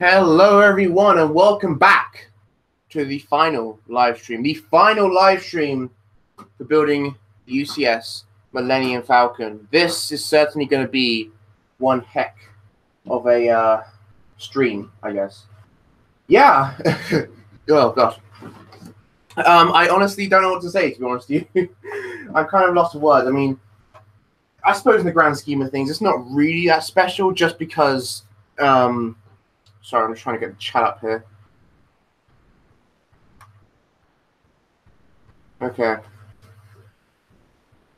Hello everyone and welcome back to the final live stream. The final live stream for building the UCS Millennium Falcon. This is certainly going to be one heck of a stream, I guess. Yeah. Oh gosh. I honestly don't know what to say, to be honest with you. I'm kind of lost for words. I mean, I suppose in the grand scheme of things, it's not really that special just because sorry, I'm just trying to get the chat up here. Okay.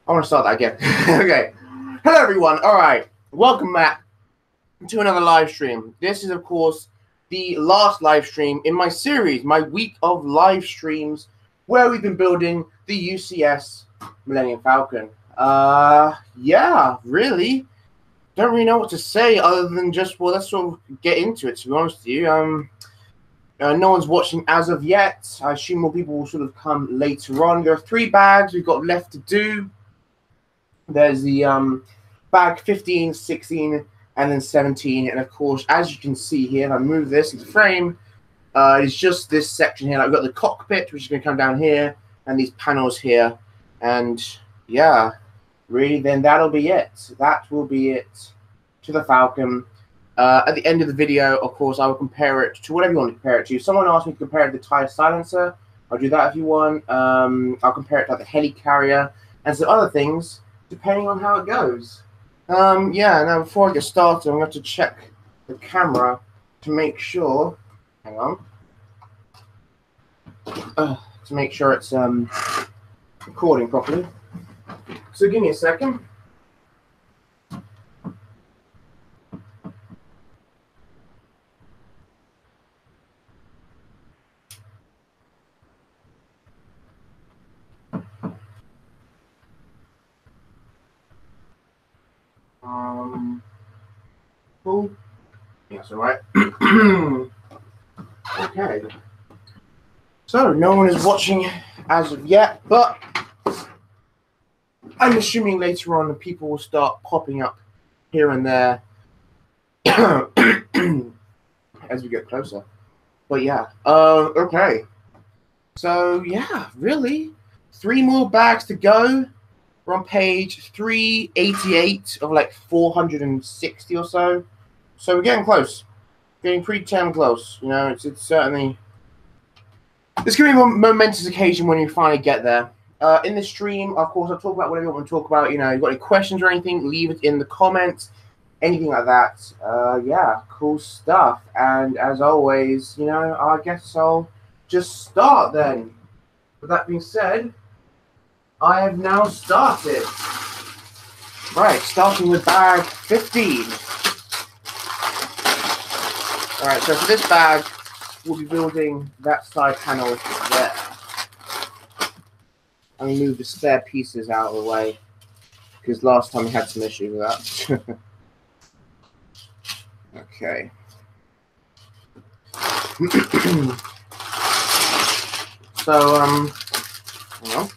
I want to start that again. Okay. Hello, everyone. All right. Welcome back to another live stream. This is, of course, the last live stream in my series, my week of live streams, where we've been building the UCS Millennium Falcon. Yeah, really. Don't really know what to say other than just, well, let's sort of get into it, to be honest with you. No one's watching as of yet. I assume more people will sort of come later on. There are 3 bags we've got left to do. There's the bag 15, 16, and then 17. And, of course, as you can see here, if I move this into frame, it's just this section here. Like, we've got the cockpit, which is going to come down here, and these panels here. And, yeah. Really, then that'll be it. That will be it to the Falcon. At the end of the video, of course, I will compare it to whatever you want to compare it to. Someone asked me to compare it to the tire silencer. I'll do that if you want. I'll compare it to the heli carrier and some other things, depending on how it goes. Yeah, now before I get started, I'm going to check the camera to make sure. Hang on. To make sure it's recording properly. So give me a second. Cool. Yes, all right. Okay. So no one is watching as of yet, but I'm assuming later on the people will start popping up here and there as we get closer. But yeah, okay. So yeah, really, 3 more bags to go. We're on page 388 of like 460 or so. So we're getting close. Getting pretty damn close. You know, it's certainly, it's going to be a momentous occasion when you finally get there. In the stream, of course, I'll talk about whatever you want to talk about. You know, you've got any questions or anything, leave it in the comments. Anything like that. Yeah, cool stuff. And as always, you know, I guess I'll just start then. With that being said, I have now started. Right, starting with bag 15. All right, so for this bag, we'll be building that side panel there. I'm going to move the spare pieces out of the way because last time we had some issues with that. Okay. So, hang on.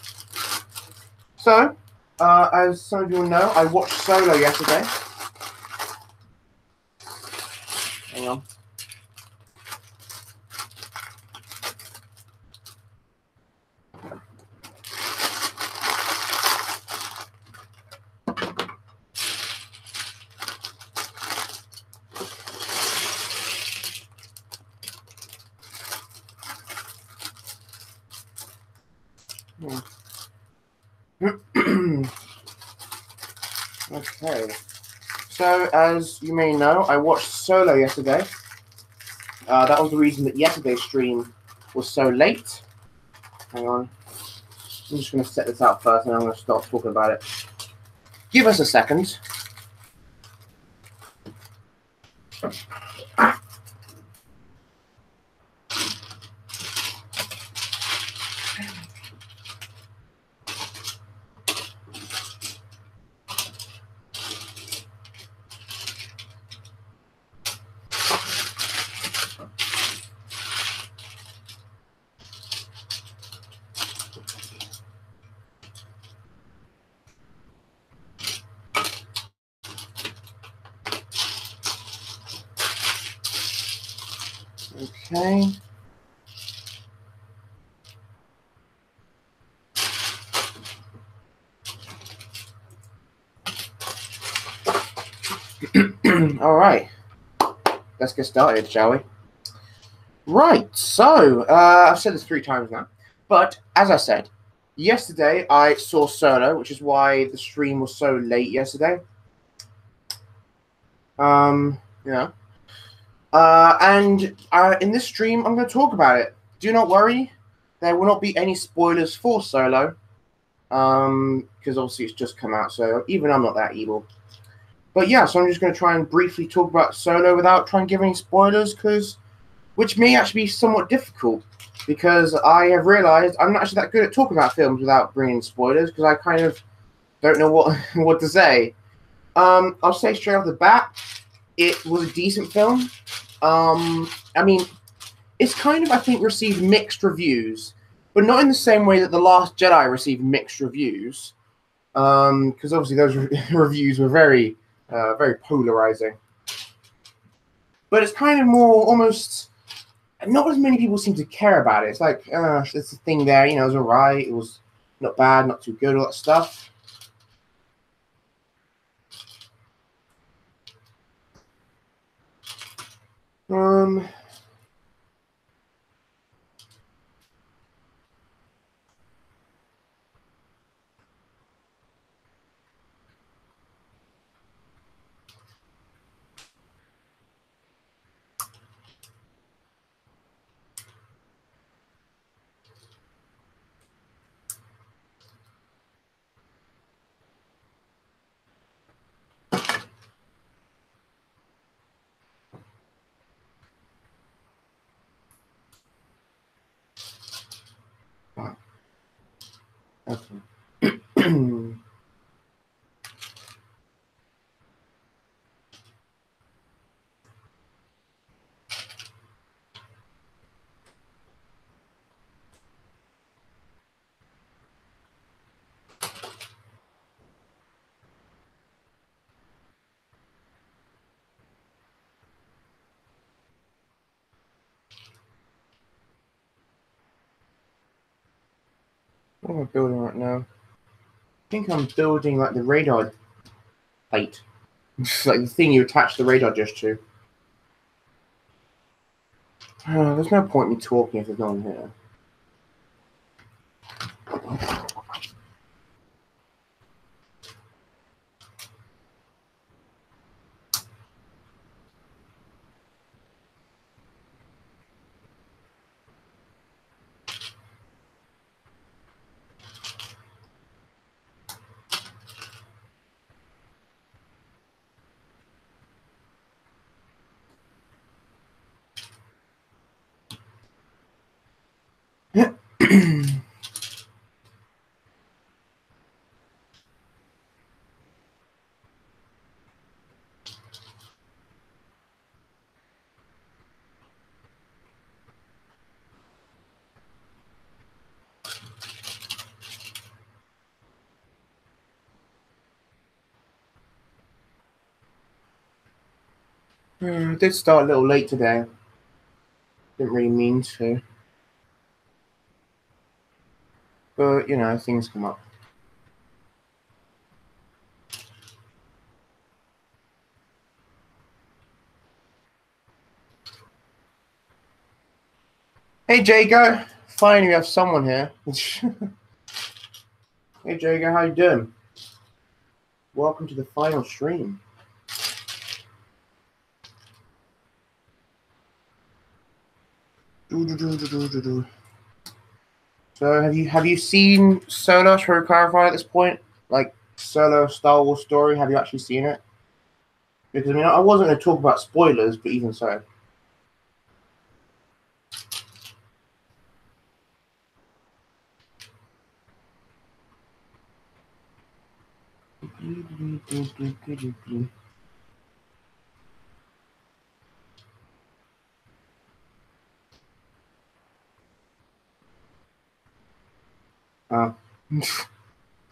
So, as some of you will know, I watched Solo yesterday. Hang on. Okay, so as you may know, I watched Solo yesterday. That was the reason that yesterday's stream was so late. Hang on. I'm just going to set this out first and I'm going to start talking about it. Give us a second. Okay. All right. Let's get started, shall we? Right. So, I've said this 3 times now, but as I said, yesterday I saw Solo, which is why the stream was so late yesterday. Yeah. And in this stream, I'm going to talk about it. Do not worry, there will not be any spoilers for Solo, because obviously it's just come out, so even I'm not that evil. But yeah, so I'm just going to try and briefly talk about Solo without trying to give any spoilers, which may actually be somewhat difficult, because I have realized I'm not actually that good at talking about films without bringing spoilers, because I kind of don't know what to say. I'll say straight off the bat, it was a decent film. I mean, it's kind of, I think, received mixed reviews, but not in the same way that The Last Jedi received mixed reviews, because obviously those reviews were very polarizing. But it's kind of more almost, not as many people seem to care about it. It's like, it's a thing there, you know, it was alright, it was not bad, not too good, all that stuff. Okay. What am I building right now? I think I'm building like the radar plate. Like the thing you attach the radar dish to. There's no point in me talking if there's no one here. I did start a little late today. Didn't really mean to. But, you know, things come up. Hey, Jago. Finally, we have someone here. Hey, Jago, how you doing? Welcome to the final stream. So, have you seen Solo? Should we clarify at this point? Like, Solo Star Wars story, have you actually seen it? Because, I mean, I wasn't going to talk about spoilers, but even so.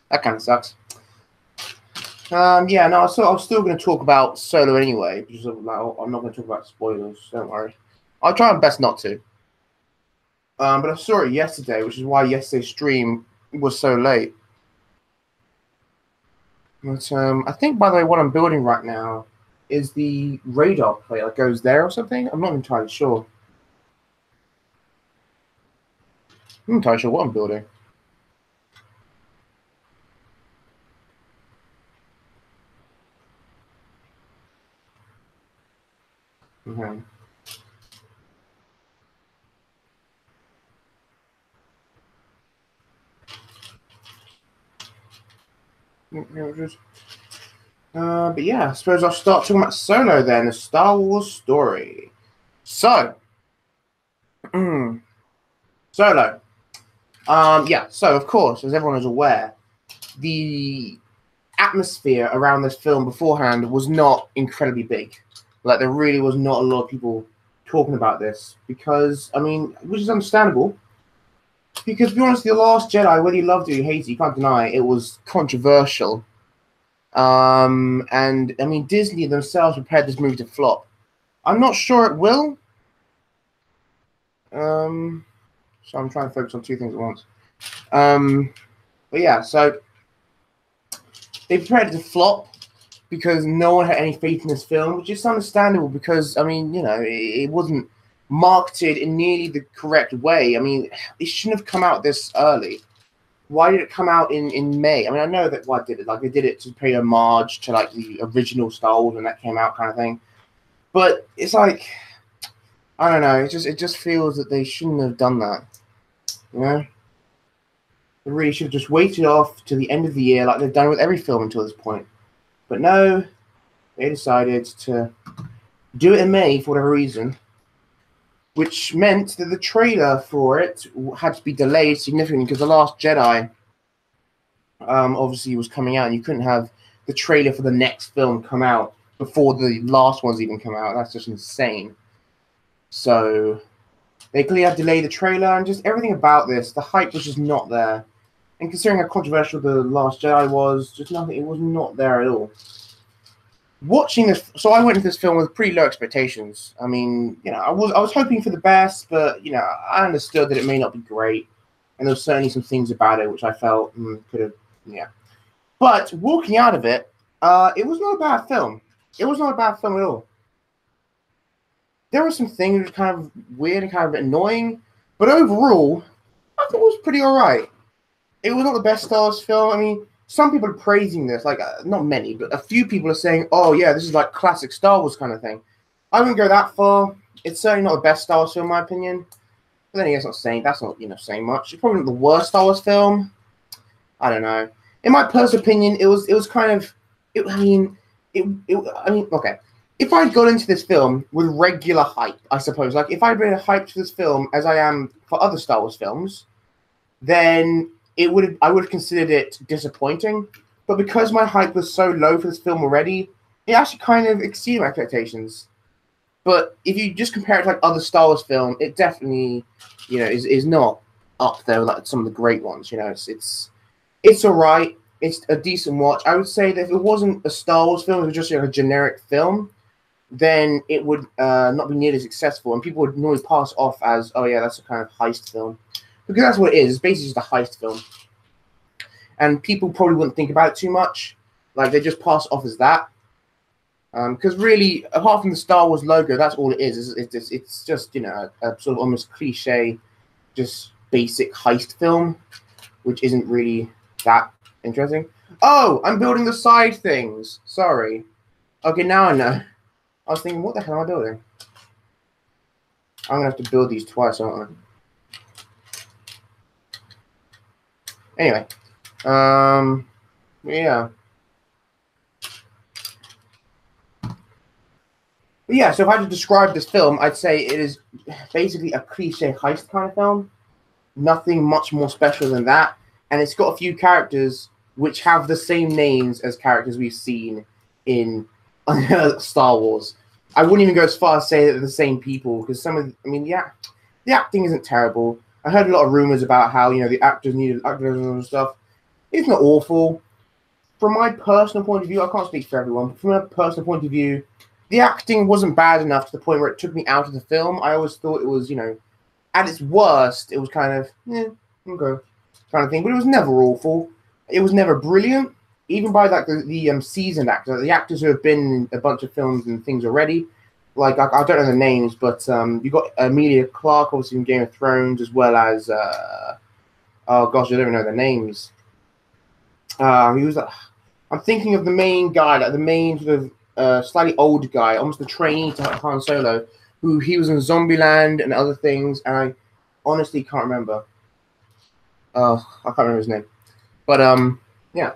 That kind of sucks. Yeah, no, I was still going to talk about Solo anyway, because I'm not going to talk about spoilers. Don't worry. I'll try my best not to. But I saw it yesterday, which is why yesterday's stream was so late. But I think, by the way, what I'm building right now is the radar plate that goes there or something. I'm not entirely sure. I'm not entirely sure what I'm building. Okay. But yeah, I suppose I'll start talking about Solo then, the Star Wars story. So, Solo. Yeah, so of course, as everyone is aware, the atmosphere around this film beforehand was not incredibly big. Like, there really was not a lot of people talking about this because, I mean, which is understandable. Because, to be honest, The Last Jedi, whether you loved it or you hated it, you can't deny it was controversial. And, I mean, Disney themselves prepared this movie to flop. I'm not sure it will. So I'm trying to focus on two things at once. But yeah, so they prepared it to flop because no one had any faith in this film, which is understandable because, I mean, you know, it wasn't marketed in nearly the correct way. I mean, it shouldn't have come out this early. Why did it come out in May? I mean, I know that why did it? Like, they did it to pay homage to, like, the original Star Wars when that came out kind of thing. But it's like, I don't know, it just feels that they shouldn't have done that. You know? They really should have just waited off to the end of the year like they've done with every film until this point. But no, they decided to do it in May for whatever reason, which meant that the trailer for it had to be delayed significantly because The Last Jedi obviously was coming out, and you couldn't have the trailer for the next film come out before the last ones even come out. That's just insane. So they clearly had to delay the trailer, and just everything about this, the hype was just not there. And considering how controversial The Last Jedi was, just nothing, it was not there at all. Watching this, so I went into this film with pretty low expectations. I mean, you know, I was hoping for the best, but, you know, I understood that it may not be great. And there were certainly some things about it which I felt could have, yeah. But walking out of it, it was not a bad film. It was not a bad film at all. There were some things that were kind of weird and kind of annoying, but overall, I thought it was pretty all right. It was not the best Star Wars film. I mean, some people are praising this, like, not many, but a few people are saying, oh, yeah, this is like classic Star Wars kind of thing. I wouldn't go that far. It's certainly not the best Star Wars film, in my opinion. But then again, that's not, you know, saying much. It's probably not the worst Star Wars film. I don't know. In my personal opinion, it was kind of, okay. If I got into this film with regular hype, I suppose, like, if I'd been hyped for this film as I am for other Star Wars films, then I would have considered it disappointing. But because my hype was so low for this film already, it actually kind of exceeded my expectations. But if you just compare it to like other Star Wars film, it definitely, you know, is not up there with like some of the great ones. You know, it's all right. It's a decent watch. I would say that if it wasn't a Star Wars film, it was just like a generic film, then it would not be nearly as successful, and people would normally pass off as, oh yeah, that's a kind of heist film. Because that's what it is. It's basically just a heist film. And people probably wouldn't think about it too much. Like, they just pass off as that. Because really, apart from the Star Wars logo, that's all it is. It's just, you know, a sort of almost cliche, just basic heist film, which isn't really that interesting. Oh, I'm building the side things. Sorry. Okay, now I know. I was thinking, what the hell am I building? I'm going to have to build these twice, aren't I? Anyway, yeah. But yeah, so if I had to describe this film, I'd say it is basically a cliche heist kind of film. Nothing much more special than that. And it's got a few characters which have the same names as characters we've seen in Star Wars. I wouldn't even go as far as say that they're the same people, because the acting isn't terrible. I heard a lot of rumors about how, you know, the actors needed actors and stuff. It's not awful. From my personal point of view, I can't speak for everyone, but from a personal point of view, the acting wasn't bad enough to the point where it took me out of the film. I always thought it was, you know, at its worst, it was kind of, okay, kind of thing. But it was never awful. It was never brilliant. Even by like the seasoned actors, the actors who have been in a bunch of films and things already. Like I don't know the names, but you got Emilia Clarke, obviously in Game of Thrones, as well as oh gosh, I don't even know their names. He was I'm thinking of the main guy, like the main sort of slightly old guy, almost the trainee to Han Solo, who he was in Zombieland and other things, and I honestly can't remember. I can't remember his name, but yeah.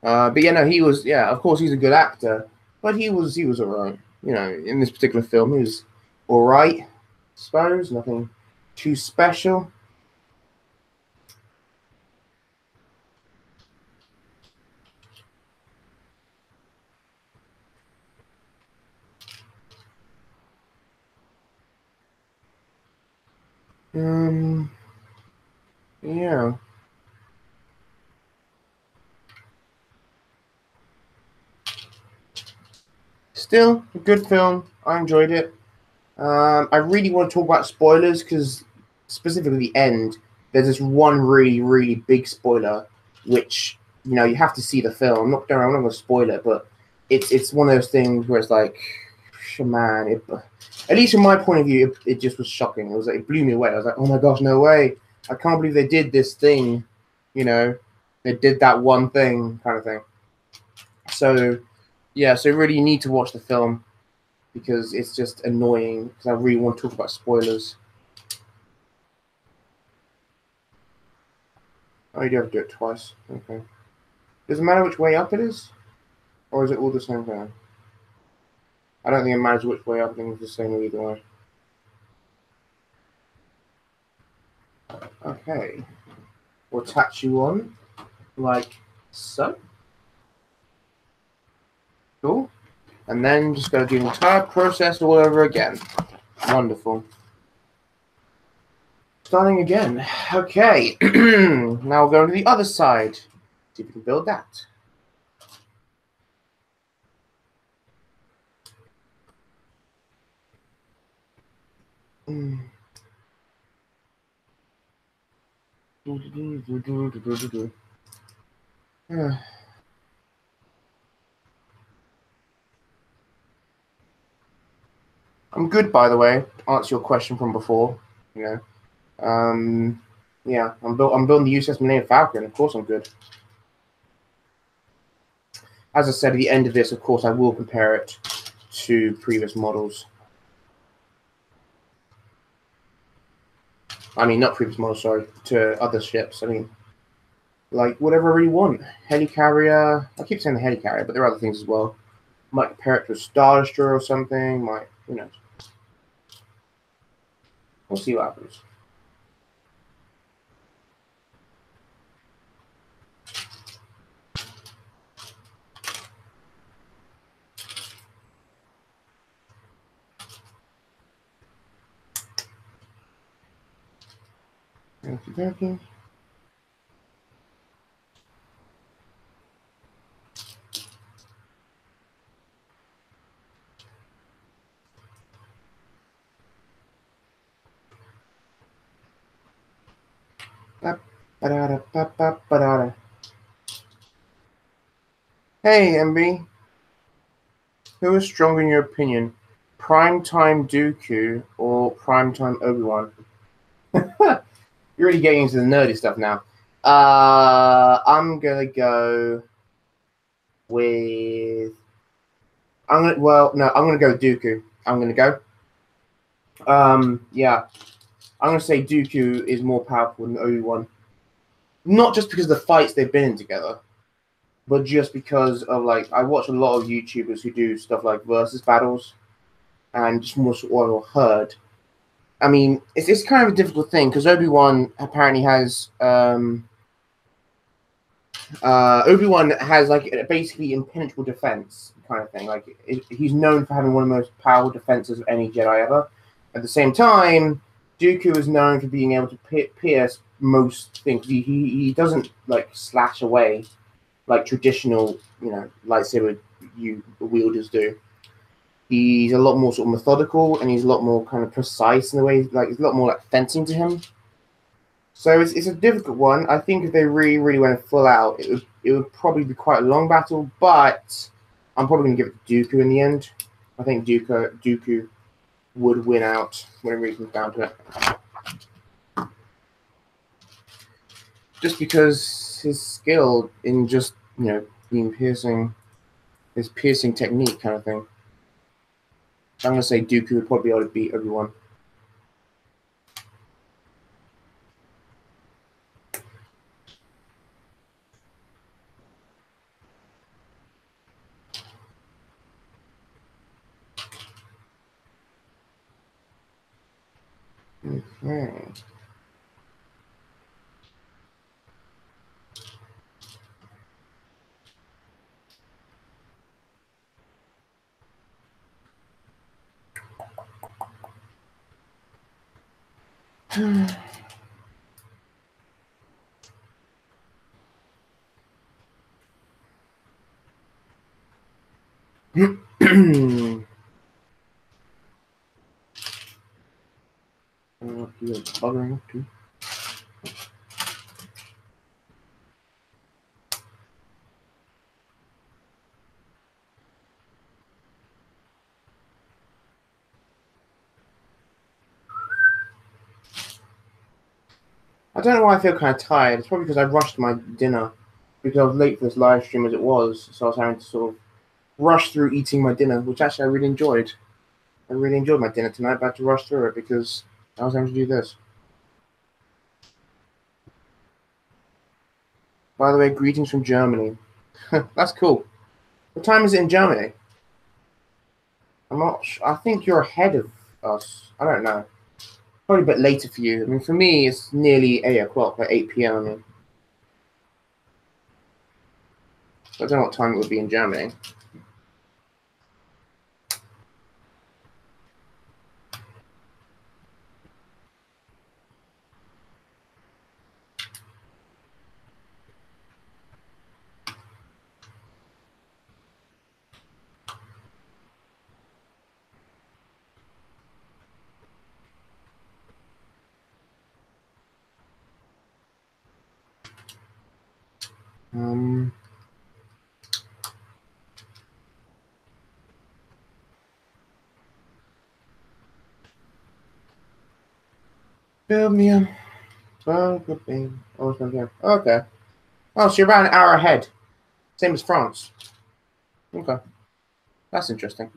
But yeah, no, he was, yeah, of course he's a good actor, but he was alright. You know, in this particular film, he was alright, I suppose, nothing too special. Yeah. Still a good film. I enjoyed it. I really want to talk about spoilers because specifically the end, there's this one really, really big spoiler, which you know you have to see the film. I'm not going to spoil it, but it's one of those things where it's like, man, at least from my point of view, it just was shocking. It was like, it blew me away. I was like, oh my gosh, no way! I can't believe they did this thing. You know, they did that one thing, kind of thing. So yeah, so really you need to watch the film because it's just annoying because I really want to talk about spoilers. Oh, you do have to do it twice. Okay. Does it matter which way up it is? Or is it all the same thing? I don't think it matters which way up. I think it's the same either way. Okay. We'll attach you on like so. Cool. And then just going to do the entire process all over again. Wonderful. Starting again. Okay. Now we'll go to the other side. See if we can build that. I'm good, by the way. To answer your question from before, you know. Yeah, I'm building the UCS Millennium Falcon. Of course, I'm good. As I said at the end of this, of course, I will compare it to previous models. I mean, not previous models, sorry, to other ships. I mean, like whatever I really want. Helicarrier. I keep saying the helicarrier, but there are other things as well. Might compare it to a Star Destroyer or something. Might, who knows? We'll see what happens. Okay. Hey, MB. Who is stronger in your opinion? Primetime Dooku or Primetime Obi-Wan? You're really getting into the nerdy stuff now. I'm gonna go with. I'm gonna go Dooku. I'm gonna go. Yeah, I'm gonna say Dooku is more powerful than Obi-Wan. Not just because of the fights they've been in together, but just because of like I watch a lot of YouTubers who do stuff like versus battles, and just more sort of heard. I mean, it's kind of a difficult thing because Obi-Wan apparently has Obi-Wan has like basically impenetrable defense kind of thing. Like he's known for having one of the most powerful defenses of any Jedi ever. At the same time, Dooku is known for being able to pierce most things. He doesn't like slash away. like traditional, lightsaber wielders do. He's a lot more sort of methodical, and he's a lot more kind of precise in the way, like it's a lot more like fencing to him. So it's a difficult one. I think if they really, really went full out, it would probably be quite a long battle, but I'm probably going to give it to Dooku in the end. I think Dooku would win out when it really comes down to it. Just because his skill in just, being piercing, his piercing technique kind of thing. I'm going to say Dooku would probably be able to beat Obi-Wan. Okay. Buggering too. I don't know why I feel kind of tired. It's probably because I rushed my dinner because I was late for this live stream as it was, so I was having to sort of rush through eating my dinner, which actually I really enjoyed. I really enjoyed my dinner tonight, but I had to rush through it because I was having to do this. By the way, greetings from Germany. That's cool. What time is it in Germany? I'm not sure. I think you're ahead of us. I don't know. Probably a bit later for you. I mean, for me, it's nearly 8 o'clock, like 8 p.m. I mean. So I don't know what time it would be in Germany. Build me a good thing. Okay. Oh, so you're about an hour ahead. Same as France. Okay. That's interesting.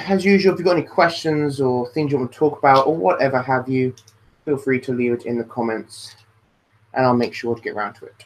As usual, if you've got any questions or things you want to talk about or whatever have you, feel free to leave it in the comments and I'll make sure to get around to it.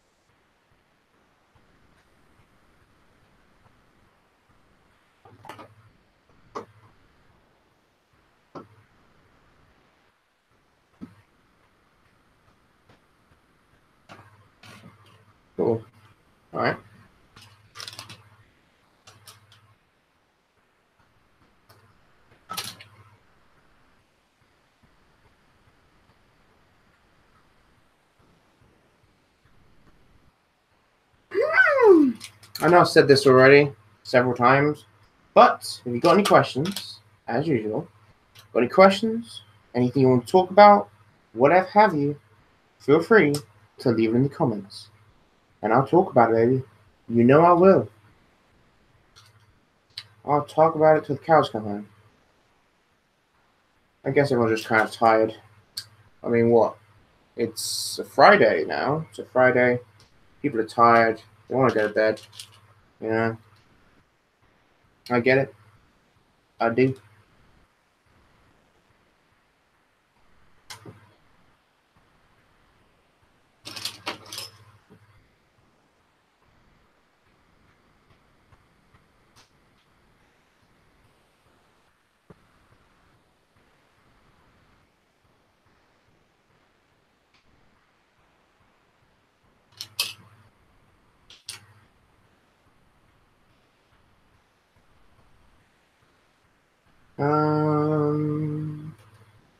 Cool. All right. I know I've said this already several times, but if you've got any questions, as usual, got any questions, anything you want to talk about, whatever have you, feel free to leave it in the comments. And I'll talk about it, baby. You know I will. I'll talk about it till the cows come home. I guess everyone's just kind of tired. I mean, what? It's a Friday now. It's a Friday. People are tired. They want to go to bed. You know? I get it. I do.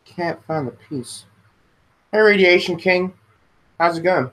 Can't find the piece. Hey, Radiation King. How's it going?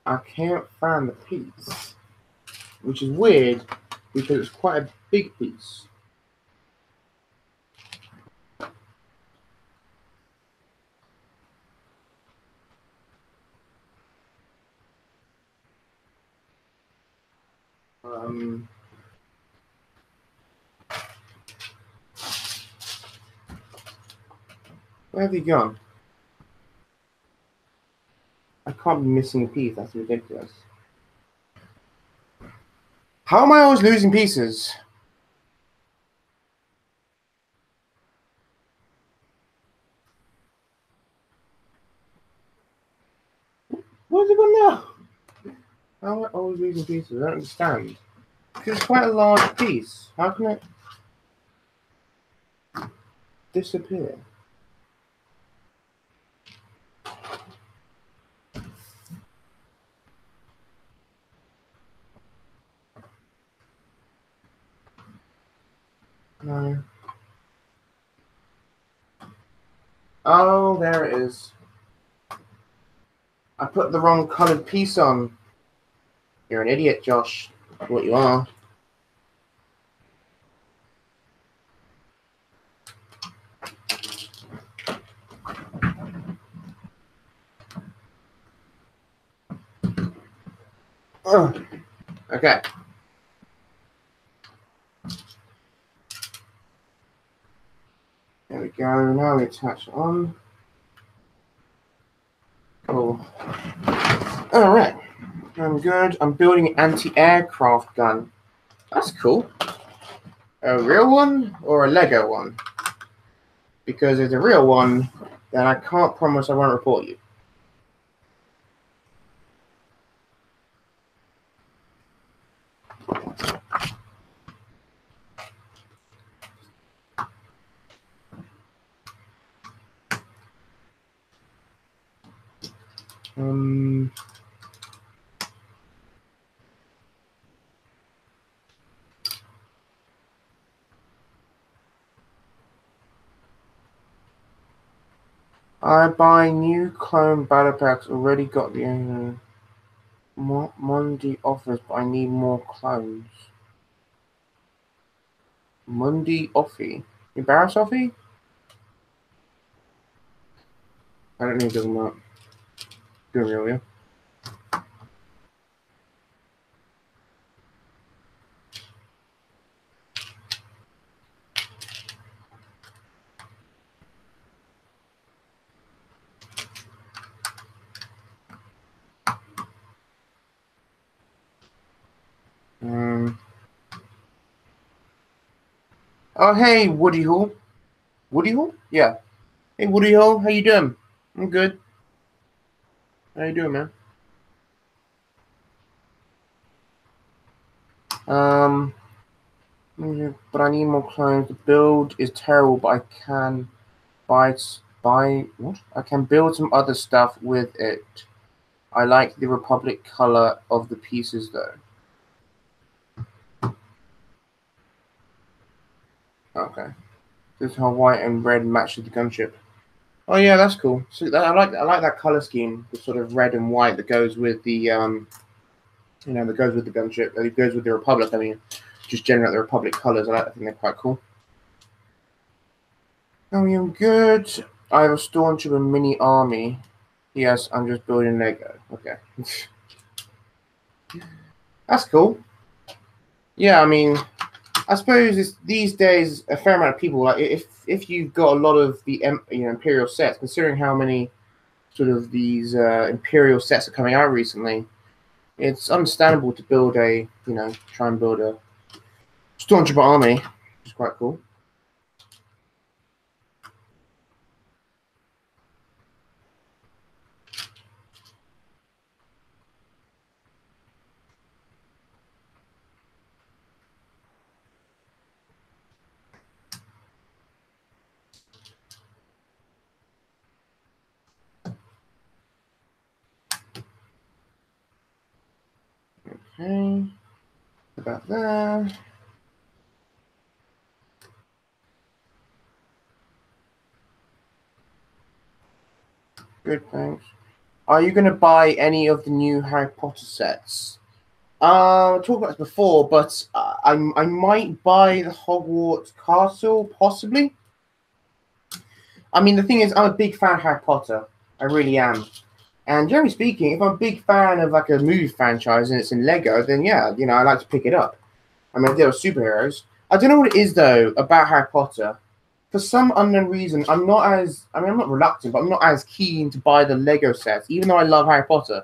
I can't find the piece, which is weird because it's quite a big piece. Where have you gone? I can't be missing a piece. That's ridiculous. How am I always losing pieces? Where's it gone now? How am I always losing pieces? I don't understand. Because it's quite a large piece. How can it disappear? No. Oh, there it is. I put the wrong colored piece on. You're an idiot, Josh. That's what you are. Ugh. Okay. There we go. Now we attach it on. Cool. Alright. I'm good. I'm building an anti-aircraft gun. That's cool. A real one or a Lego one? Because if it's a real one, then I can't promise I won't report you. I buy new clone battle packs. Already got the Mundi offers, but I need more clones. Mundi Offie? Embarrass Offie? I don't know what you're talking about. Doing real, yeah? Oh, hey, Woody Hall. Woody Hall? Yeah. Hey, Woody Hall, how you doing? I'm good. How you doing, man? Um, but I need more clones. The build is terrible, but I can buy what? I can build some other stuff with it. I like the Republic color of the pieces, though. Okay. This is how white and red matches the gunship. Oh yeah, that's cool. So I like that color scheme, the sort of red and white that goes with the that goes with the gunship, that goes with the Republic. I mean, just generate the Republic colors. I think they're quite cool. Oh, yeah, I'm good. I have a Stormtrooper mini army. Yes, I'm just building Lego. Okay. That's cool. Yeah, I mean, I suppose these days a fair amount of people, like if you've got a lot of the Imperial sets, considering how many sort of these Imperial sets are coming out recently, it's understandable to build try and build a Stormtrooper army, which is quite cool. Okay, about that. Good, thanks. Are you going to buy any of the new Harry Potter sets? I talked about this before, but I might buy the Hogwarts Castle, possibly. I mean, the thing is, I'm a big fan of Harry Potter. I really am. And generally speaking, if I'm a big fan of like a movie franchise and it's in Lego, then yeah, I like to pick it up. I mean, if they were superheroes. I don't know what it is though about Harry Potter. For some unknown reason, I'm not reluctant, but I'm not as keen to buy the Lego sets, even though I love Harry Potter.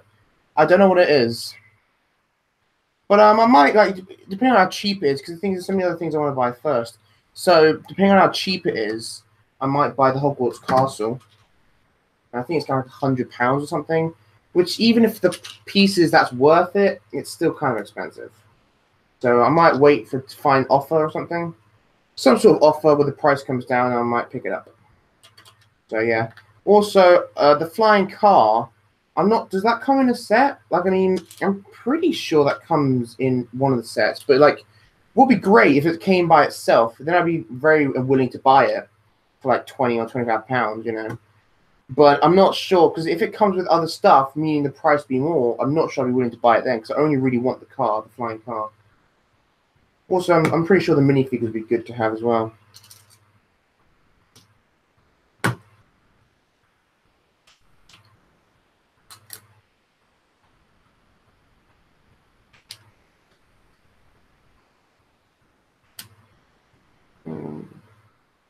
I don't know what it is. But I might, like, depending on how cheap it is, because the thing is, some of the other things I want to buy first. So depending on how cheap it is, I might buy the Hogwarts Castle. And I think it's kind of like £100 or something. Which, even if the pieces that's worth it, it's still kind of expensive. So I might wait to find offer or something. Some sort of offer where the price comes down, and I might pick it up. So yeah. Also, the flying car. Does that come in a set? Like, I mean, I'm pretty sure that comes in one of the sets. But like, would be great if it came by itself. Then I'd be very willing to buy it for like £20 or £25. But I'm not sure, because if it comes with other stuff, meaning the price be more, I'm not sure I'd be willing to buy it then, because I only really want the car, the flying car. Also, I'm pretty sure the minifig would be good to have as well.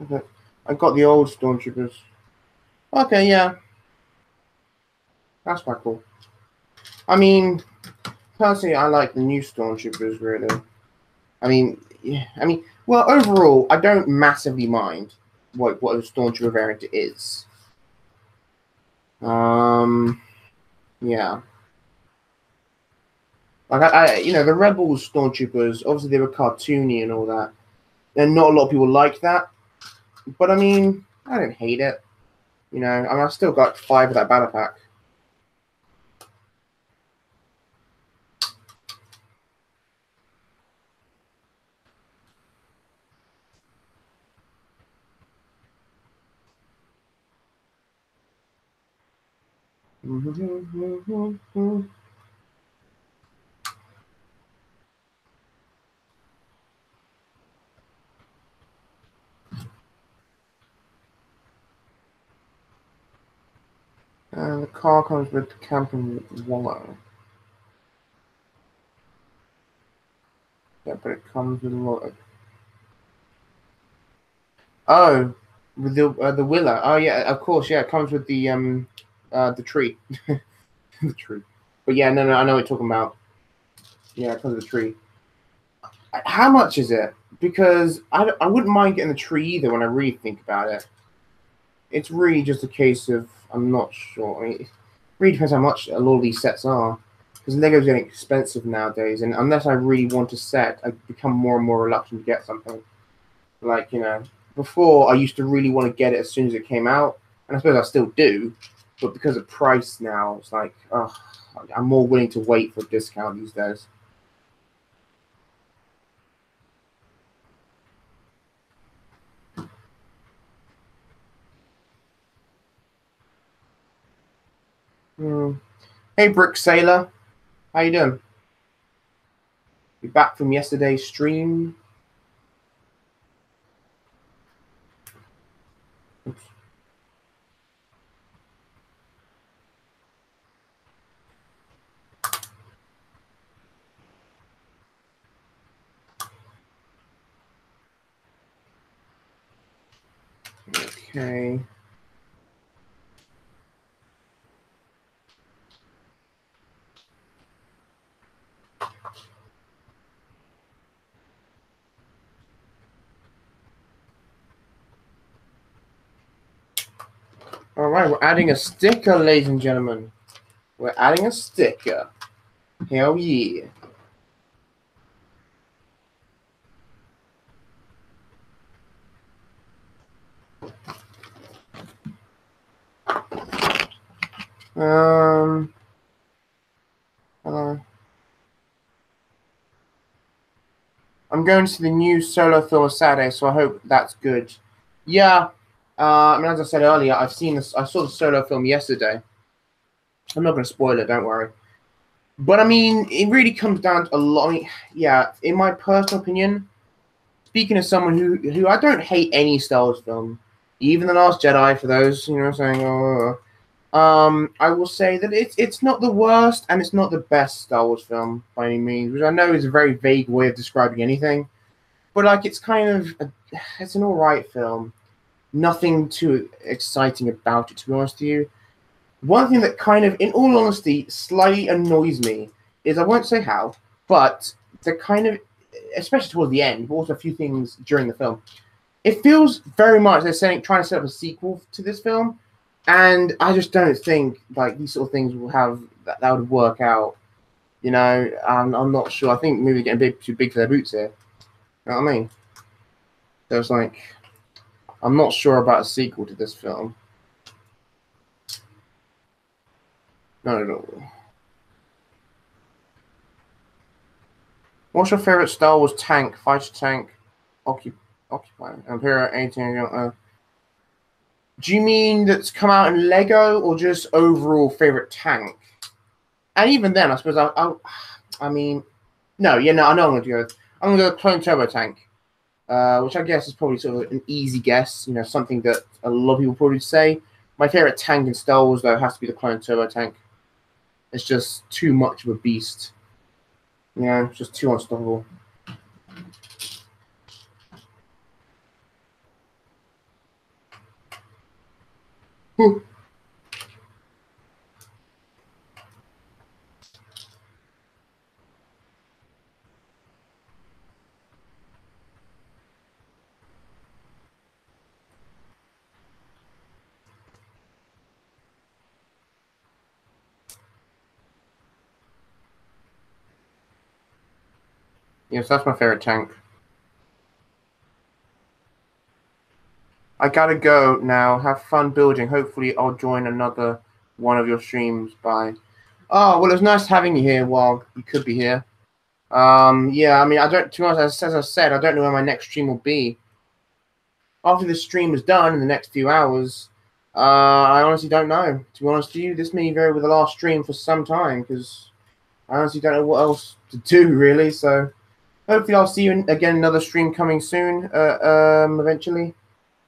Okay. I got the old Stormtroopers. Okay, yeah. That's quite cool. I mean, personally, I like the new Stormtroopers, really. I mean, yeah. Well, overall, I don't massively mind what a Stormtrooper variant is. Yeah. Like, the Rebels Stormtroopers, obviously they were cartoony and all that. And not a lot of people like that. But, I mean, I don't hate it. I still got 5 of that battle pack. And the car comes with the camping wallet. Yeah, but it comes with a lot of... Oh, with the Willa. Oh yeah, of course. Yeah, it comes with the tree, the tree. But yeah, no, I know what you're talking about. Yeah, it comes with the tree. How much is it? because I wouldn't mind getting the tree either when I really think about it. It's really just a case of I'm not sure. I mean, it really depends how much a lot of these sets are, because Lego's getting expensive nowadays, and unless I really want a set, I become more and more reluctant to get something. Like, you know, before I used to really want to get it as soon as it came out, and I suppose I still do, but because of price now, it's like, I'm more willing to wait for a discount these days. Hey, Brick Sailor, how you doing? You back from yesterday's stream? Oops. Okay. All right, we're adding a sticker, ladies and gentlemen. We're adding a sticker. Hell yeah. I'm going to see the new solo film on Saturday, so I hope that's good. Yeah. I mean, as I said earlier, I've seen this. I saw the solo film yesterday. I'm not going to spoil it. Don't worry. But I mean, it really comes down to a lot. I mean, yeah, in my personal opinion, speaking as someone who I don't hate any Star Wars film, even The Last Jedi, for those saying, I will say that it's not the worst and it's not the best Star Wars film by any means, which I know is a very vague way of describing anything, but like it's kind of it's an alright film. Nothing too exciting about it, to be honest with you. One thing that kind of, in all honesty, slightly annoys me is I won't say how, but the kind of, especially towards the end, but also a few things during the film, it feels very much they're trying to set up a sequel to this film, and I just don't think like these sort of things will have that would work out. You know, I'm not sure. I think maybe they're getting a bit too big for their boots here. You know what I mean? So it's like, I'm not sure about a sequel to this film. Not at all. What's your favorite Star Wars tank, fighter tank, occupier, Imperial 18? Do you mean that's come out in Lego or just overall favorite tank? And even then, I suppose I mean, no, yeah, no, I know I'm going to go. I'm going to go Clone Turbo Tank, which I guess is probably sort of an easy guess. You know, something that a lot of people probably say. My favorite tank in Star Wars, though, has to be the Clone Turbo Tank. It's just too much of a beast. You know, it's just too unstoppable. Whew. Yes, that's my favorite tank. I gotta go now. Have fun building. Hopefully, I'll join another one of your streams. Bye. Oh, well, it was nice having you here while you could be here. Yeah, I mean, I don't, to be honest, as I said, I don't know where my next stream will be. After this stream is done in the next few hours, I honestly don't know. To be honest with you, this may vary with the last stream for some time because I honestly don't know what else to do, really. So hopefully I'll see you again, another stream coming soon, eventually.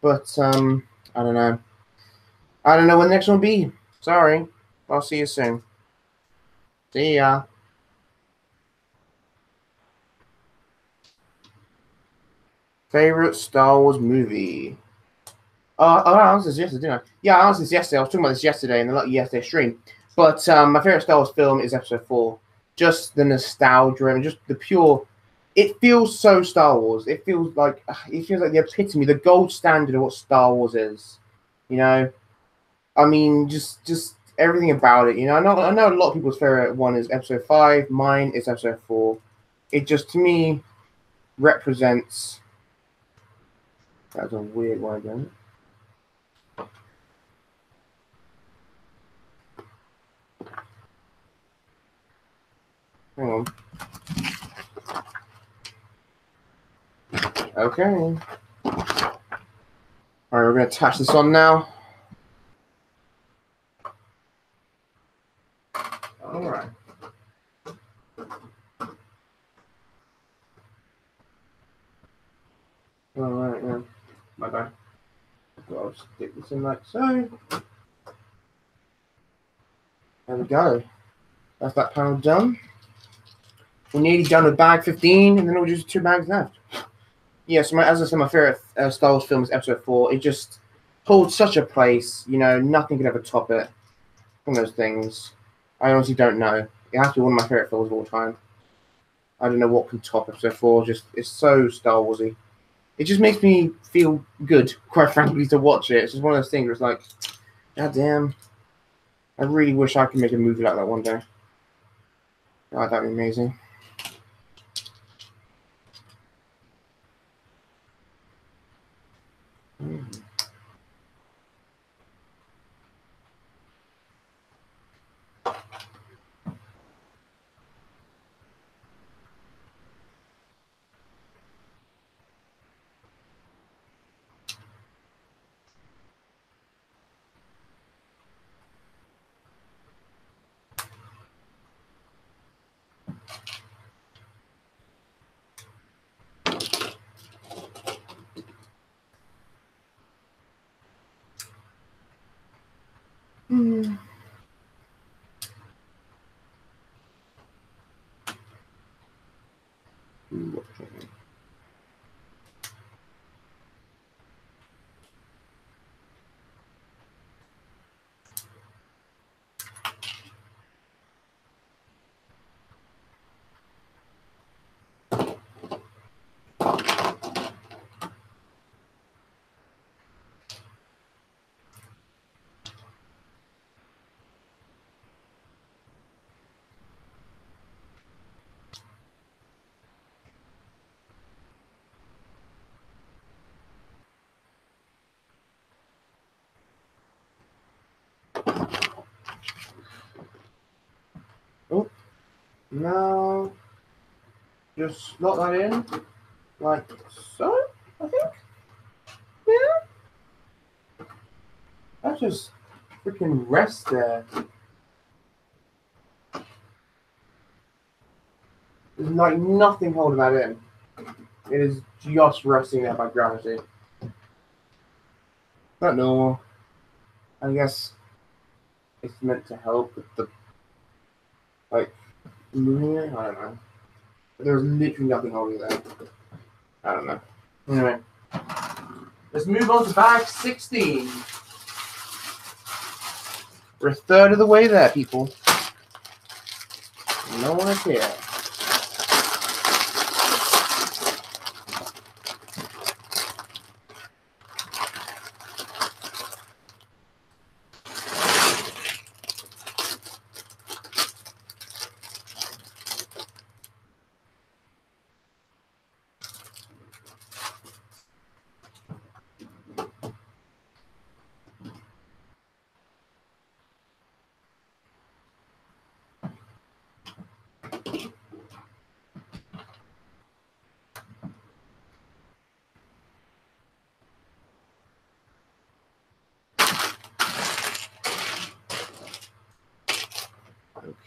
But I don't know. I don't know when the next one will be. Sorry. I'll see you soon. See ya. Favorite Star Wars movie? I answered this yesterday, didn't I? Yeah, I answered this yesterday. I was talking about this yesterday in the yesterday stream. But my favorite Star Wars film is Episode 4. Just the nostalgia and just the pure. it feels so Star Wars. It feels like the epitome, the gold standard of what Star Wars is. You know, I mean, just everything about it. You know, I know a lot of people's favorite one is Episode 5. Mine is Episode 4. It just, to me, represents. That's a weird one again. Hang on. Okay. All right, we're going to attach this on now. All right. All right, yeah. My bad. I'll stick this in like so. There we go. That's that panel done. We're nearly done with bag 15, and then we'll just 2 bags left. Yeah, so as I said, my favorite Star Wars film is Episode 4. It just holds such a place. You know, nothing can ever top it. One of those things. I honestly don't know. It has to be one of my favorite films of all time. I don't know what can top Episode 4. Just it's so Star Warsy. It just makes me feel good, quite frankly, to watch it. It's just one of those things where it's like, God damn. I really wish I could make a movie like that one day. God, that'd be amazing. Oh, now just slot that in like so, I think. Yeah. That just freaking rests there. There's like nothing holding that in. It is just resting there by gravity. Not normal. I guess it's meant to help with the like moving it. I don't know. There's literally nothing holding it there. I don't know. Anyway, let's move on to bag 16. We're a third of the way there, people. No one is here.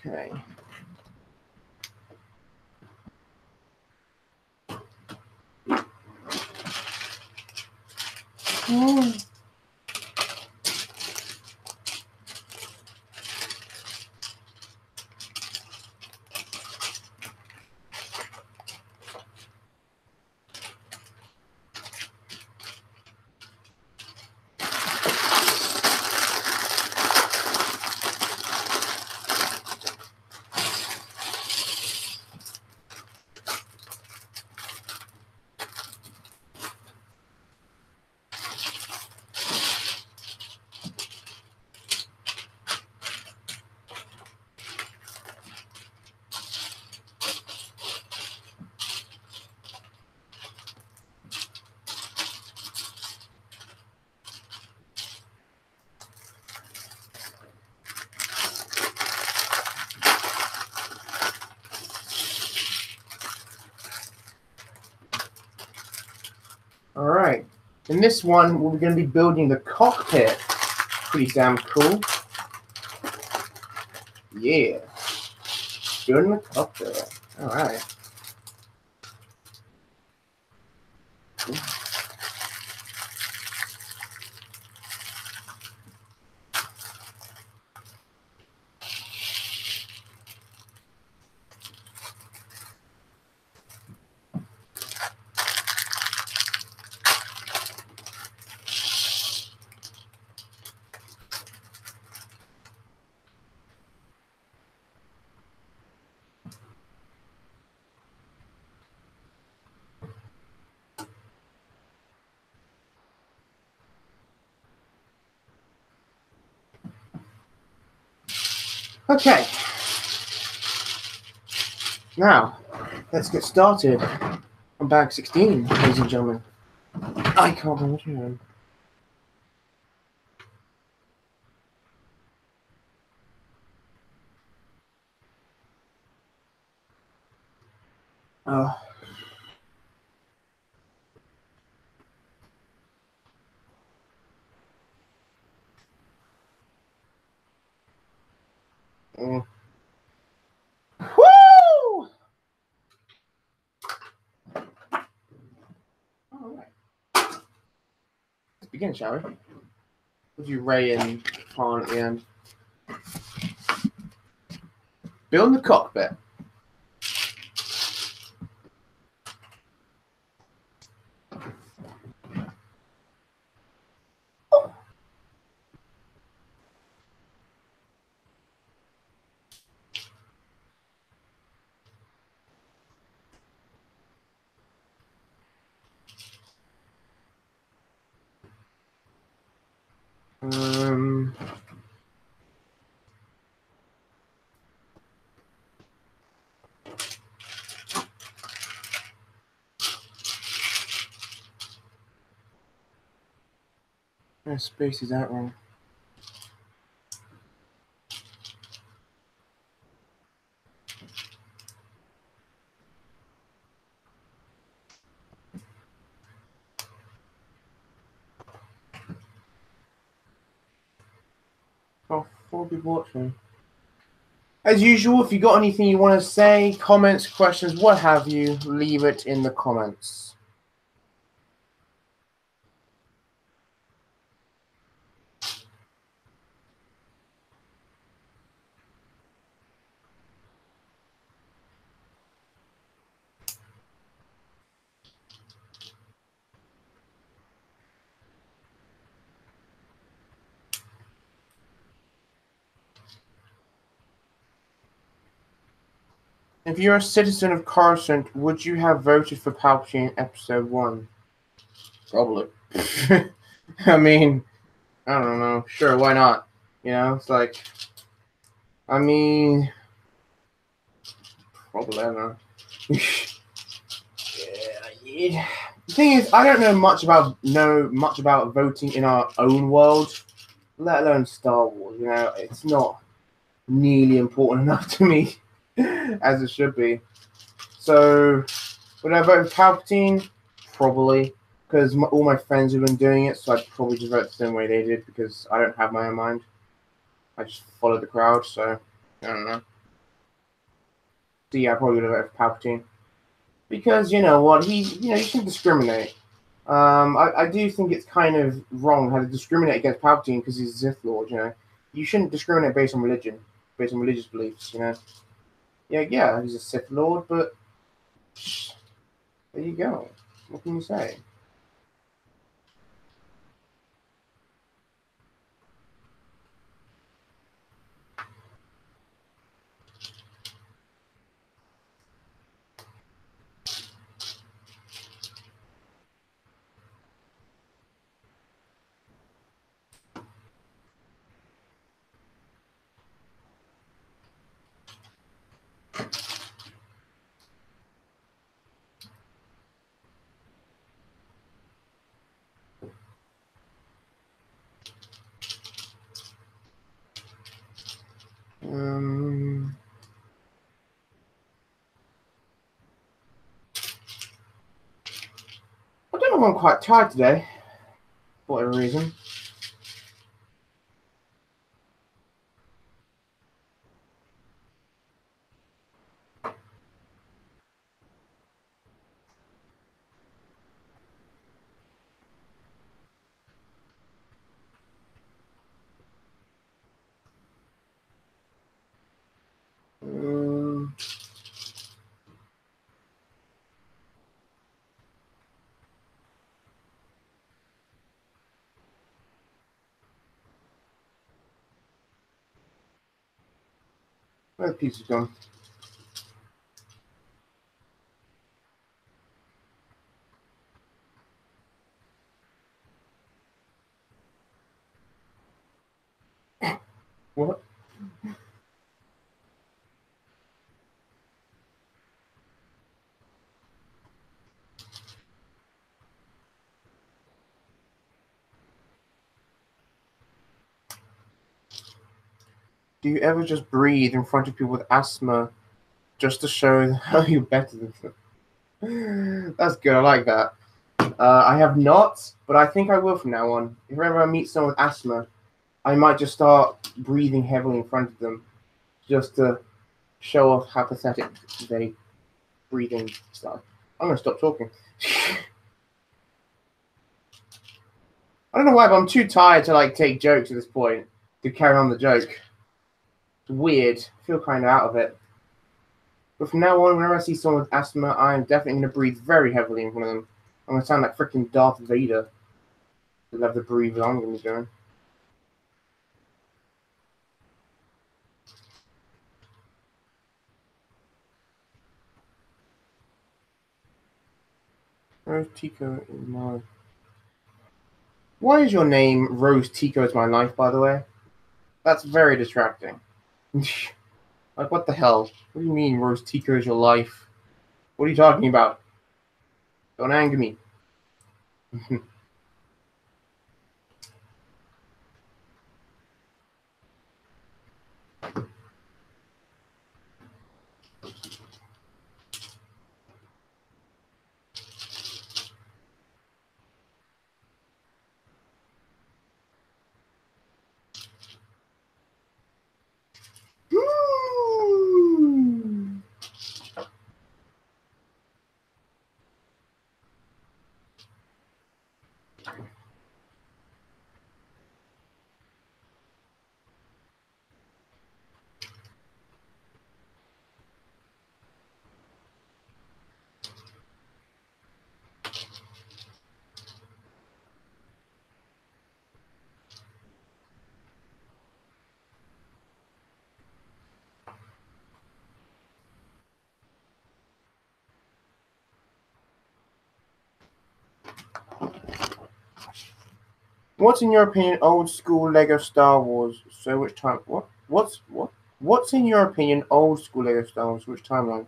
Okay. Oh. All right. In this one, we're going to be building the cockpit. Pretty damn cool. Yeah. Building the cockpit. All right. Okay. Now, let's get started. I'm bag 16, ladies and gentlemen. I can't believe it. Oh. Mm. Woo! All right. Let's begin, shall we? We'll do Ray and Han at the end. Build the cockpit. No space is out wrong. Oh, 4 people watching. As usual, if you got anything you want to say, comments, questions, what have you, leave it in the comments. If you're a citizen of Coruscant, would you have voted for Palpatine in Episode 1? Probably. I mean, I don't know. Sure, why not? You know, it's like, I mean, probably, I don't know. Yeah. The thing is, I don't know much about voting in our own world, let alone Star Wars. You know, it's not nearly important enough to me as it should be. So, would I vote for Palpatine? Probably, because all my friends have been doing it, so I'd probably just vote the same way they did because I don't have my own mind. I just follow the crowd, so I don't know. So yeah, I probably would have voted for Palpatine because you know what, you shouldn't discriminate. I do think it's kind of wrong how to discriminate against Palpatine because he's a Sith Lord. You know, you shouldn't discriminate based on religion, based on religious beliefs. You know, yeah, he's a Sith Lord, but there you go. What can you say? I don't know I'm quite tired today, for whatever reason. Where the pizza's gone? What? Do you ever just breathe in front of people with asthma just to show how you're better than them? That's good. I like that. I have not, but I think I will from now on. If ever I meet someone with asthma, I might just start breathing heavily in front of them just to show off how pathetic they breathing style. I'm going to stop talking. I don't know why, but I'm too tired to like take jokes at this point to carry on the joke. It's weird. I feel kind of out of it. But from now on, whenever I see someone with asthma, I am definitely going to breathe very heavily in front of them. I'm going to sound like freaking Darth Vader. The level of breathing I'm going to be doing. Rose Tico is my... Why is your name Rose Tico is my life, by the way? That's very distracting. Like, what the hell? What do you mean Rose Tico is your life? What are you talking about? Don't anger me. What's in your opinion old school Lego Star Wars? So which time? What? What's in your opinion old school Lego Star Wars? Which timeline?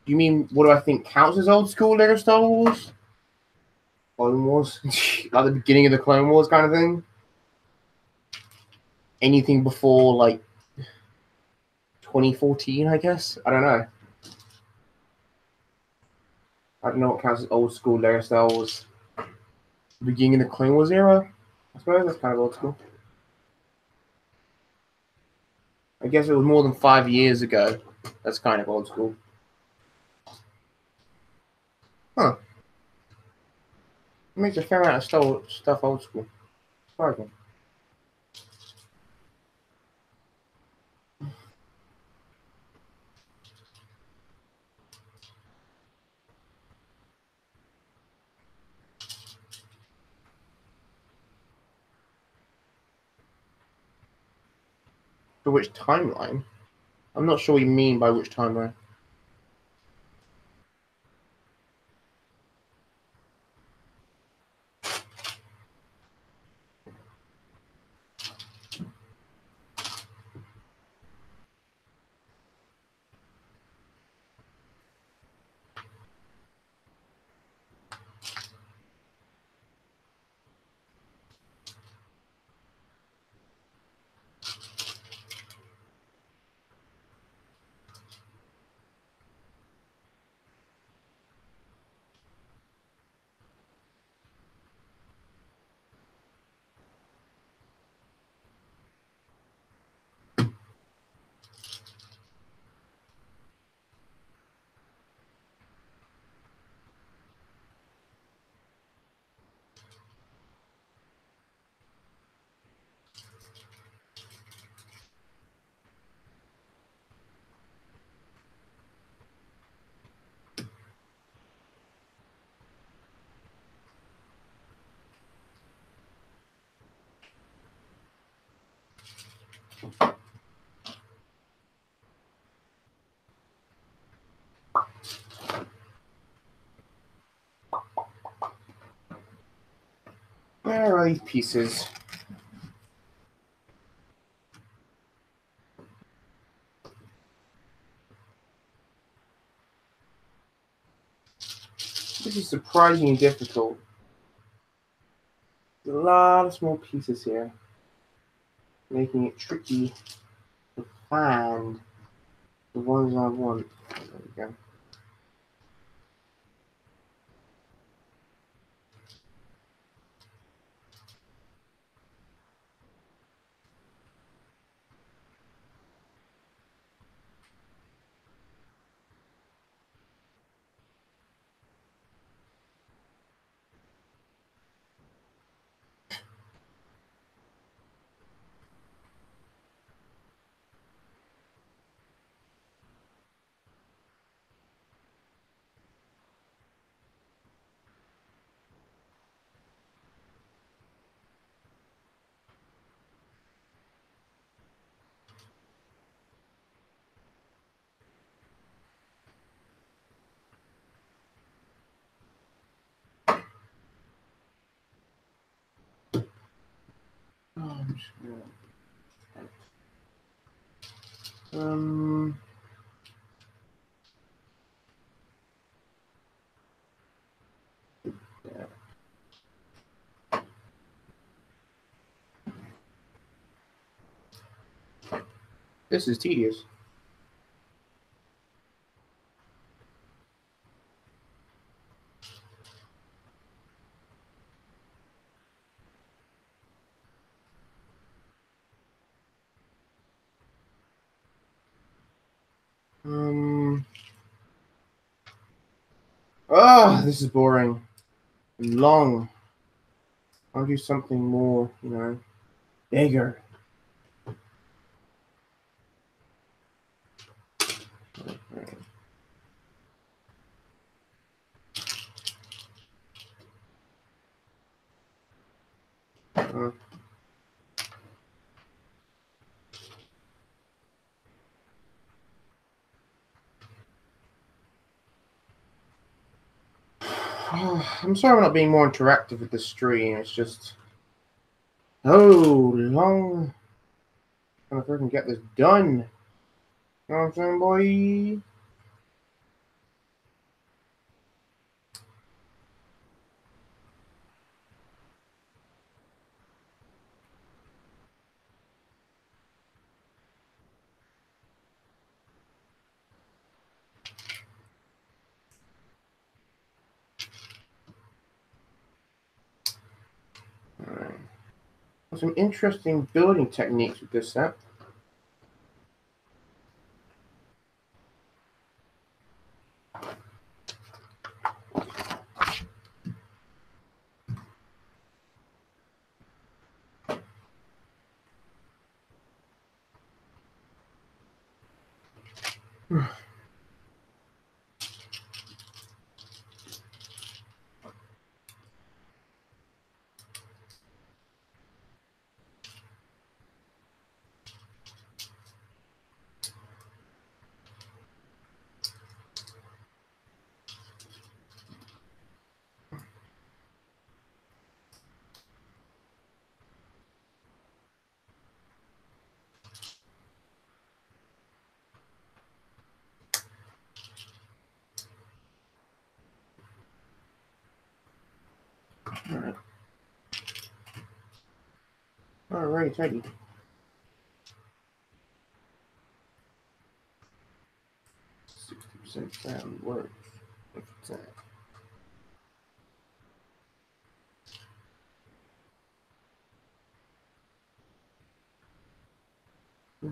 Do you mean what do I think counts as old school Lego Star Wars? Clone Wars, like the beginning of the Clone Wars kind of thing. Anything before like 2014, I guess. I don't know. I don't know what counts as old school Lego Star Wars. Beginning of the Clone Wars era. I suppose that's kind of old school. I guess it was more than 5 years ago. That's kind of old school. Huh. It makes a fair amount of stuff old school. Surprising. For which timeline? I'm not sure what you mean by which timeline. Where are these pieces? This is surprisingly difficult. There's a lot of small pieces here, making it tricky to find the ones I want. There we go. Oh, I'm just gonna... Yeah. This is tedious. Oh, this is boring. Long. I'll do something more, bigger. Okay. I'm sorry I'm not being more interactive with the stream. It's just long. I'm trying to freaking get this done. You know what I'm saying, boy? Alright. Some interesting building techniques with this set. Alright. Alright, tidy. 60% sound works. What's that?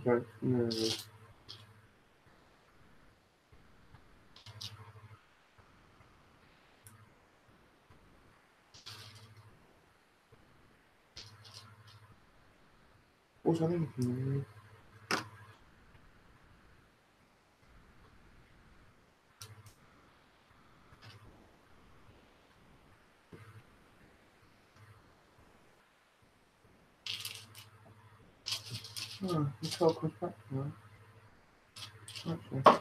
Okay. No. What's that name? Oh, it's all comes back now. Okay.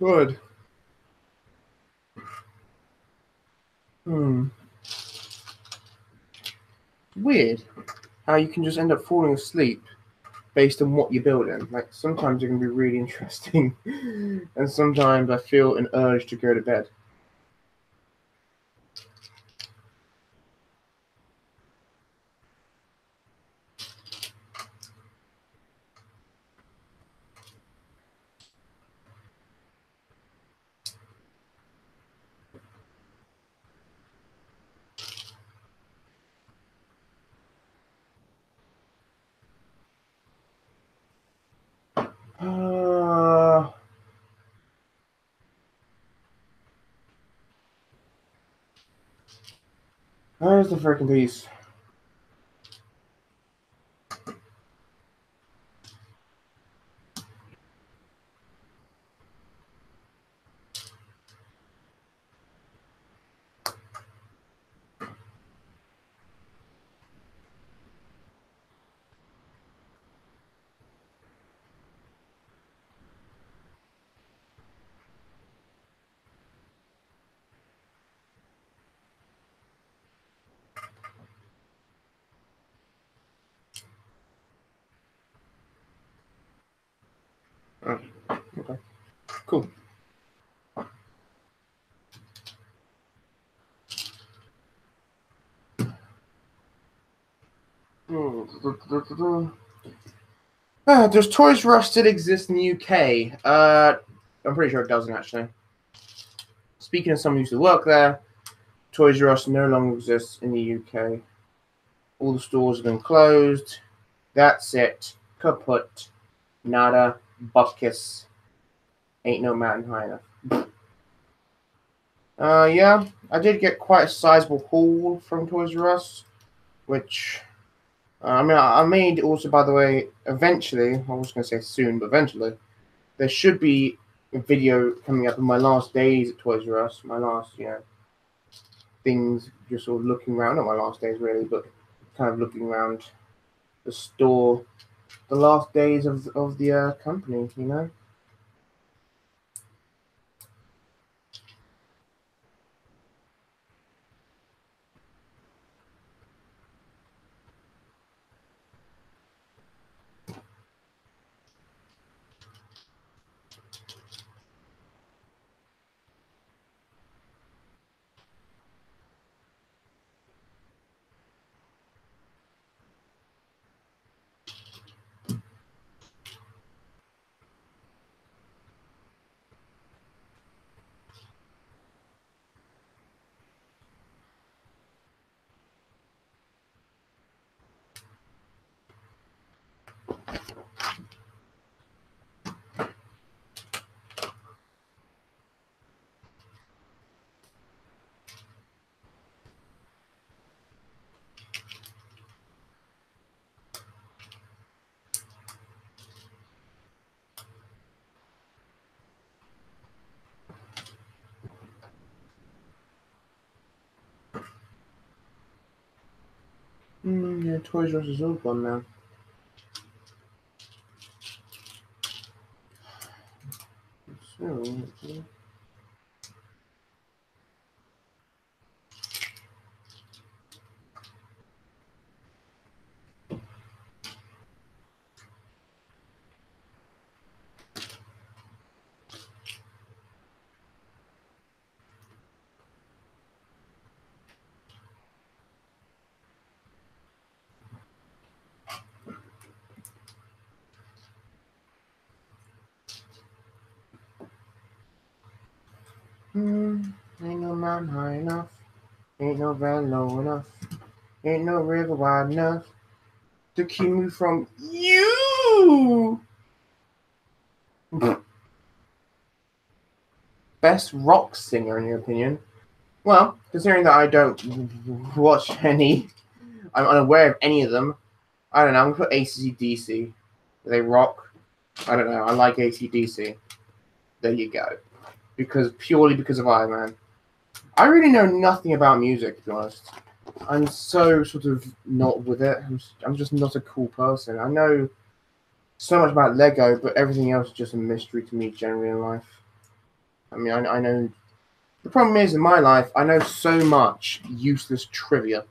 Good. Weird how you can just end up falling asleep based on what you're building. Like, sometimes it can be really interesting, and sometimes I feel an urge to go to bed. Where's the freaking piece? Oh, okay. Cool. Does Toys R Us still exist in the UK? I'm pretty sure it doesn't, actually. Speaking of someone who used to work there, Toys R Us no longer exists in the UK. All the stores have been closed. That's it. Kaput. Nada. Buckus. Ain't no mountain high enough. Yeah, I did get quite a sizable haul from Toys R Us, which, I made also, by the way, eventually, I was going to say soon, but eventually, there should be a video coming up in my last days at Toys R Us, my last, things, just sort of looking around, not my last days really, but kind of looking around the store, the last days of the company, Yeah, Toys R Us is all gone now. So, ain't no mountain high enough, ain't no valley low enough, ain't no river wide enough to keep me from you. Best rock singer, in your opinion? Well, considering that I don't watch any, I'm unaware of any of them. I don't know. I'm gonna put AC/DC. They rock. I don't know. I like AC/DC. There you go. Purely because of Iron Man. I really know nothing about music, to be honest. I'm so sort of not with it. I'm just not a cool person. I know so much about Lego, but everything else is just a mystery to me generally in life. I mean, I know. The problem is, in my life, I know so much useless trivia.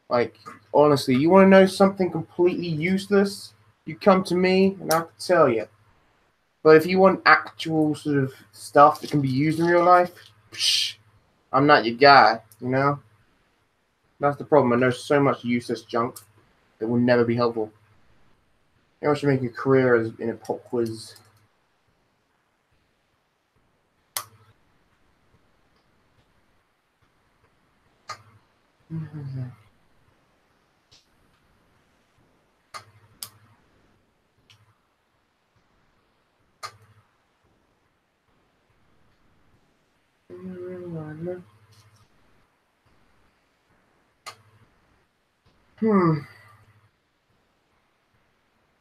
Like, honestly, you want to know something completely useless? You come to me, and I can tell you. But if you want actual sort of stuff that can be used in real life, psh, I'm not your guy, you know? That's the problem. I know so much useless junk that will never be helpful. Maybe I should make a career as in a pop quiz.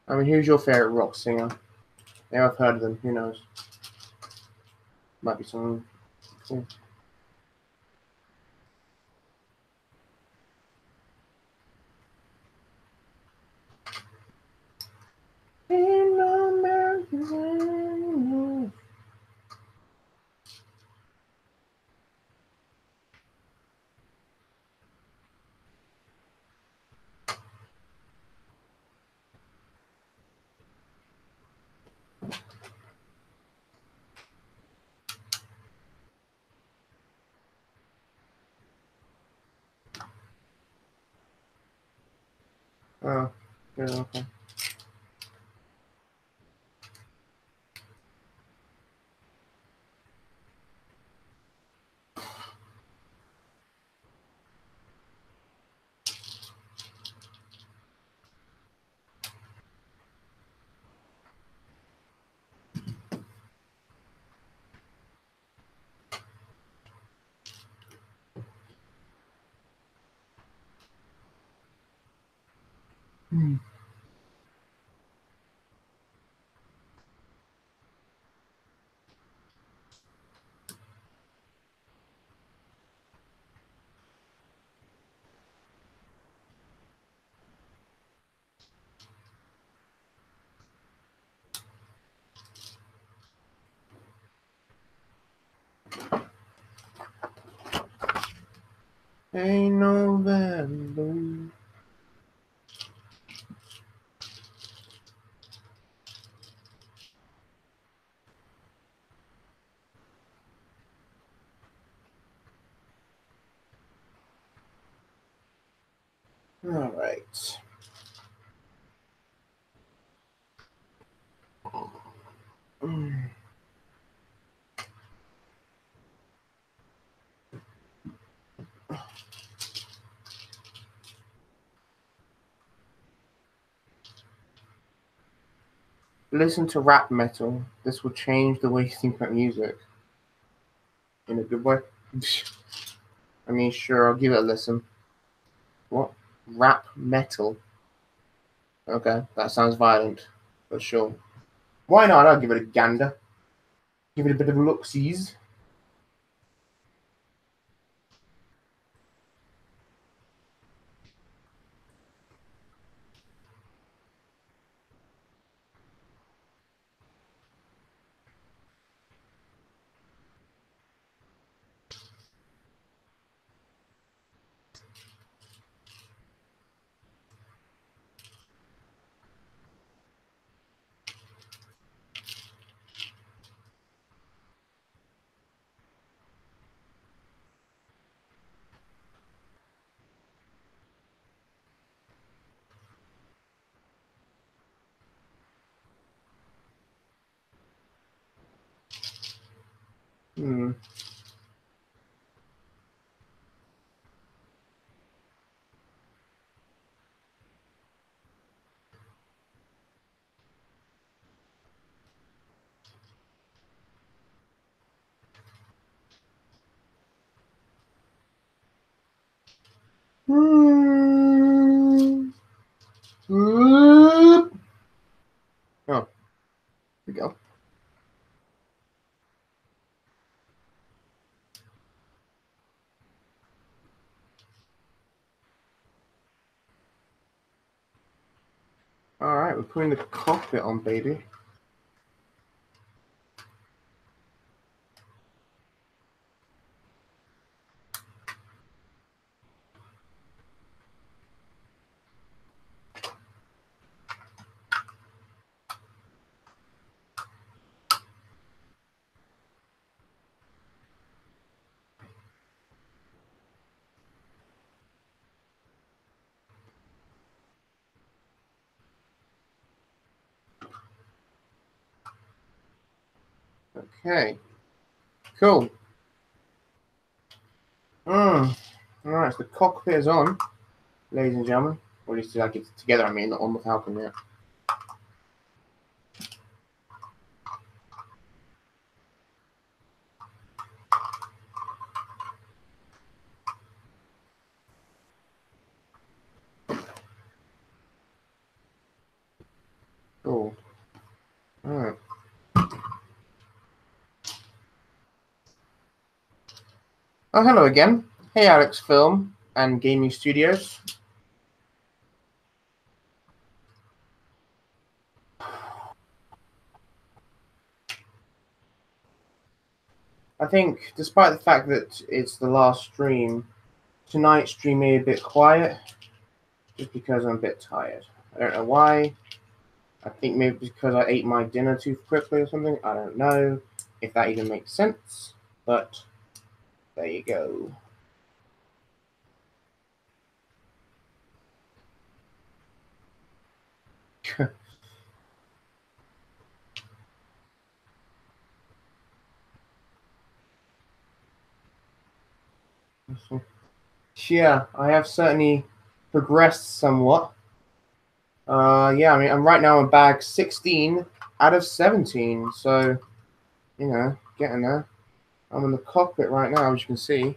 I mean, who's your favorite rock singer? Yeah, I've heard of them. Who knows? Might be someone cool. Oh, yeah, okay. Ain't no value. All right. Listen to rap metal. This will change the way you think about music. In a good way. I mean, sure, I'll give it a listen. What? Rap metal? Okay, that sounds violent, but sure. Why not? I'll give it a gander. Give it a bit of look-sees. Hmm. Oh, here we go. All right, we're putting the cockpit on, baby. Okay. Cool. All right, so the cockpit is on, ladies and gentlemen. Or at least like it's together, I mean, not on the Falcon yet. Cool. All right. Oh, hello again. Hey, Alex Film and Gaming Studios. I think, despite the fact that it's the last stream, tonight's stream may be a bit quiet, just because I'm a bit tired. I don't know why. I think maybe because I ate my dinner too quickly or something. I don't know if that even makes sense, but there you go. Yeah, I have certainly progressed somewhat. Yeah, I mean, I'm right now in bag 16 out of 17, so, you know, getting there. I'm in the cockpit right now, as you can see.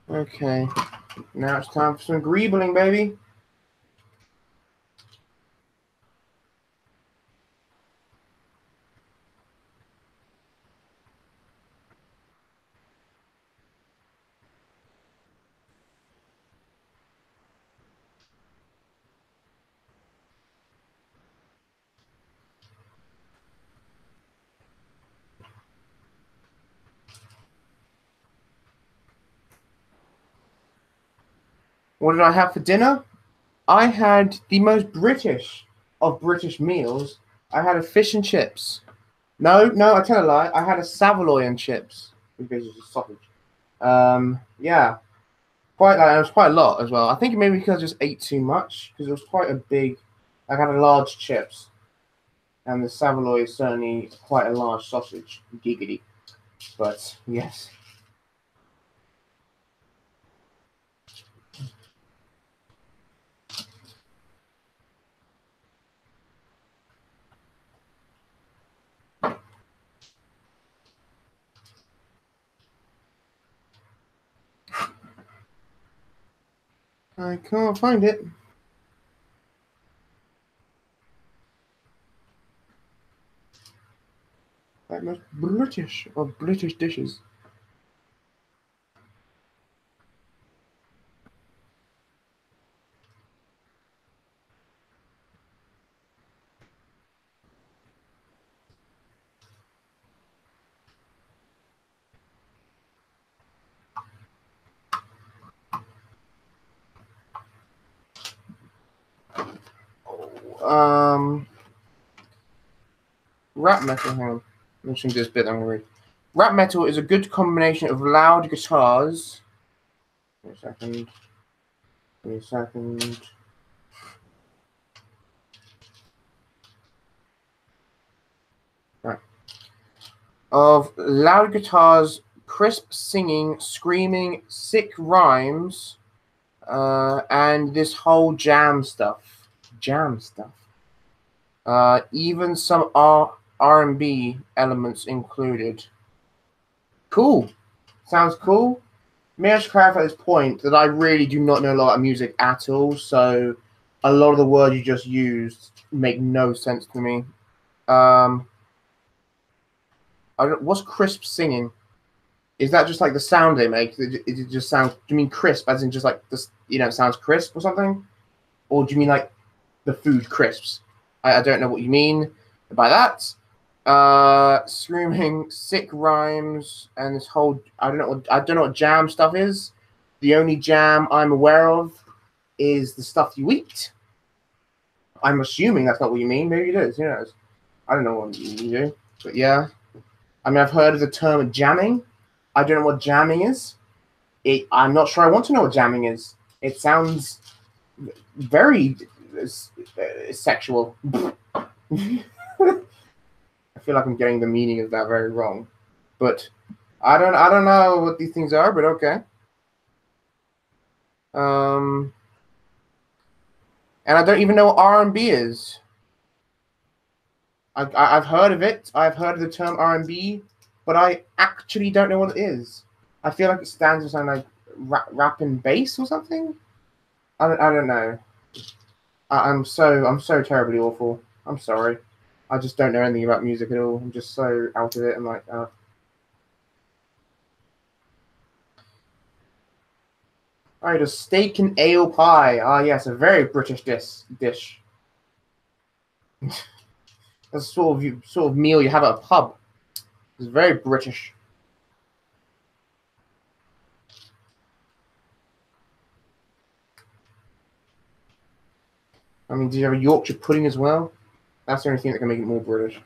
Okay, now it's time for some greebling, baby. What did I have for dinner? I had the most British of British meals. I had a fish and chips. No, I tell a lie. I had a Savoy and chips, which is basically sausage. Yeah, quite like it was quite a lot as well. I think maybe because I just ate too much because it was quite a big. I had a large chips, and the Savoy is certainly quite a large sausage. Giggity, but yes. I can't find it. That most British of British dishes. Rap metal. Hang on. Mention this bit. I'm gonna read. Rap metal is a good combination of loud guitars. Wait a second. Wait a second. Right. Of loud guitars, crisp singing, screaming, sick rhymes, and this whole jam stuff. Even some R&B elements included. Cool. Sounds cool. May I just clarify at this point that I really do not know a lot of music at all, so a lot of the words you just used make no sense to me. What's crisp singing? Is that just like the sound they make? It just sounds. Do you mean crisp, as in just like this? You know, it sounds crisp or something, or do you mean like the food crisps? I don't know what you mean by that. Screaming, sick rhymes, and this whole I don't know what jam stuff is. The only jam I'm aware of is the stuff you eat. I'm assuming that's not what you mean. Maybe it is. Who knows? I don't know what you do. But yeah. I mean, I've heard of the term jamming. I don't know what jamming is. I'm not sure I want to know what jamming is. It sounds very sexual. I feel like I'm getting the meaning of that very wrong. But I don't know what these things are, but okay. And I don't even know what R&B is. I've heard of it. I've heard of the term R&B, but I actually don't know what it is. I feel like it stands for something like rap and bass or something. I don't know. I'm so terribly awful. I'm sorry. I just don't know anything about music at all. I'm just so out of it. I'm like, All right, a steak and ale pie. Ah, yes, a very British dish. That's sort of meal you have at a pub. It's very British. I mean, do you have a Yorkshire pudding as well? That's the only thing that can make it more British.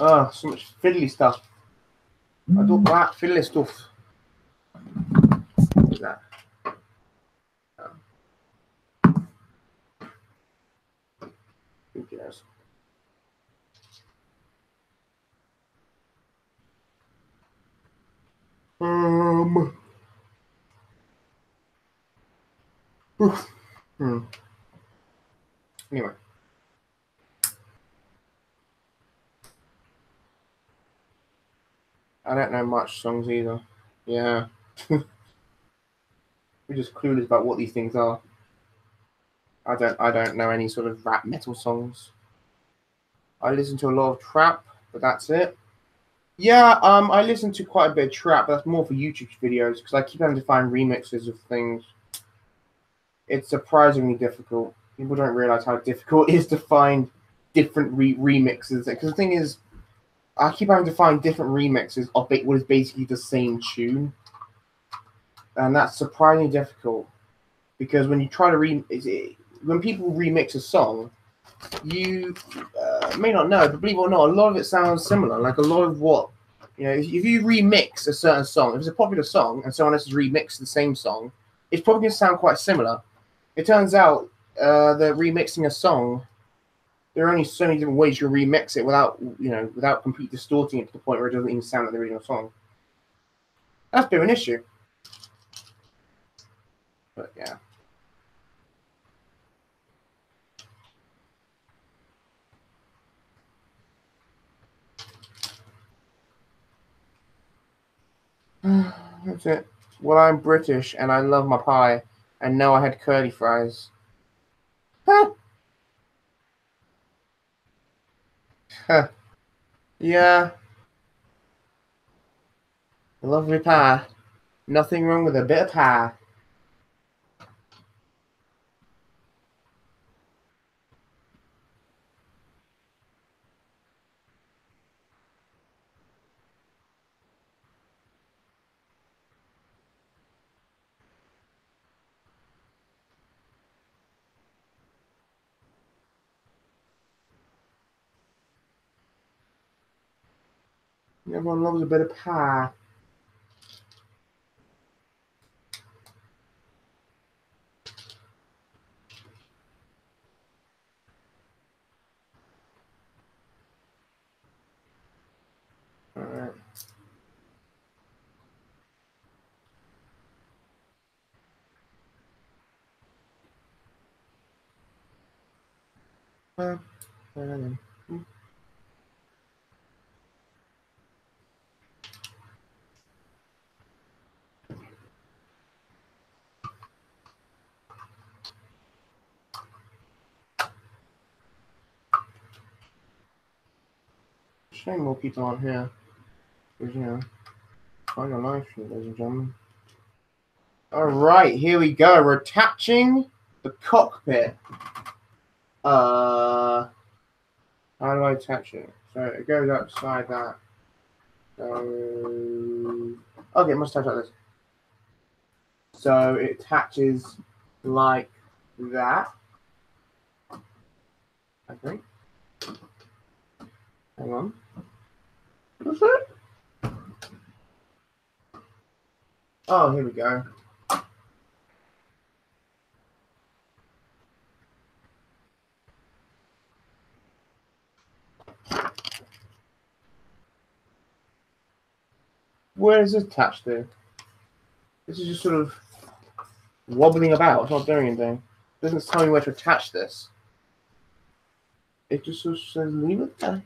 Oh, so much fiddly stuff. I don't like fiddly stuff. What is that? Who cares? Anyway. I don't know much songs either. Yeah. We're just clueless about what these things are. I don't know any sort of rap metal songs. I listen to a lot of trap, but that's it. Yeah, I listen to quite a bit of trap, but that's more for YouTube videos because I keep having to find remixes of things. It's surprisingly difficult. People don't realize how difficult it is to find different remixes. Because the thing is, I keep having to find different remixes of what is basically the same tune, and that's surprisingly difficult. Because when you try to when people remix a song, you may not know, but believe it or not, a lot of it sounds similar. Like a lot of what, if you remix a certain song, if it's a popular song and someone else has remixed the same song, it's probably going to sound quite similar. It turns out that remixing a song, there are only so many different ways you can remix it without completely distorting it to the point where it doesn't even sound like the original song. That's a bit of an issue. But yeah. That's it. Well, I'm British and I love my pie, and no, I had curly fries. Huh. Huh. Yeah, I love my pie. Nothing wrong with a bit of pie. Everyone loves a bit of pie. All right. Shame more people aren't here. Because, you know, find a live stream, ladies and gentlemen. All right, here we go. We're attaching the cockpit. How do I attach it? So it goes outside that. Okay, it must attach like this. So it attaches like that. I think. Hang on. What's it? Oh, here we go. Where is this attached to? This is just sort of wobbling about. It's not doing anything. It doesn't tell me where to attach this. It just sort of says leave it there.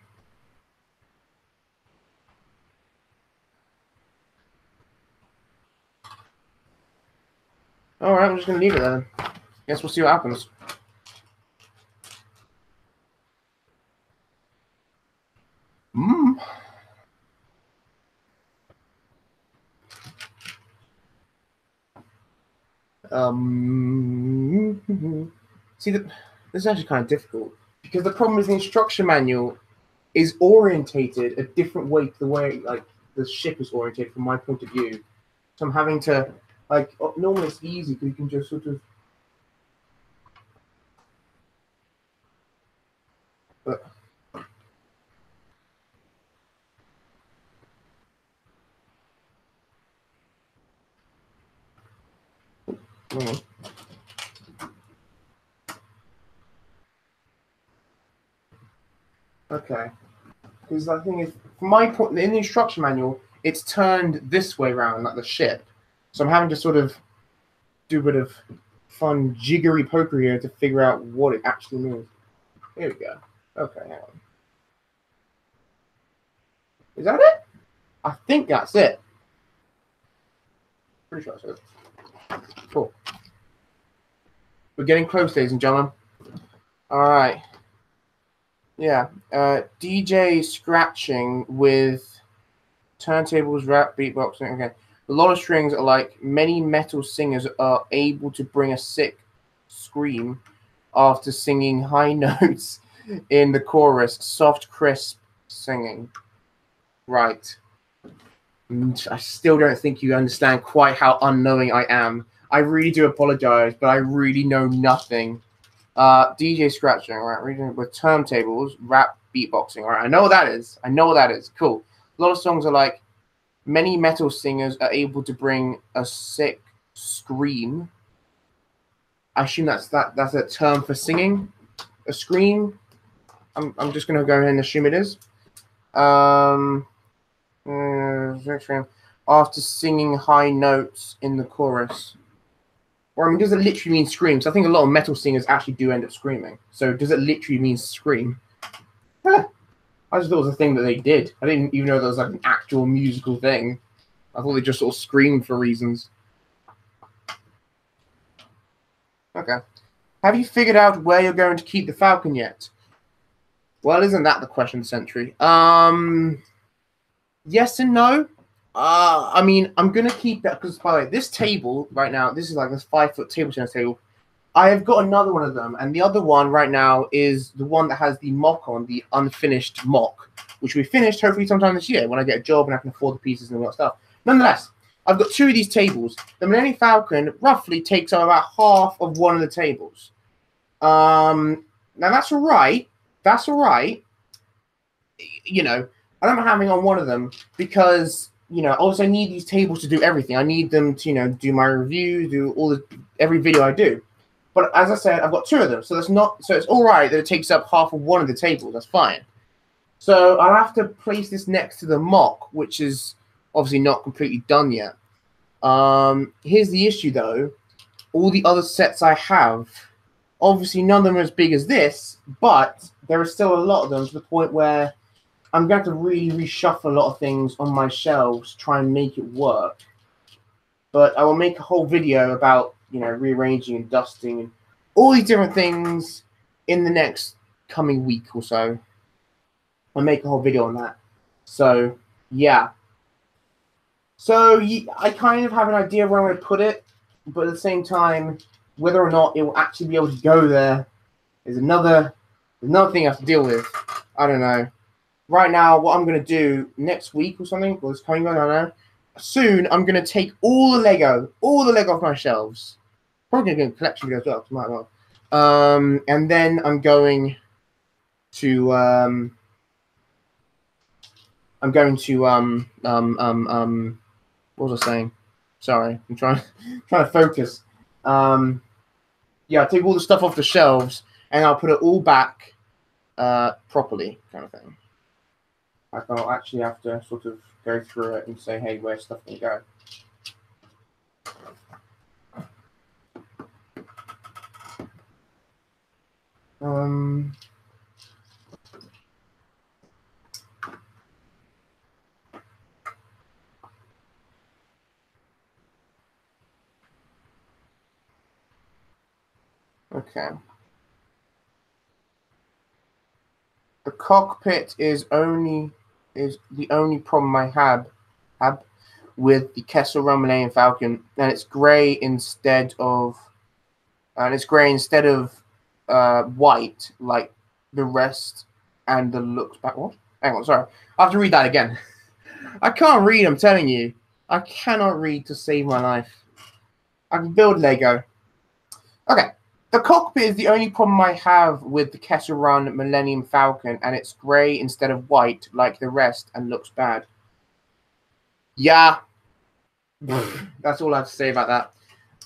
Alright, I'm just going to leave it there. Guess we'll see what happens. See, this is actually kind of difficult because the problem is the instruction manual is orientated a different way to the way like the ship is orientated from my point of view. So I'm having to normally it's easy because you can just sort of. But okay, because the thing is, from my point in the instruction manual, it's turned this way around, like the ship. So I'm having to sort of do a bit of fun jiggery pokery here to figure out what it actually means. Here we go. Okay, hang on. Is that it? I think that's it. Pretty sure that's it. Cool. We're getting close, ladies and gentlemen. All right. Yeah. DJ scratching with turntables, rap, beatboxing. Okay. A lot of strings are like many metal singers are able to bring a sick scream after singing high notes in the chorus. Soft, crisp singing. Right. I still don't think you understand quite how unknowing I am. I really do apologize, but I really know nothing. DJ scratching, all right, reading with turntables, rap, beatboxing. All right, I know what that is. I know what that is. Cool. A lot of songs are like many metal singers are able to bring a sick scream. I assume that's a term for singing. A scream. I'm just gonna go ahead and assume it is. After singing high notes in the chorus. Or I mean, does it literally mean scream? So I think a lot of metal singers actually do end up screaming. So does it literally mean scream? I just thought it was a thing that they did. I didn't even know that was like an actual musical thing. I thought they just sort of screamed for reasons. Okay. Have you figured out where you're going to keep the Falcon yet? Well, isn't that the question of the century? Yes and no. I mean, I'm going to keep that because, by the way, this table right now, this is like this 5-foot table tennis table. I have got another one of them, and the other one right now is the one that has the mock on, the unfinished mock, which will be finished hopefully sometime this year when I get a job and I can afford the pieces and all that stuff. Nonetheless, I've got 2 of these tables. The Millennium Falcon roughly takes up about half of one of the tables. Now that's all right. That's all right. You know, I don't mind having on one of them because, you know, also I need these tables to do everything. I need them to, you know, do my reviews, do every video I do. But as I said, I've got 2 of them, so it's all right that it takes up half of one of the tables. That's fine. So I'll have to place this next to the mock, which is obviously not completely done yet. Here's the issue, though. All the other sets I have, obviously none of them are as big as this, but there are still a lot of them to the point where I'm going to have to really reshuffle a lot of things on my shelves to try and make it work. But I will make a whole video about, you know, rearranging and dusting and all these different things in the next coming week or so. I'll make a whole video on that. So yeah. So I kind of have an idea where I'm going to put it, but at the same time, whether or not it will actually be able to go there is another thing I have to deal with. I don't know. Right now, what I'm going to do next week or something, or it's coming on, I don't know. Soon, I'm going to take all the Lego off my shelves. Probably going to get a collection video as well, might well. And then I'm going to what was I saying? Sorry, I'm trying to focus. Yeah, I'll take all the stuff off the shelves and I'll put it all back properly, kind of thing. I'll actually have to sort of go through it and say, hey, where's stuff can go? Okay. The cockpit is the only problem I have with the Kessel Run Millennium Falcon, and it's grey instead of white like the rest and the looks back. What? Hang on, sorry. I have to read that again. I can't read, I'm telling you. I cannot read to save my life. I can build Lego. Okay. The cockpit is the only problem I have with the Kessel Run Millennium Falcon, and it's grey instead of white like the rest and looks bad. Yeah. That's all I have to say about that.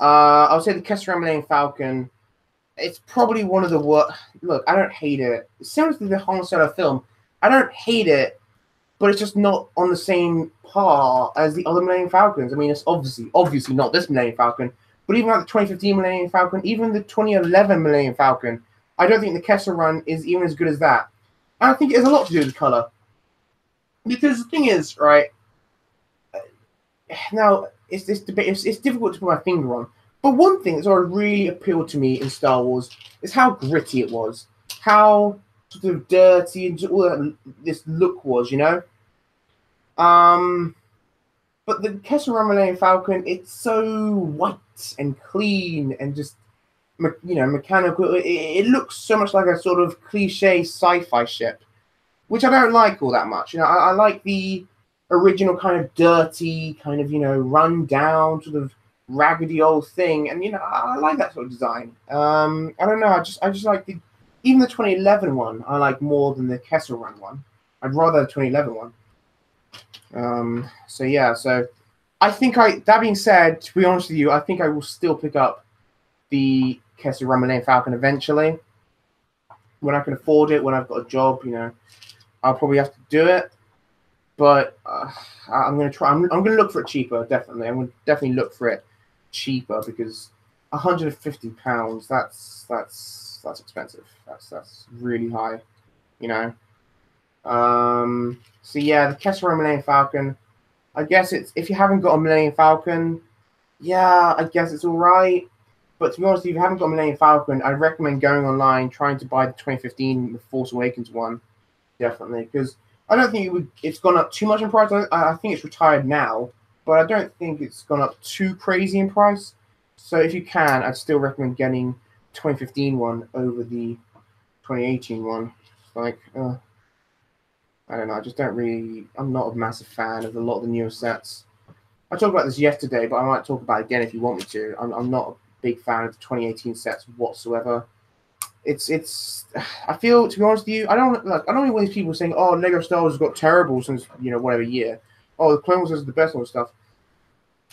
I would say the Kessel Run Millennium Falcon, it's probably one of the worst. Look, I don't hate it. Similar to the Han Solo film, I don't hate it, but it's just not on the same par as the other Millennium Falcons. I mean, it's obviously not this Millennium Falcon, but even like the 2015 Millennium Falcon, even the 2011 Millennium Falcon, I don't think the Kessel Run is even as good as that. And I think it has a lot to do with the color. Because the thing is, right, now, it's this debate. It's difficult to put my finger on. But one thing that's always really appealed to me in Star Wars is how gritty it was. How sort of dirty and all that this look was, you know? But the Kessel Run Millennium Falcon, it's so white and clean and just, mechanical. It looks so much like a sort of cliche sci-fi ship, which I don't like all that much. You know, I like the original kind of dirty, kind of, run down, sort of raggedy old thing, and I like that sort of design. I don't know, I just like even the 2011 one I like more than the Kessel Run one. I'd rather the 2011 one. So yeah, so I think that being said, to be honest with you, I think I will still pick up the Kessel Run Millennium Falcon eventually when I can afford it, when I've got a job. I'll probably have to do it. But I'm gonna try. I'm gonna look for it cheaper. Definitely, I'm gonna definitely look for it cheaper because £150. That's expensive. That's really high. So yeah, the Kessel Run Millennium Falcon. I guess it's, if you haven't got a Millennium Falcon, yeah, I guess it's all right. But to be honest, if you haven't got a Millennium Falcon, I'd recommend going online trying to buy the 2015 The Force Awakens one. Definitely, because I don't think it's gone up too much in price. I think it's retired now, but I don't think it's gone up too crazy in price. So if you can, I'd still recommend getting 2015 one over the 2018 one. Like, I don't know. I just don't really. I'm not a massive fan of a lot of the newer sets. I talked about this yesterday, but I might talk about it again if you want me to. I'm not a big fan of the 2018 sets whatsoever. It's. I feel, to be honest with you, I don't want these people saying, "Oh, Lego Star Wars has got terrible since whatever year." Oh, the Clone Wars is the best one stuff.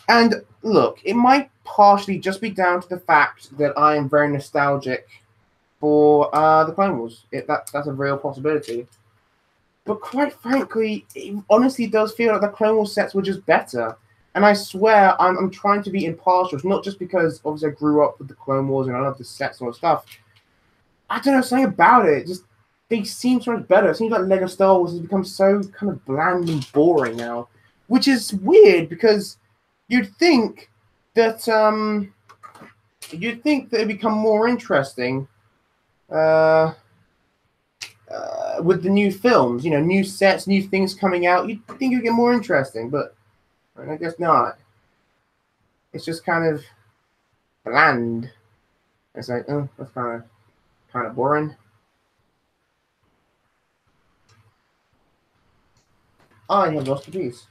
And look, it might partially just be down to the fact that I am very nostalgic for the Clone Wars. That's a real possibility. But quite frankly, it honestly does feel like the Clone Wars sets were just better. And I swear, I'm trying to be impartial. It's not just because obviously I grew up with the Clone Wars and I love the sets and all that stuff. I don't know, something about it. Just, they seem so much better. It seems like Lego Star Wars has become so kind of bland and boring now, which is weird because you'd think that it'd become more interesting with the new films, you know, new sets, new things coming out, you'd think it would get more interesting, but I guess not. It's just kind of bland. It's like, oh, that's kind of boring. I have lost a piece.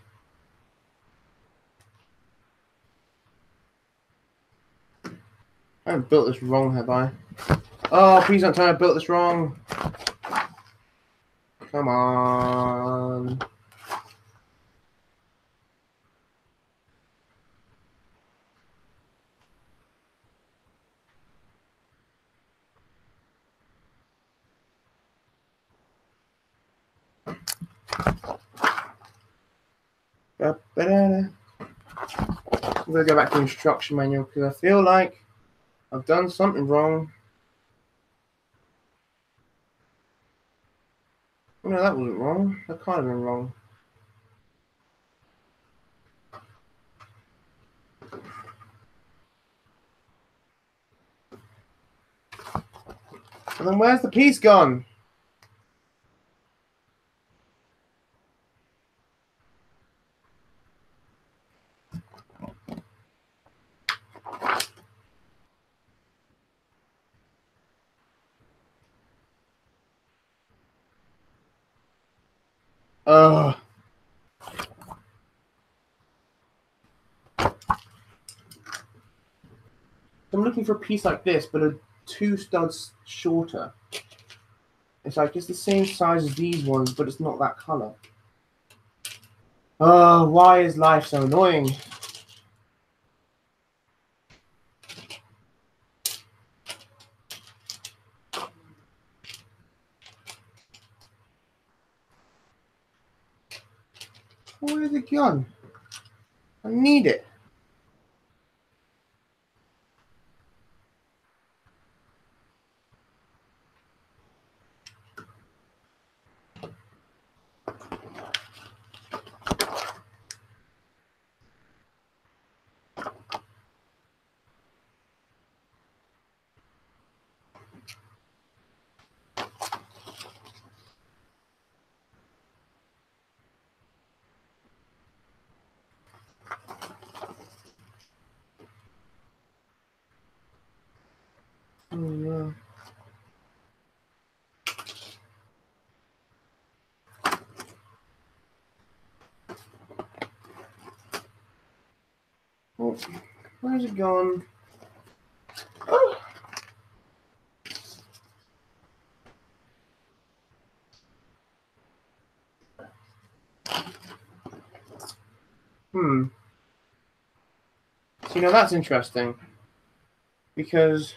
I haven't built this wrong, have I? Oh, please don't tell me I built this wrong. Come on. I'm going to go back to the instruction manual because I feel like I've done something wrong. Oh, no, that wasn't wrong. That can't have been wrong. And then where's the piece gone? Ugh. I'm looking for a piece like this, but a 2 studs shorter. It's like it's the same size as these ones, but it's not that color. Oh, why is life so annoying? Where is it gone? I need it. Oh, no. Oh, where's it gone? Oh. See, now that's interesting. Because,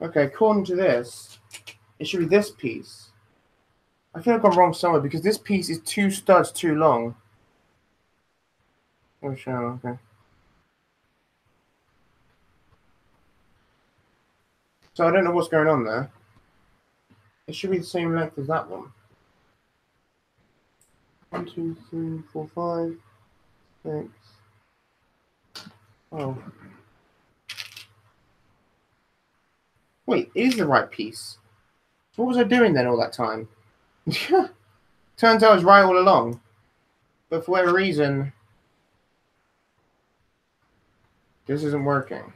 okay, according to this, it should be this piece. I feel like I've gone wrong somewhere because this piece is 2 studs too long. Oh, sure, okay. So I don't know what's going on there. It should be the same length as that one. 1, 2, 3, 4, 5, 6. Oh. Wait, it is the right piece. What was I doing then all that time? Turns out I was right all along. But for whatever reason, this isn't working.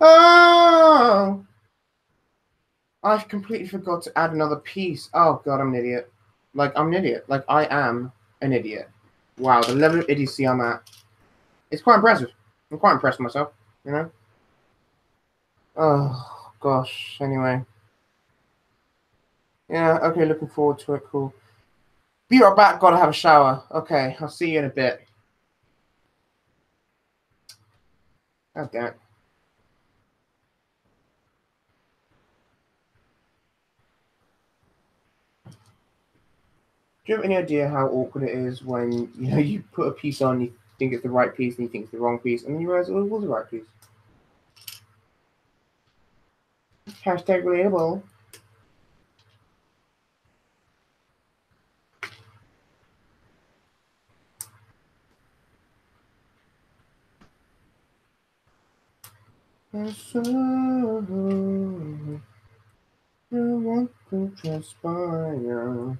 Oh! I completely forgot to add another piece. Oh, God, I'm an idiot. Like, I'm an idiot. Like, I am an idiot. Wow, the level of idiocy I'm at. It's quite impressive. I'm quite impressed with myself, you know? Oh, gosh. Anyway. Yeah, okay, looking forward to it. Cool. Be right back. Gotta have a shower. Okay, I'll see you in a bit. God damn it. Do you have any idea how awkward it is when you put a piece on, you think it's the right piece, and you think it's the wrong piece, and then you realize it was the right piece? Hashtag relatable. transpire.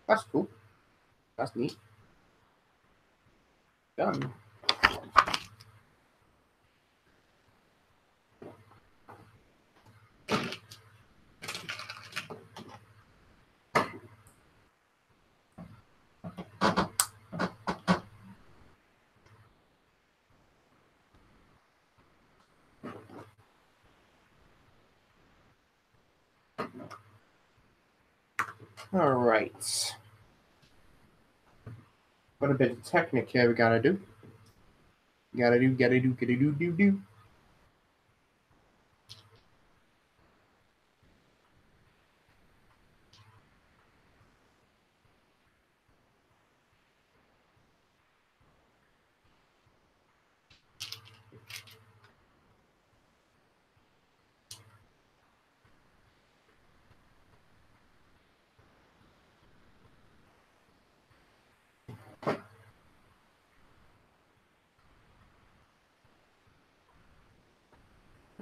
That's cool. That's neat. Done. All right. What a bit of technique here we gotta do. Gotta do.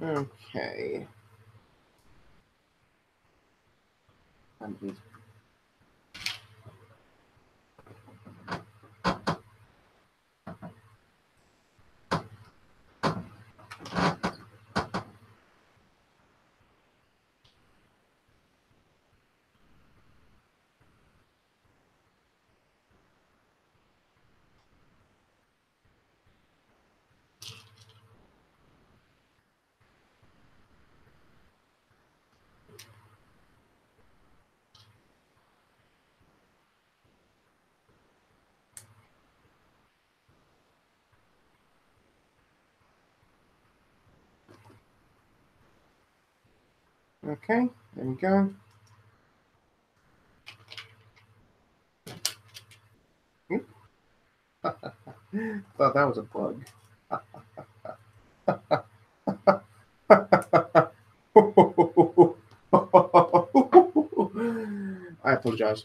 Okay. Okay, there we go. Thought that was a bug. I apologize.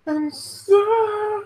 And so,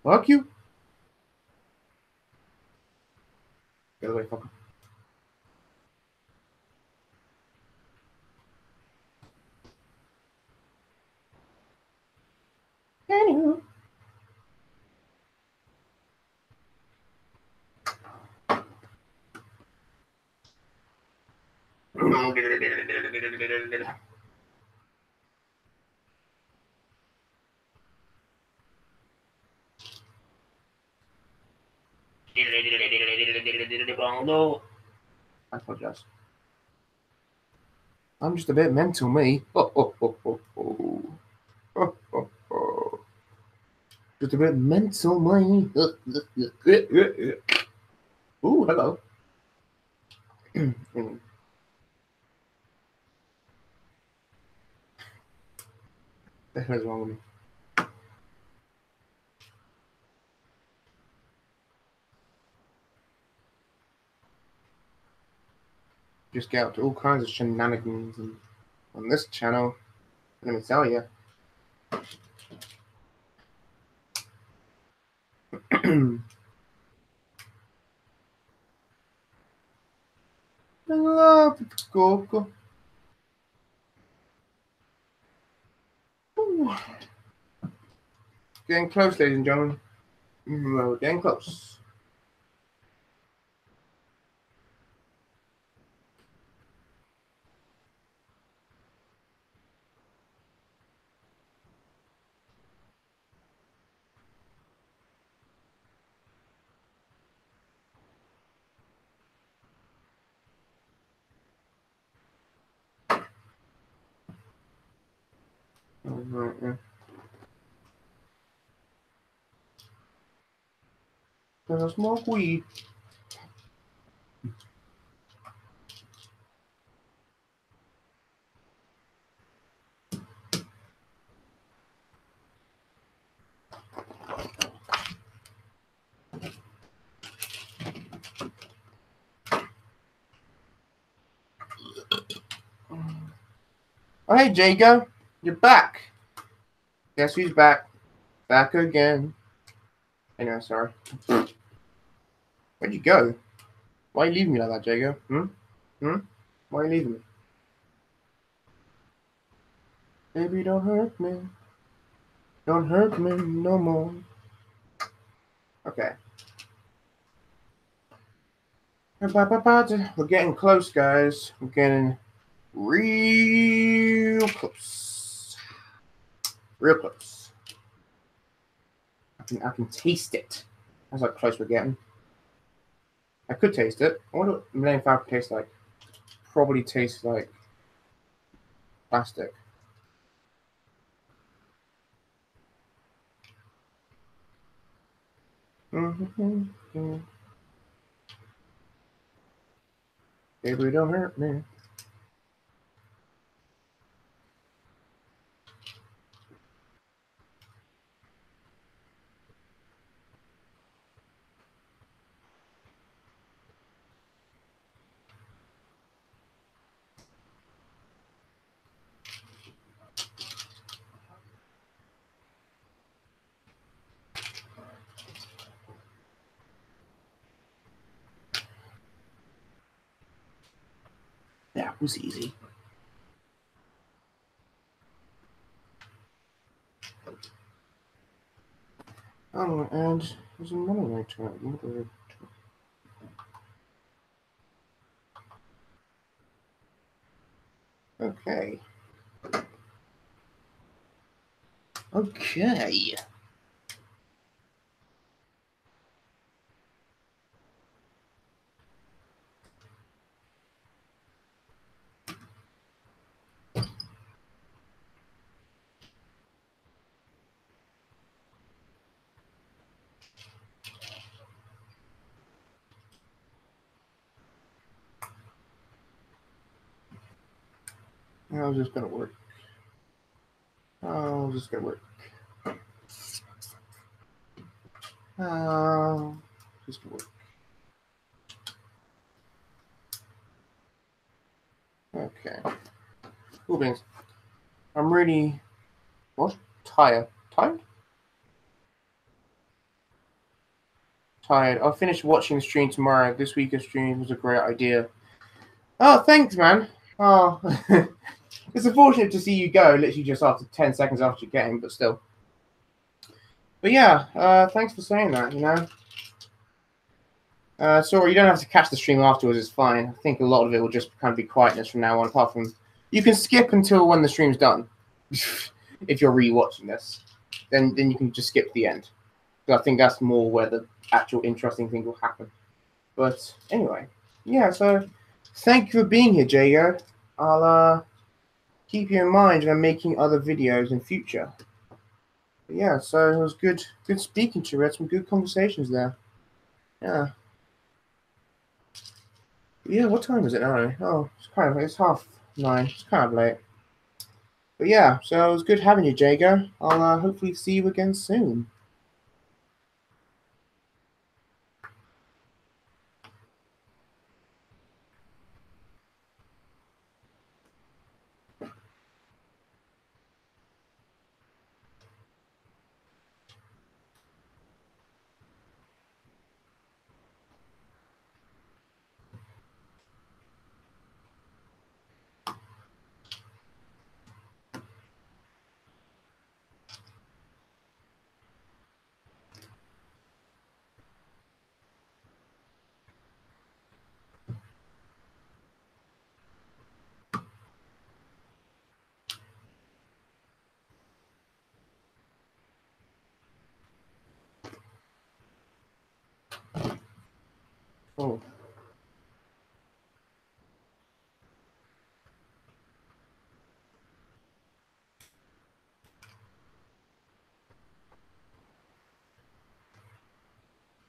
fuck you. Get away, fucker. Anywho. I apologize. I'm just a bit mental, me. Just a bit mental, me. Ooh, hello. The hell is wrong with me? Just get up to all kinds of shenanigans on this channel. Let me tell you. I love Coco. Getting close, ladies and gentlemen. We're getting close. Alright, yeah. Can I smoke weed? Oh, hey, Jago. You're back. Guess who's back? Back again. Anyway, sorry. Where'd you go? Why are you leaving me like that, Jago? Why are you leaving me? Baby, don't hurt me. Don't hurt me no more. Okay. We're getting close, guys. We're getting real close. Real close. I can taste it. That's how close we're getting. I could taste it. I wonder what Millennium Falcon tastes like. Probably tastes like plastic. Baby, don't hurt me. That was easy. Oh, and there's another way to it. Okay. Okay. How's this gonna work? How's this gonna work? How's this gonna work? Okay. Cool beans. I'm really tired. Tired? Tired. I'll finish watching the stream tomorrow. This week's stream was a great idea. Oh, thanks, man. Oh, it's unfortunate to see you go literally just after 10 seconds after you get him, but still. But yeah, thanks for saying that, you know. Sorry, you don't have to catch the stream afterwards. It's fine. I think a lot of it will just kind of be quietness from now on. Apart from, you can skip until when the stream's done. If you're rewatching this, then you can just skip the end. I think that's more where the actual interesting thing will happen. But anyway, yeah. So thank you for being here, Jago. I'll keep you in mind when I'm making other videos in future. But yeah. So it was good speaking to you. We had some good conversations there. Yeah. Yeah, what time is it now? Oh, it's 9:30. It's kind of late. But yeah, so it was good having you, Jago. I'll hopefully see you again soon. Oh.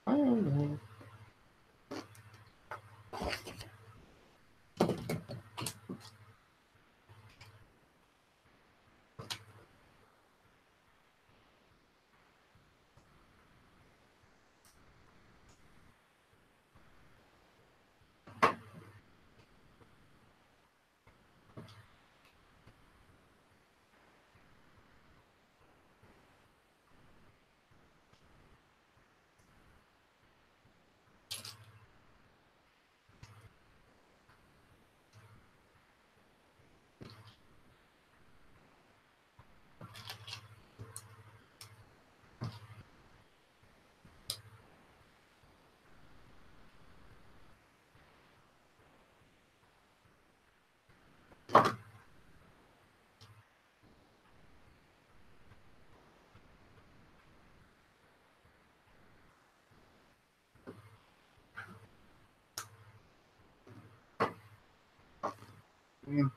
I don't know. Mm.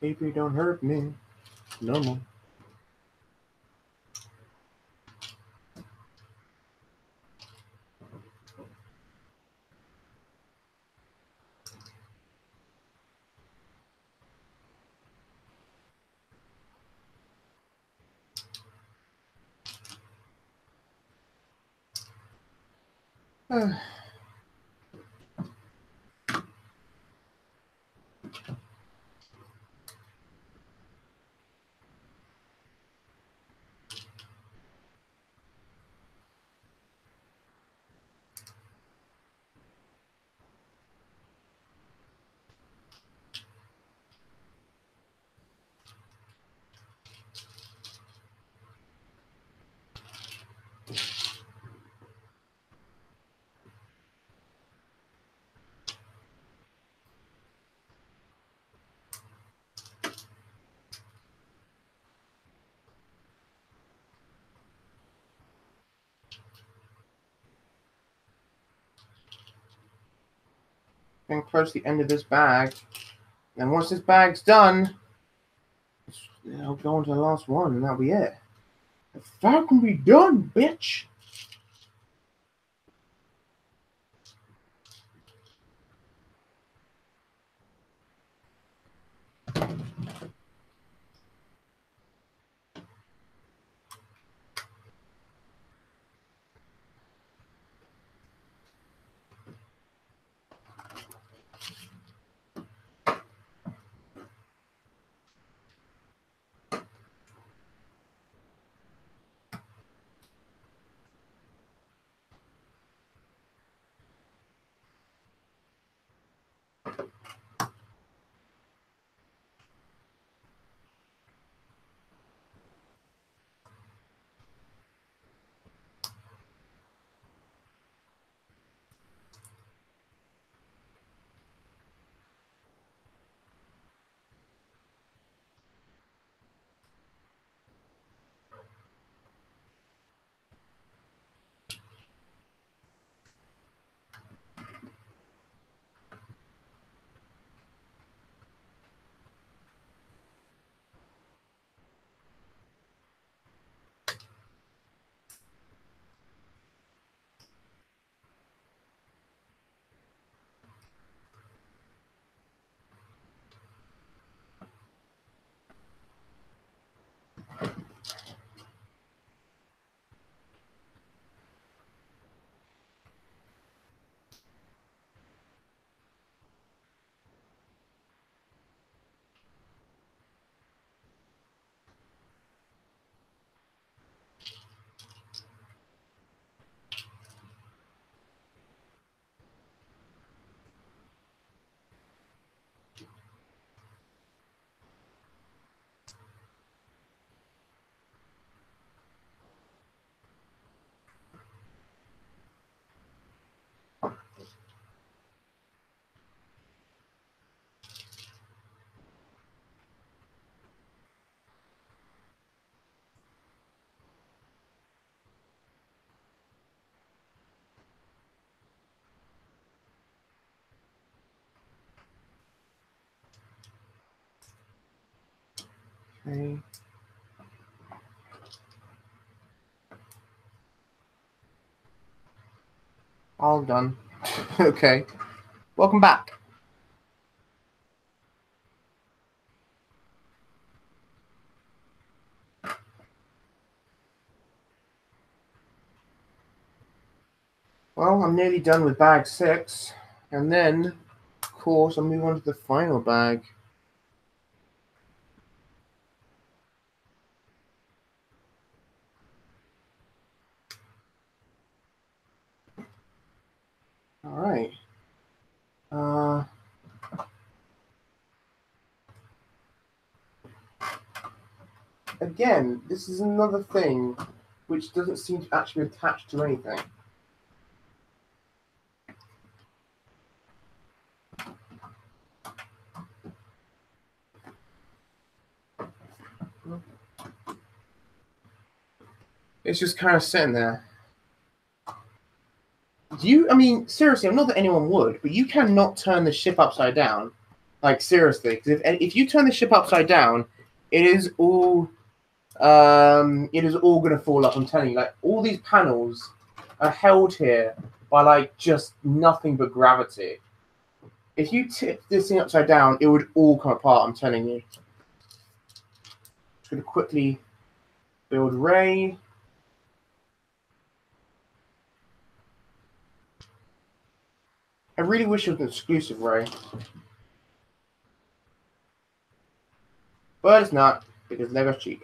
Baby, don't hurt me no more. Getting close to the end of this bag. And once this bag's done, I'll go on to the last one, and that'll be it. The Falcon be done, bitch! Okay. All done. Okay. Welcome back. Well, I'm nearly done with bag 6. And then, of course, I'll move on to the final bag. Alright. Again, this is another thing which doesn't seem to actually be attached to anything. It's just kind of sitting there. I mean, seriously, not that anyone would, but you cannot turn the ship upside down. Like, seriously. Because if you turn the ship upside down, it is all going to fall up, I'm telling you. Like, all these panels are held here by, like, just nothing but gravity. If you tip this thing upside down, it would all come apart, I'm telling you. Just going to quickly build Ray. I really wish it was an exclusive Ray. But it's not, because Lego's cheap.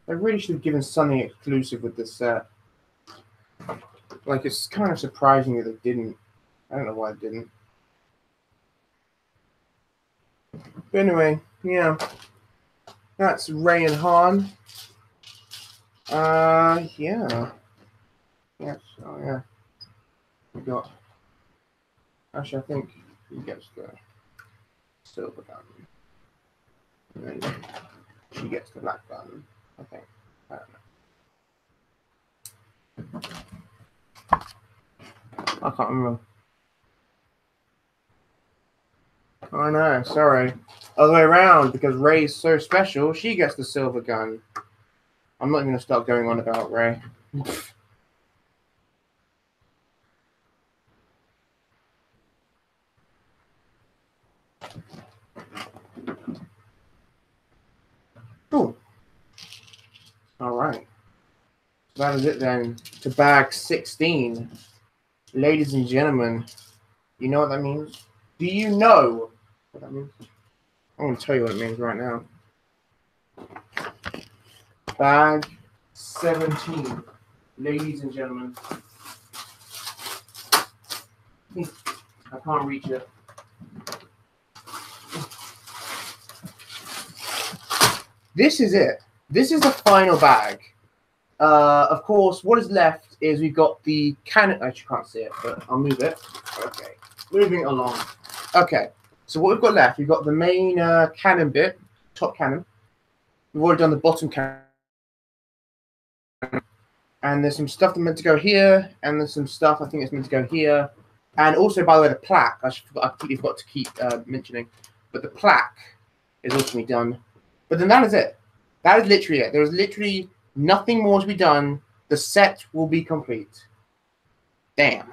I really should have given something exclusive with this set. Like, it's kind of surprising that they didn't. I don't know why they didn't. But anyway, yeah. That's Ray and Han. Yeah. Yes, oh yeah. We got... Actually, I think he gets the silver gun. And then She gets the black gun. Okay. I don't know. I can't remember. Oh no, sorry. Other way around, because Ray's so special, she gets the silver gun. I'm not even going to start going on about Ray. Cool. Alright. That is it then. To bag 16. Ladies and gentlemen, you know what that means? Do you know what that means? I'm going to tell you what it means right now. Bag 17. Ladies and gentlemen. I can't reach it. This is it. This is the final bag. Of course, what is left is we've got the cannon. Actually, can't see it, but I'll move it. Okay, moving along. Okay, so what we've got left, we've got the main cannon bit, top cannon. We've already done the bottom cannon. And there's some stuff that's meant to go here, and there's some stuff I think it's meant to go here. And also, by the way, the plaque, I completely forgot to keep mentioning, but the plaque is ultimately done. But then that is it. That is literally it. There is literally nothing more to be done. The set will be complete. Damn.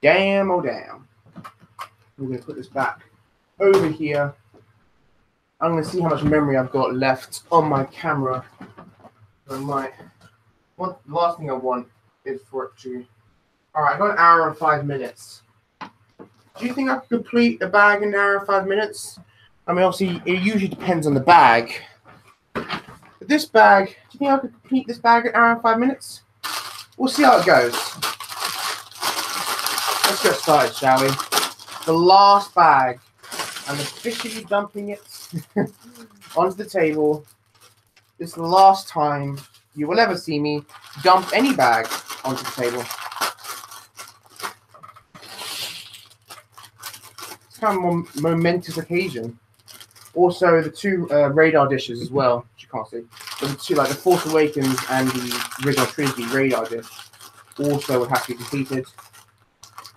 Damn, oh damn. I'm going to put this back over here. I'm going to see how much memory I've got left on my camera. The last thing I want is for it to... Alright, I've got an hour and 5 minutes. Do you think I could complete a bag in an hour and 5 minutes? I mean, obviously, it usually depends on the bag. But this bag, do you think I could complete this bag in an hour and 5 minutes? We'll see how it goes. Let's get started, shall we? The last bag. I'm officially dumping it onto the table. This is the last time you will ever see me dump any bag onto the table. It's kind of a momentous occasion. Also, the two radar dishes as well, which you can't see. But the two, like the Force Awakens and the original Trilogy radar dish, also would have to be completed.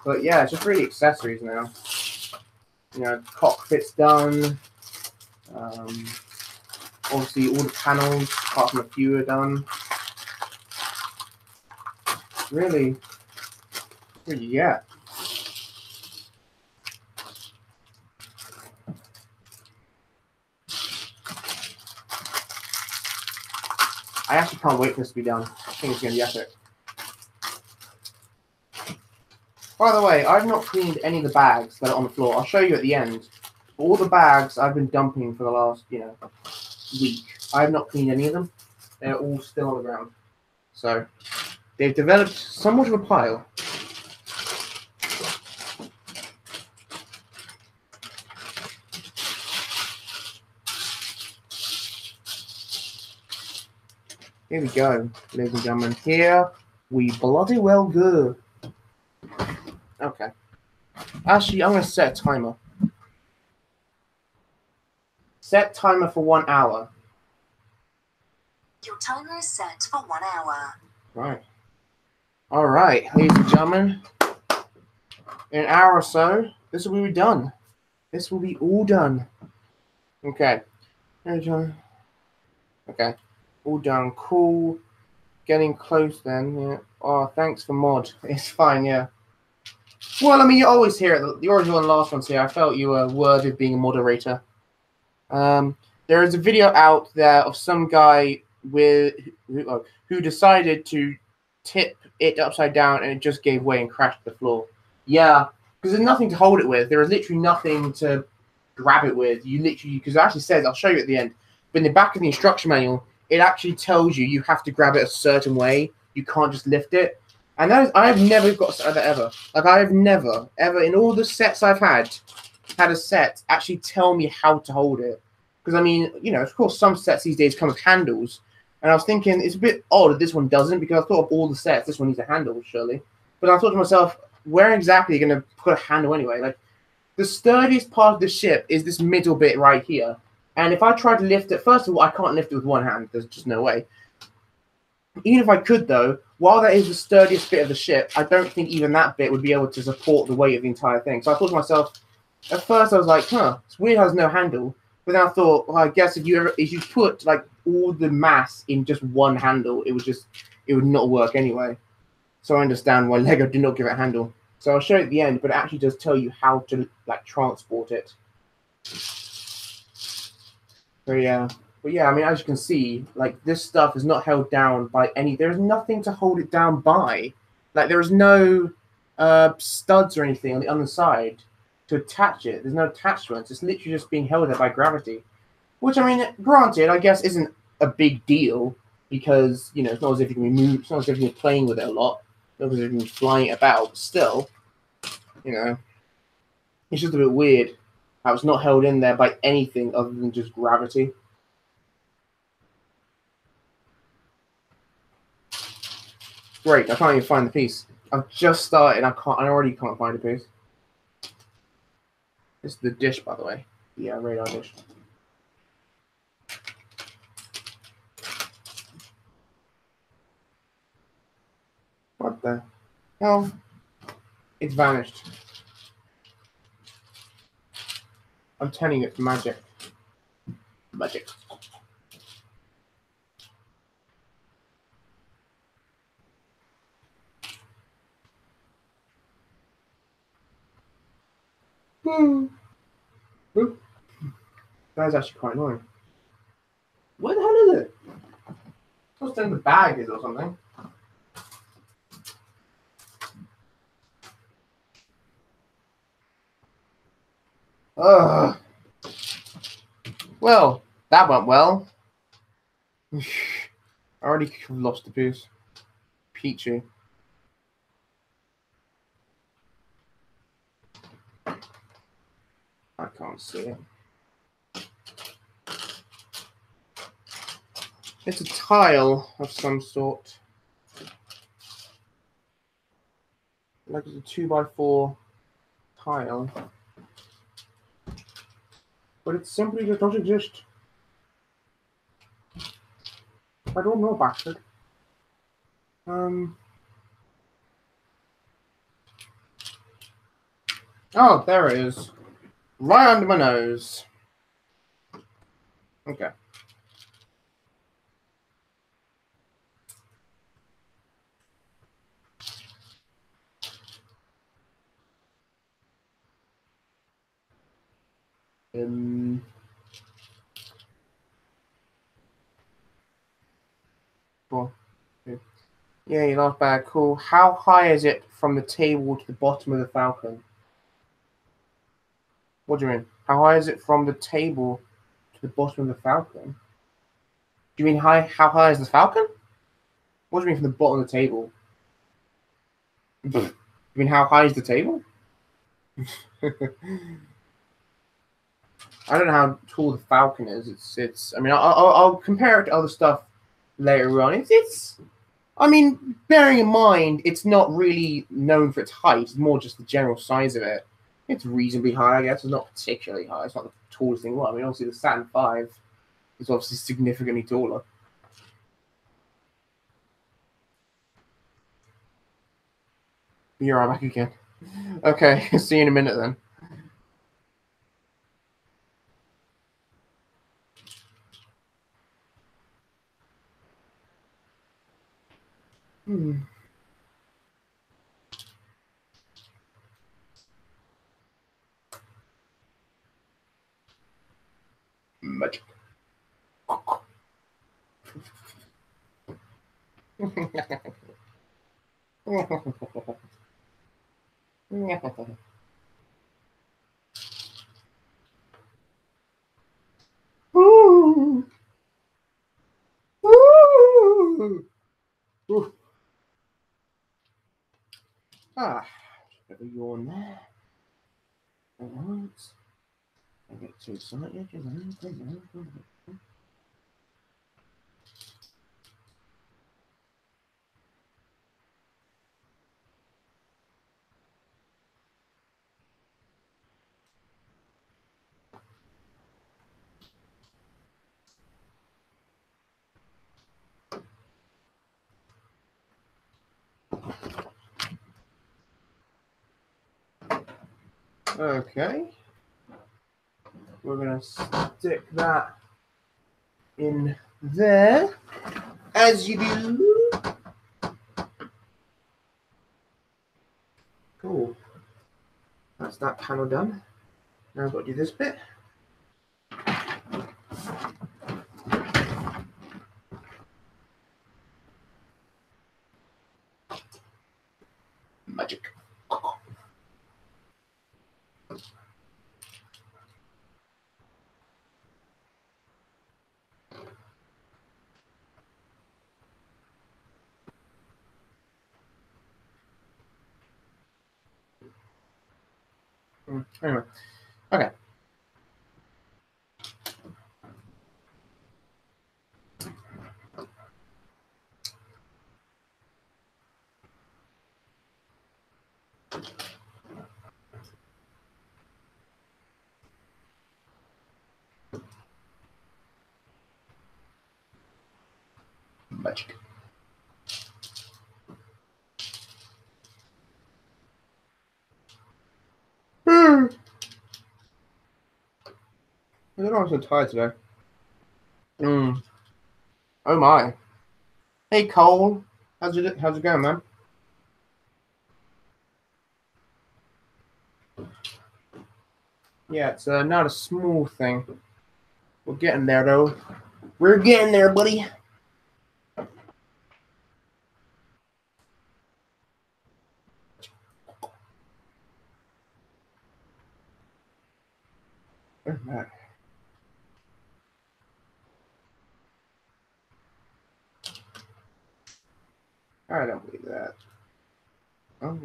But yeah, it's just really accessories now. You know, cockpit's done. Obviously, all the panels, apart from a few, are done. Really, yeah. I actually can't wait for this to be done. I think it's going to be epic. By the way, I've not cleaned any of the bags that are on the floor. I'll show you at the end. All the bags I've been dumping for the last, week. I have not cleaned any of them. They're all still on the ground. So, they've developed somewhat of a pile. Here we go, ladies and gentlemen. Here we bloody well go. Okay. Actually, I'm going to set a timer. Set timer for 1 hour. Your timer is set for 1 hour. Right. All right, ladies and gentlemen. In an hour or so, this will be done. This will be all done. Okay. Okay. All done. Cool. Getting close then. Yeah. Oh, thanks for mod. It's fine, yeah. Well, I mean, you always hear it. The original and last ones here. I felt you were worthy of being a moderator. There is a video out there of some guy who decided to tip it upside down and it just gave way and crashed to the floor. Yeah, because there's nothing to hold it with. There is literally nothing to grab it with. You literally, because it actually says, I'll show you at the end, but in the back of the instruction manual, it actually tells you have to grab it a certain way. You can't just lift it. And that is, I've never got that ever. Like, I have never, ever, in all the sets I've had a set actually tell me how to hold it. Because, I mean, of course, some sets these days come with handles. And I was thinking, it's a bit odd that this one doesn't, because I thought of all the sets, this one needs a handle, surely. But I thought to myself, where exactly are you going to put a handle anyway? Like, the sturdiest part of the ship is this middle bit right here. And if I try to lift it, first of all, I can't lift it with one hand. There's just no way. Even if I could, though, while that is the sturdiest bit of the ship, I don't think even that bit would be able to support the weight of the entire thing. So I thought to myself, at first I was like, it's weird how there's no handle. But then I thought, well, I guess if you put like all the mass in just one handle, it would not work anyway. So I understand why Lego did not give it a handle. So I'll show you at the end, but it actually does tell you how to like transport it. So yeah. But yeah, I mean, as you can see, like this stuff is not held down by any. There's nothing to hold it down by. Like there is no studs or anything on the underside to attach it. There's no attachments. It's literally just being held there by gravity. Which, I mean, granted, I guess isn't a big deal because, you know, it's not as if you can be moved, it's not as if you're playing with it a lot, not as if you can be flying it about, but still, you know, it's just a bit weird how it's not held in there by anything other than just gravity. Great, I can't even find the piece. I've just started, I already can't find a piece. This is the dish, by the way. Yeah, radar dish. What the hell? It's vanished. I'm telling you, it's magic. Magic. That is actually quite annoying. Where the hell is it? It's supposed to in the bag is or something. Ugh. Well, that went well. I already lost the piece. Peachy. I can't see it. It's a tile of some sort. Like it's a 2x4 tile. But it simply just doesn't exist. I don't know, bastard. Oh, there it is. Right under my nose. Okay. Cool. Yeah, you laugh bad. Cool. How high is it from the table to the bottom of the Falcon? What do you mean? How high is it from the table to the bottom of the Falcon? Do you mean how high is the Falcon? What do you mean from the bottom of the table? You mean how high is the table? I don't know how tall the Falcon is. It's. I mean, I'll compare it to other stuff later on. It's. I mean, bearing in mind, it's not really known for its height. It's more just the general size of it. It's reasonably high, I guess. It's not particularly high. It's not the tallest thing. Well, I mean, obviously the Saturn V is obviously significantly taller. You're right back again. Okay, see you in a minute then. Magic. Ooh. Ooh. Ooh. Ah, bit of a yawn there. Alright. I get too excited. Okay. We're going to stick that in there, as you do. Cool. That's that panel done. Now I've got to do this bit. Magic. Anyway, okay. Magic. I don't know, I'm so tired today. Oh my. Hey Cole, how's it going, man? Yeah, it's not a small thing. We're getting there though. We're getting there, buddy. Where's that? I don't believe that. Oh.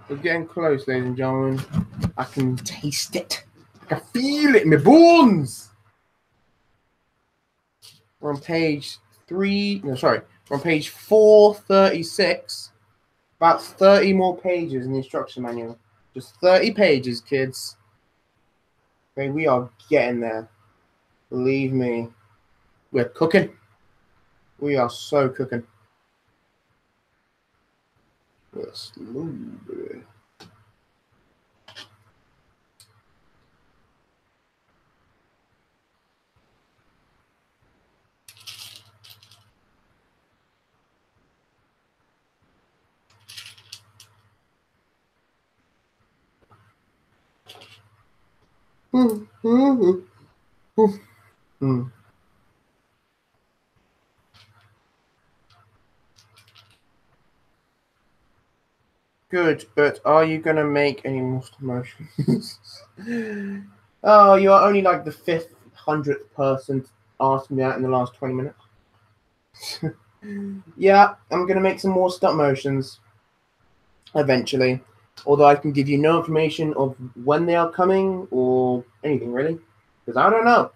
We're getting close, ladies and gentlemen. I can taste it. I can feel it in my bones. We're on page 436. About 30 more pages in the instruction manual. Just 30 pages, kids. Okay, we are getting there. Believe me. We're cooking. We are so cooking. We're smooth. Good, but are you going to make any more motions? Oh, you're only like the 500th person to ask me that in the last 20 minutes. Yeah, I'm going to make some more stop motions eventually. Although I can give you no information of when they are coming or anything really. Because I don't know.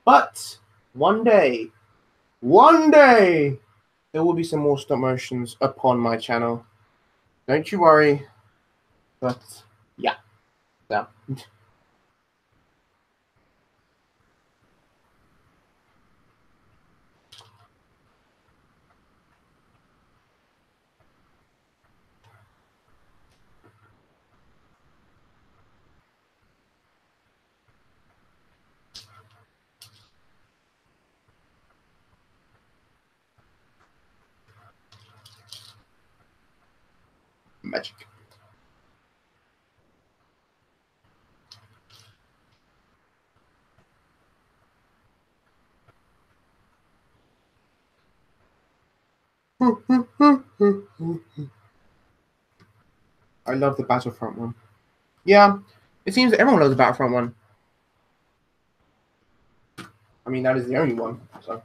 But one day, there will be some more stop motions upon my channel. Don't you worry. But yeah. Yeah. Magic. I love the Battlefront one. Yeah, it seems that everyone loves the Battlefront one. I mean, that is the only one. So.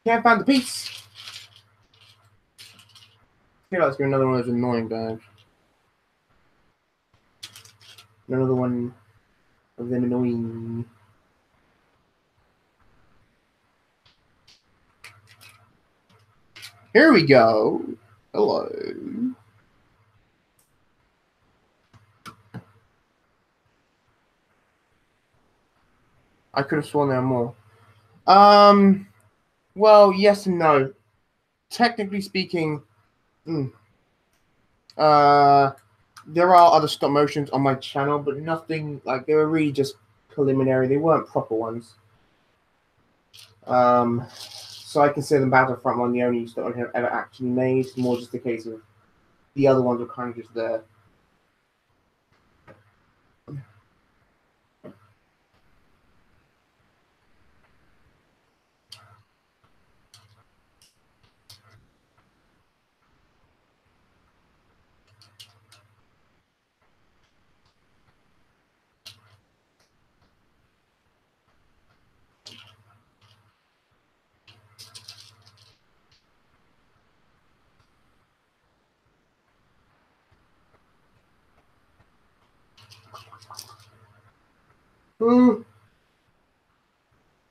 Can't find the piece. I feel like it's gonna be another one of those annoying bags. Another one of them annoying. Here we go. Hello. I could have sworn there were more. Well, yes and no. Technically speaking, there are other stop motions on my channel, but nothing like they were really just preliminary. They weren't proper ones. So I consider them Battlefront one the only stop motion I've ever actually made. It's more just a case of the other ones were kind of just there.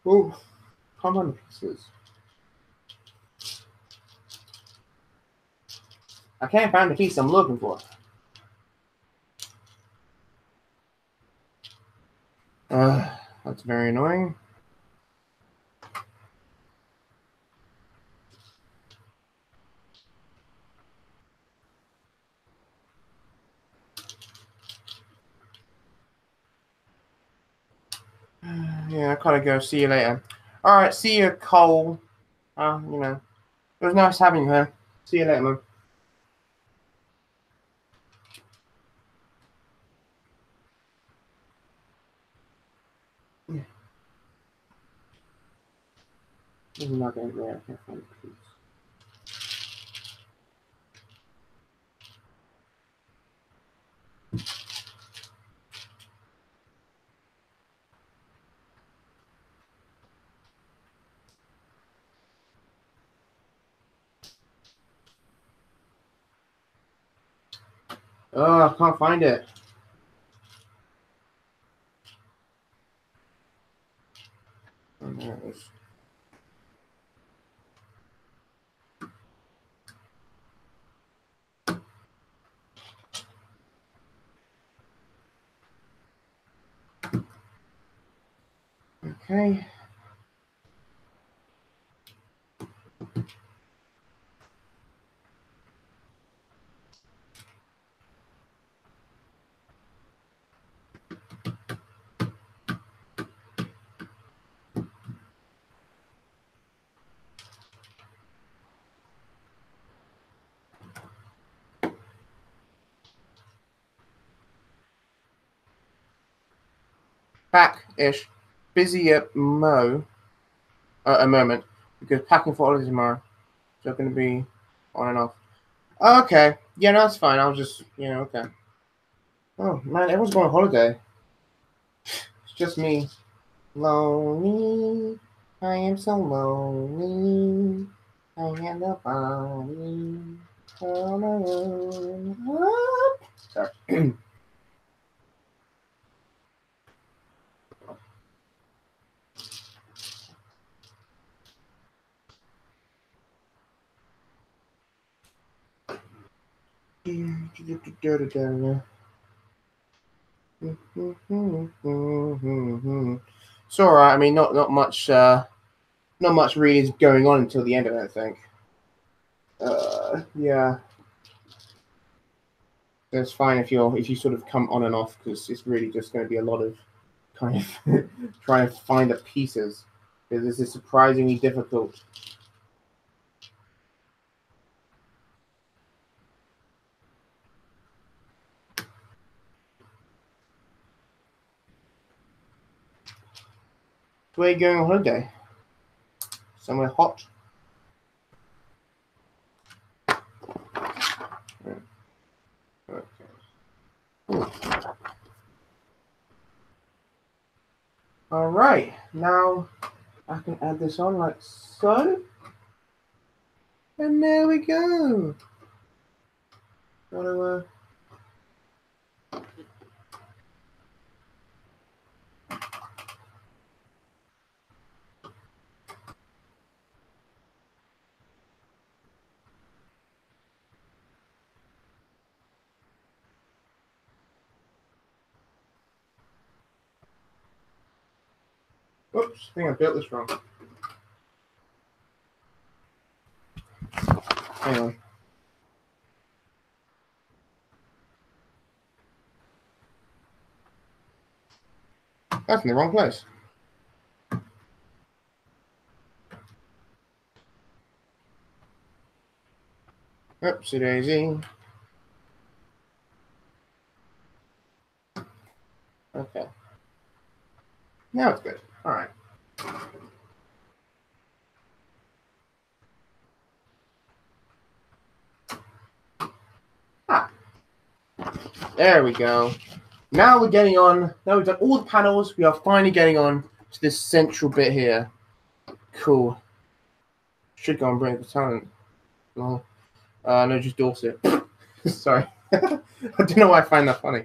Ooh, come on, pieces. I can't find the piece I'm looking for. That's very annoying. Yeah, I gotta go. See you later. All right, see you, Cole. It was nice having you here. See you later, man. Yeah. This is not going to be I can't find the piece. Oh, I can't find it. Oh, there it is. Okay. Back-ish. Busy at a moment because packing for holidays tomorrow. So going to be on and off. Okay. Yeah, no, that's fine. I'll just, okay. Oh, man, everyone's going on holiday. It's just me. Lonely. I am so lonely. I am nobody. On my own. Sorry. It's all right. I mean, not much really is going on until the end of it, I think. Yeah, it's fine if you sort of come on and off because it's really just going to be a lot of kind of trying to find the pieces because this is surprisingly difficult. Where are you going on holiday? Somewhere hot? Okay. All right, now I can add this on like so. And there we go. Gotta, Oops, I think I built this wrong. Hang on. That's in the wrong place. Oopsie daisy. Okay. Now it's good. All right. Ah. There we go. Now we're getting on. Now we've done all the panels. We are finally getting on to this central bit here. Cool. Should go and bring the talent. No, no, just Dorset. Sorry. I don't know why I find that funny.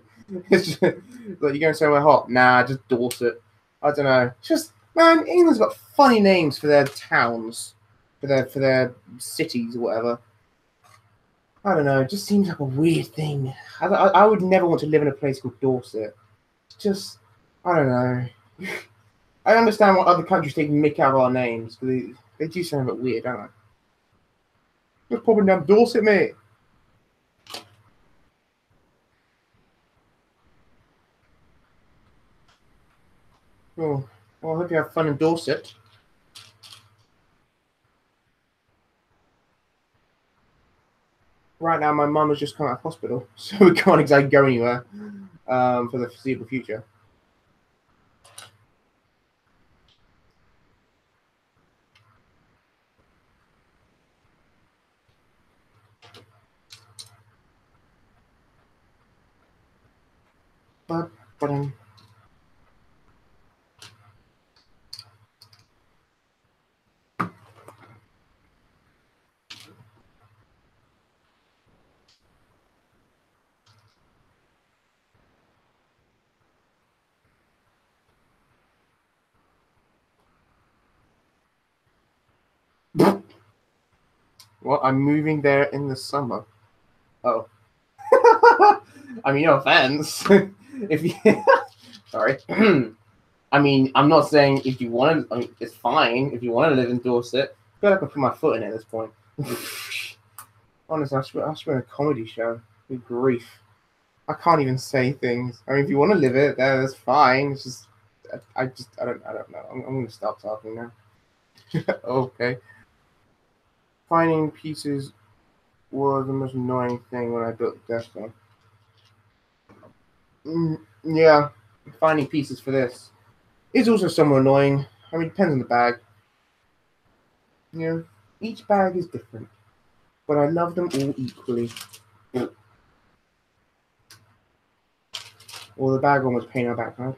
It's just like you're going somewhere hot. Nah, just Dorset. I don't know. It's just, man, England's got funny names for their towns, for their cities or whatever. I don't know. It just seems like a weird thing. I would never want to live in a place called Dorset. It's just, I don't know. I understand what other countries take mick out of our names, but they do sound a bit weird, don't they? Just popping down Dorset, mate. Oh, well, I hope you have fun in Dorset. Right now, my mum has just come out of hospital, so we can't exactly go anywhere for the foreseeable future. But well, I'm moving there in the summer. Oh. I mean, no offense. If you, sorry. I mean, I'm not saying if you want to. I mean, it's fine if you want to live in Dorset. I feel like I can put my foot in it at this point. Honestly, I should be in a comedy show. Good grief! I can't even say things. I mean, if you want to live it there, that's fine. It's just, I don't know. I'm gonna stop talking now. Okay. Finding pieces was the most annoying thing when I built the desktop. Yeah, finding pieces for this is also somewhat annoying. I mean, it depends on the bag. You know, each bag is different, but I love them all equally. Well, the bag one was pain on background.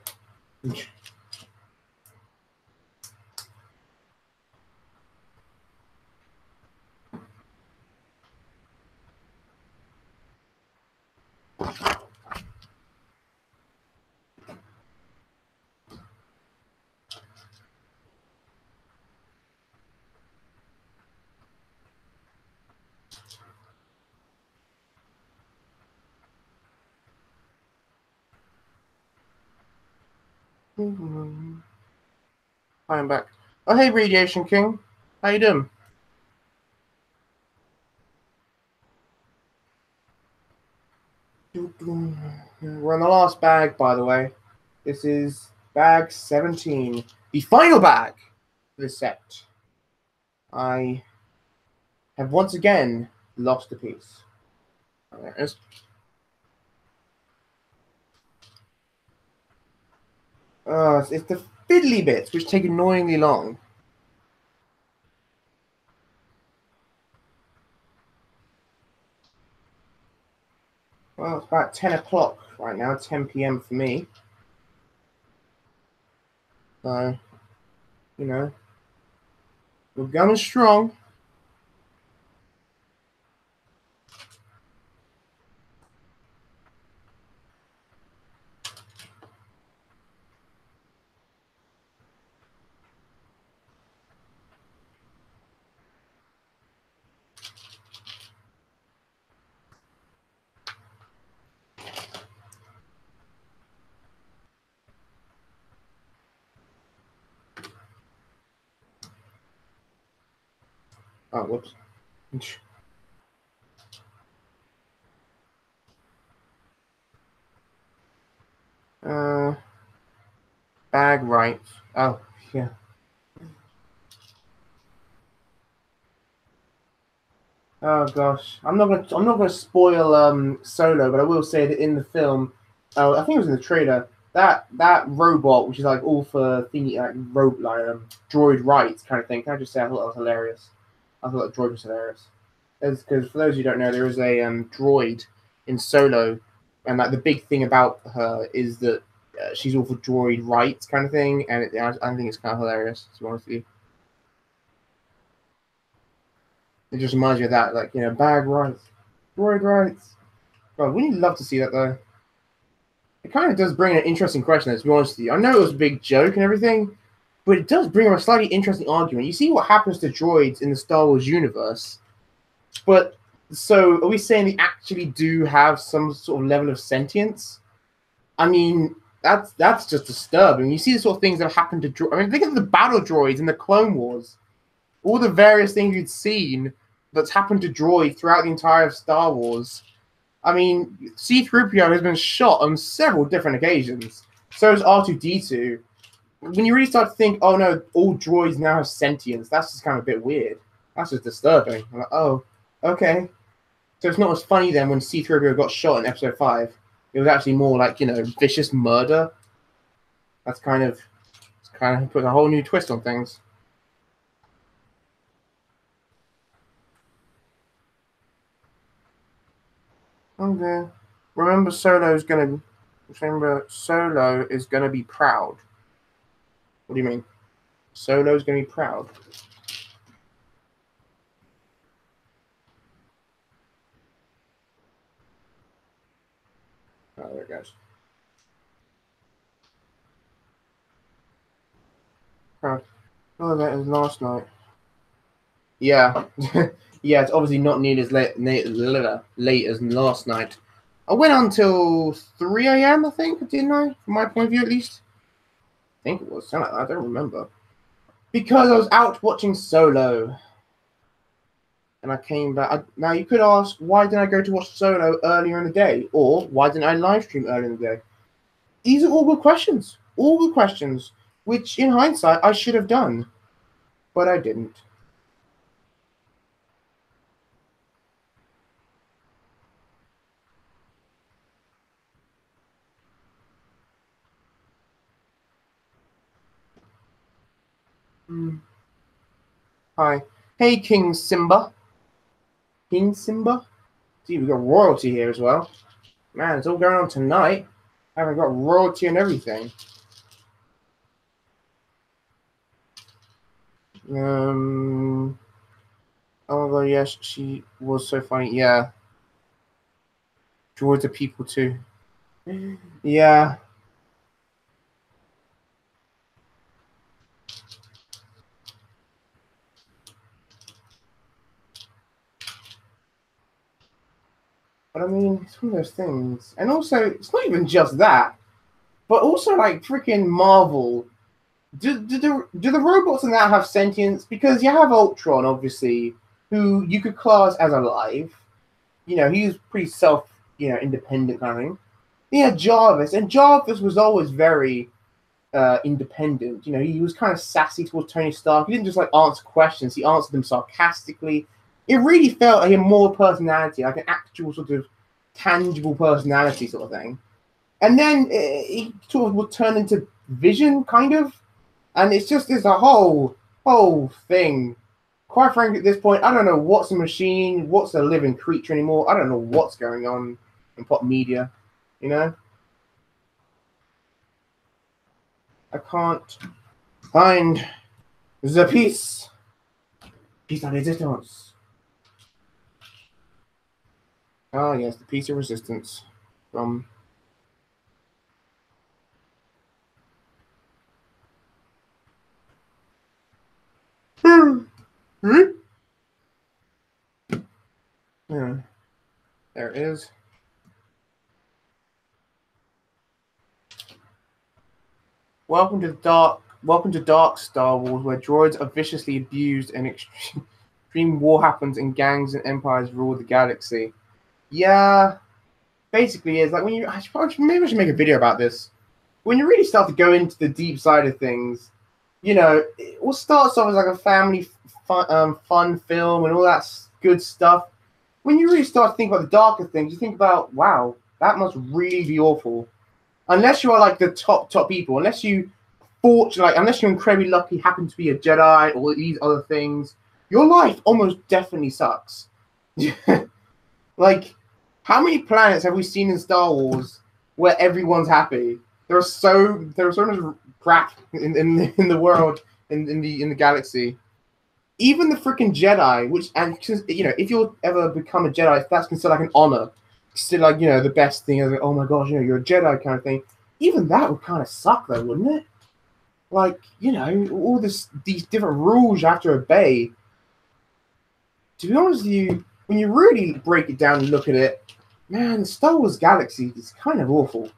Hi, I'm back. Oh, hey, Radiation King. How you doing? We're on the last bag, by the way. This is bag 17, the final bag for the set. I have once again lost a piece. Oh, there it is. It's the fiddly bits which take annoyingly long. Well, it's about 10 o'clock right now, 10 p.m. for me. So, you know, we're going strong. Oh, whoops. Bag rights. Oh, yeah. Oh gosh, I'm not gonna spoil Solo, but I will say that in the film, I think it was in the trailer, that robot, which is like all for thingy droid rights kind of thing. Can I just say I thought that was hilarious? I thought that droid was hilarious. Because for those who don't know, there is a droid in Solo, and like the big thing about her is that she's all for droid rights kind of thing, and I think it's kind of hilarious. To be honest with you. It just reminds me of that, like, bag rights, droid rights. God, wouldn't you love to see that, though? It kind of does bring an interesting question, though, to be honest with you. I know it was a big joke and everything, but it does bring up a slightly interesting argument. You see what happens to droids in the Star Wars universe, but so are we saying they actually do have some sort of level of sentience? I mean, that's just disturbing. You see the sort of things that have happened to droids. I mean, think of the battle droids in the Clone Wars. All the various things you'd seen that's happened to droids throughout the entire Star Wars. I mean, C-3PO has been shot on several different occasions. So is R2-D2. When you really start to think, oh no, all droids now have sentience, that's just kind of a bit weird. That's just disturbing. I'm like, oh, okay. So it's not as funny then when C-3PO got shot in Episode 5. It was actually more like, vicious murder. That's kind of put a whole new twist on things. Okay. Remember, Solo is gonna be proud. What do you mean? Solo's gonna be proud. Oh, there it goes. Proud. Oh, that is last night. Yeah. Yeah, it's obviously not nearly as late as last night. I went on till 3 a.m., I think, didn't I? From my point of view, at least. I think it was. I don't remember. Because I was out watching Solo. And I came back. Now, you could ask, why didn't I go to watch Solo earlier in the day? Or, why didn't I live stream earlier in the day? These are all good questions. All good questions. Which, in hindsight, I should have done. But I didn't. Hi. Hey, King Simba. King Simba? See, we've got royalty here as well. Man, it's all going on tonight. I haven't got royalty and everything. Although, yes, she was so funny. Yeah. Droids are people too. Yeah. But I mean, it's one of those things. And also, it's not even just that, but also like freaking Marvel. Do the robots in that have sentience? Because you have Ultron, obviously, who you could class as alive. He's pretty independent kind of thing. Yeah, Jarvis, and Jarvis was always very independent. He was kind of sassy towards Tony Stark. He didn't just like answer questions; he answered them sarcastically. It really felt like he had more personality, like an actual sort of tangible personality sort of thing. And then he sort of would turn into Vision, kind of, and it's a whole thing. Quite frankly, at this point, I don't know what's a machine, what's a living creature anymore. I don't know what's going on in pop media. I can't find the piece of resistance. Ah, yes, the piece of resistance from. Yeah, there it is. Welcome to dark Star Wars, where droids are viciously abused and Extreme war happens and gangs and empires rule the galaxy. Yeah, basically is like when you. Maybe I should make a video about this. When you really start to go into the deep side of things, what starts off as like a family fun film and all that good stuff. When you really start to think about the darker things, you think about, wow, that must really be awful. Unless you are like the top people, unless you're incredibly lucky, happen to be a Jedi or these other things, your life almost definitely sucks. Like, how many planets have we seen in Star Wars where everyone's happy? There are so much crap in the world, in the galaxy. Even the freaking Jedi, if you'll ever become a Jedi, that's considered like an honor. Still, like, the best thing is like, oh my gosh, you're a Jedi kind of thing. Even that would kind of suck, though, wouldn't it? Like, all these different rules you have to obey. To be honest with you, when you really break it down and look at it, man, the Star Wars galaxy is kind of awful.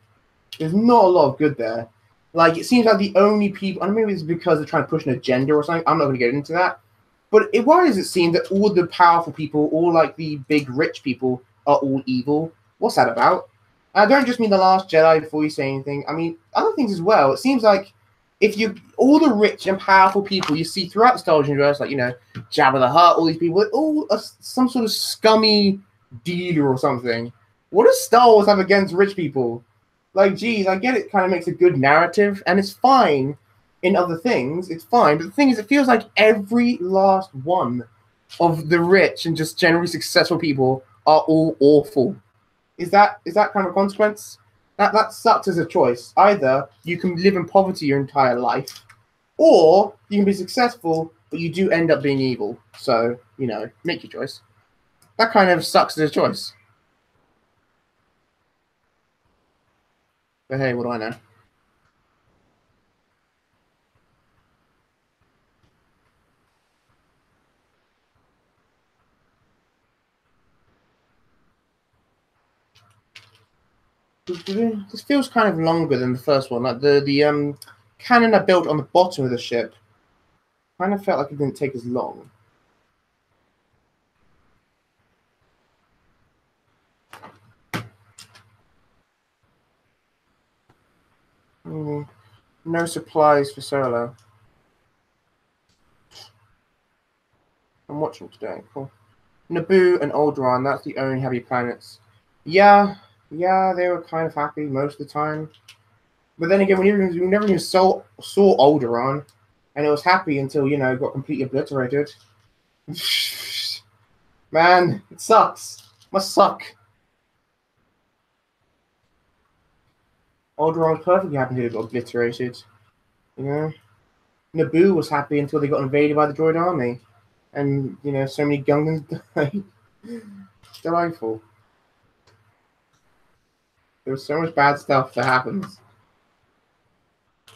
There's not a lot of good there. Like, it seems like the only people, and maybe it's because they're trying to push an agenda or something. I'm not going to get into that. But why does it seem that all the powerful people, all like the big rich people, are all evil? What's that about? I don't just mean The Last Jedi before you say anything. I mean other things as well. It seems like all the rich and powerful people you see throughout the Star Wars universe, like, Jabba the Hutt, all these people, all some sort of scummy dealer or something. What does Star Wars have against rich people? Like, geez, I get it kind of makes a good narrative, and it's fine in other things. It's fine. But the thing is, it feels like every last one of the rich and just generally successful people are all awful. Is that kind of a consequence? That sucks as a choice. Either you can live in poverty your entire life, or you can be successful, but you do end up being evil. So, make your choice. That kind of sucks as a choice. But hey, what do I know? This feels kind of longer than the first one. Like the cannon I built on the bottom of the ship kind of felt like it didn't take as long. No supplies for Solo. I'm watching today. Cool. Naboo and Alderaan, that's the only happy planets. Yeah, they were kind of happy most of the time. But then again, we never even saw Alderaan, and it was happy until, got completely obliterated. Man, it sucks. Must suck. Alderaan was perfectly happy until it got obliterated. Naboo was happy until they got invaded by the droid army. And, so many Gungans died. Delightful. There was so much bad stuff that happens.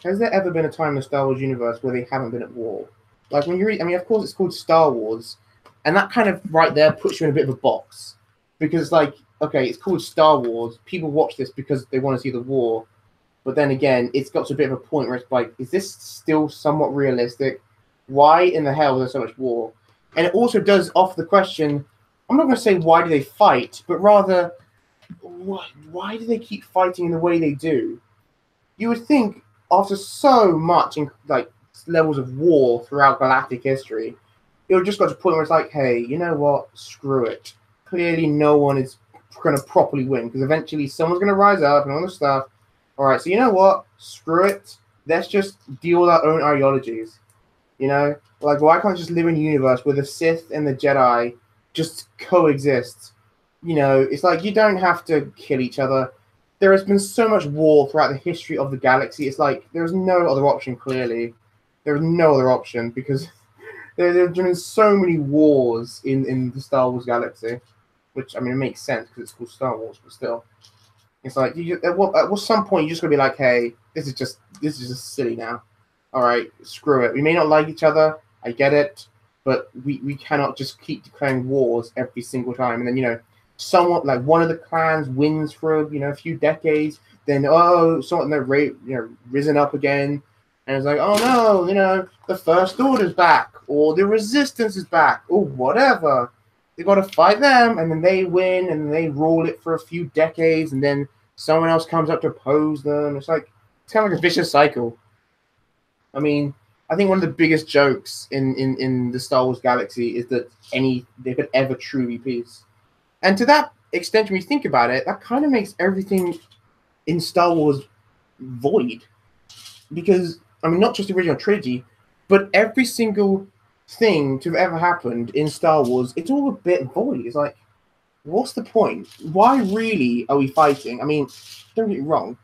Has there ever been a time in the Star Wars universe where they haven't been at war? Like, when you read, of course it's called Star Wars, and that kind of right there puts you in a bit of a box. Because, like, okay, it's called Star Wars. People watch this because they want to see the war. But then again, it's got to a bit of a point where it's like, is this still somewhat realistic? Why in the hell is there so much war? And it also does offer the question, I'm not going to say why do they fight, but rather, why do they keep fighting in the way they do? You would think, after so much levels of war throughout galactic history, it would just got to a point where it's like, hey, you know what? Screw it. Clearly no one is going to properly win, because eventually someone's going to rise up and all this stuff. All right, so you know what? Screw it. Let's just deal with our own ideologies. Like, why can't I just live in a universe where the Sith and the Jedi just coexist? It's like, you don't have to kill each other. There has been so much war throughout the history of the galaxy. It's like, there's no other option, clearly. There's no other option, because there have been so many wars in the Star Wars galaxy. Which, it makes sense, because it's called Star Wars, but still. It's like, at some point, you're just going to be like, hey, this is just silly now. All right, screw it. We may not like each other. I get it. But we cannot just keep declaring wars every single time. And then, somewhat like one of the clans wins for a few decades. Then, someone risen up again. And it's like, oh no, you know, the First Order's back, or the Resistance is back, or whatever. They got to fight them, and then they win, and then they rule it for a few decades, and then someone else comes up to oppose them. It's kind of like a vicious cycle. I mean, I think one of the biggest jokes in the Star Wars galaxy is that they could ever truly peace. And to that extent, when you think about it, that kind of makes everything in Star Wars void. Because, I mean, not just the original trilogy, but every single thing to have ever happened in Star Wars, it's all a bit void. It's like, what's the point? Why really are we fighting? I mean, don't get me wrong.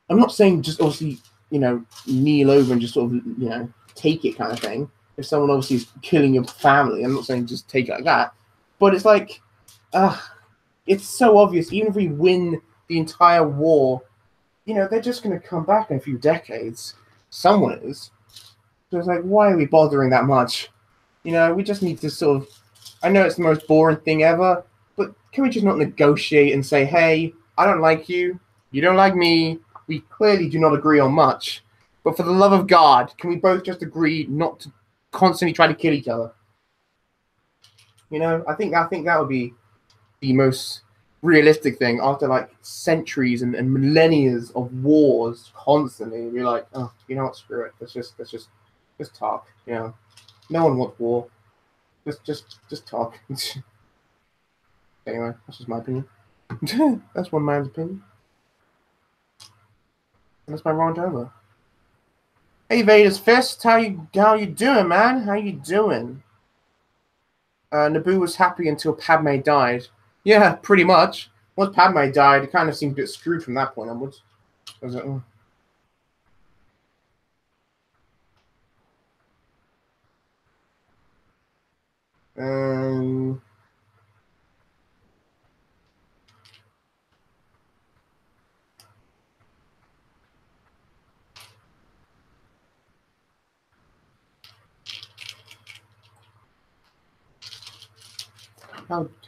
I'm not saying just obviously, you know, kneel over and just sort of, you know, take it kind of thing. If someone obviously is killing your family, I'm not saying just take it like that. But it's like, it's so obvious. Even if we win the entire war, you know, they're just going to come back in a few decades. Someone is. So it's like, why are we bothering that much? You know, we just need to sort of, I know it's the most boring thing ever, but can we just not negotiate and say, hey, I don't like you, you don't like me, we clearly do not agree on much, but for the love of God, can we both just agree not to constantly try to kill each other? You know, I think that would be the most realistic thing after like centuries and millennia of wars constantly. We're like, oh, you know what, screw it. Let's just talk. You know, no one wants war. Just talk. Anyway, that's just my opinion. That's one man's opinion. And that's my round over. Hey, Vader's Fist, how you doing, man? How you doing? Naboo was happy until Padme died. Yeah, pretty much. Once Padme died, it kind of seemed a bit screwed from that point onwards. I was like, oh.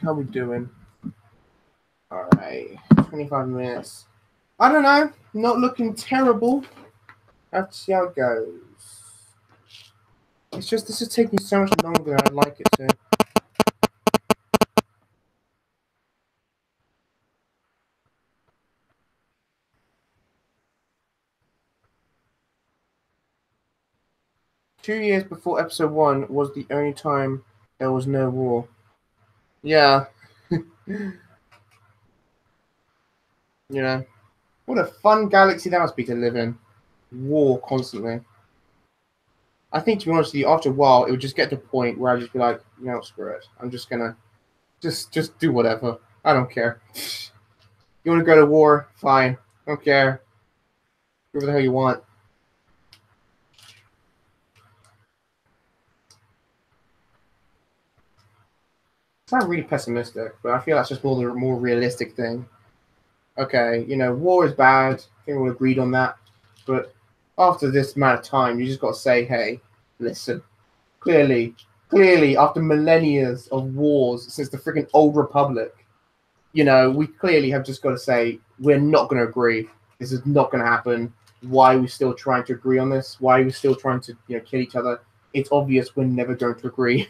How we doing? All right, 25 minutes. I don't know. Not looking terrible. Have to see how it goes. It's just this is taking so much longer than I'd like it to. Two years before episode 1 was the only time there was no war. Yeah. You know. What a fun galaxy that must be to live in. War constantly. I think, to be honest with you, after a while, it would just get to a point where I'd just be like, you know, screw it. I'm just gonna just do whatever. I don't care. You want to go to war? Fine. I don't care. Do whatever the hell you want. It's not really pessimistic, but I feel that's just more the more realistic thing. Okay, you know, war is bad. I think we'll agreed on that. But after this amount of time, you just got to say, hey, listen, clearly, after millennia of wars since the freaking old republic, you know, we clearly have just got to say, we're not going to agree. This is not going to happen. Why are we still trying to agree on this? Why are we still trying to, you know, kill each other? It's obvious we're never going to agree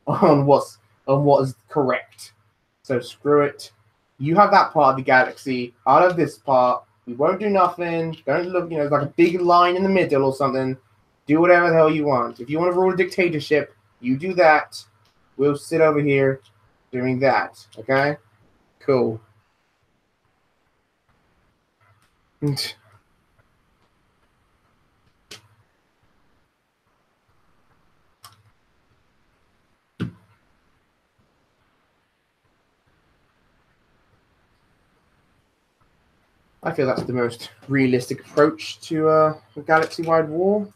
on what is correct. So screw it. You have that part of the galaxy. Out of this part, we won't do nothing. Don't look, you know, like a big line in the middle or something. Do whatever the hell you want. If you want to rule a dictatorship, you do that. We'll sit over here doing that. Okay? Cool. I feel that's the most realistic approach to a galaxy-wide war.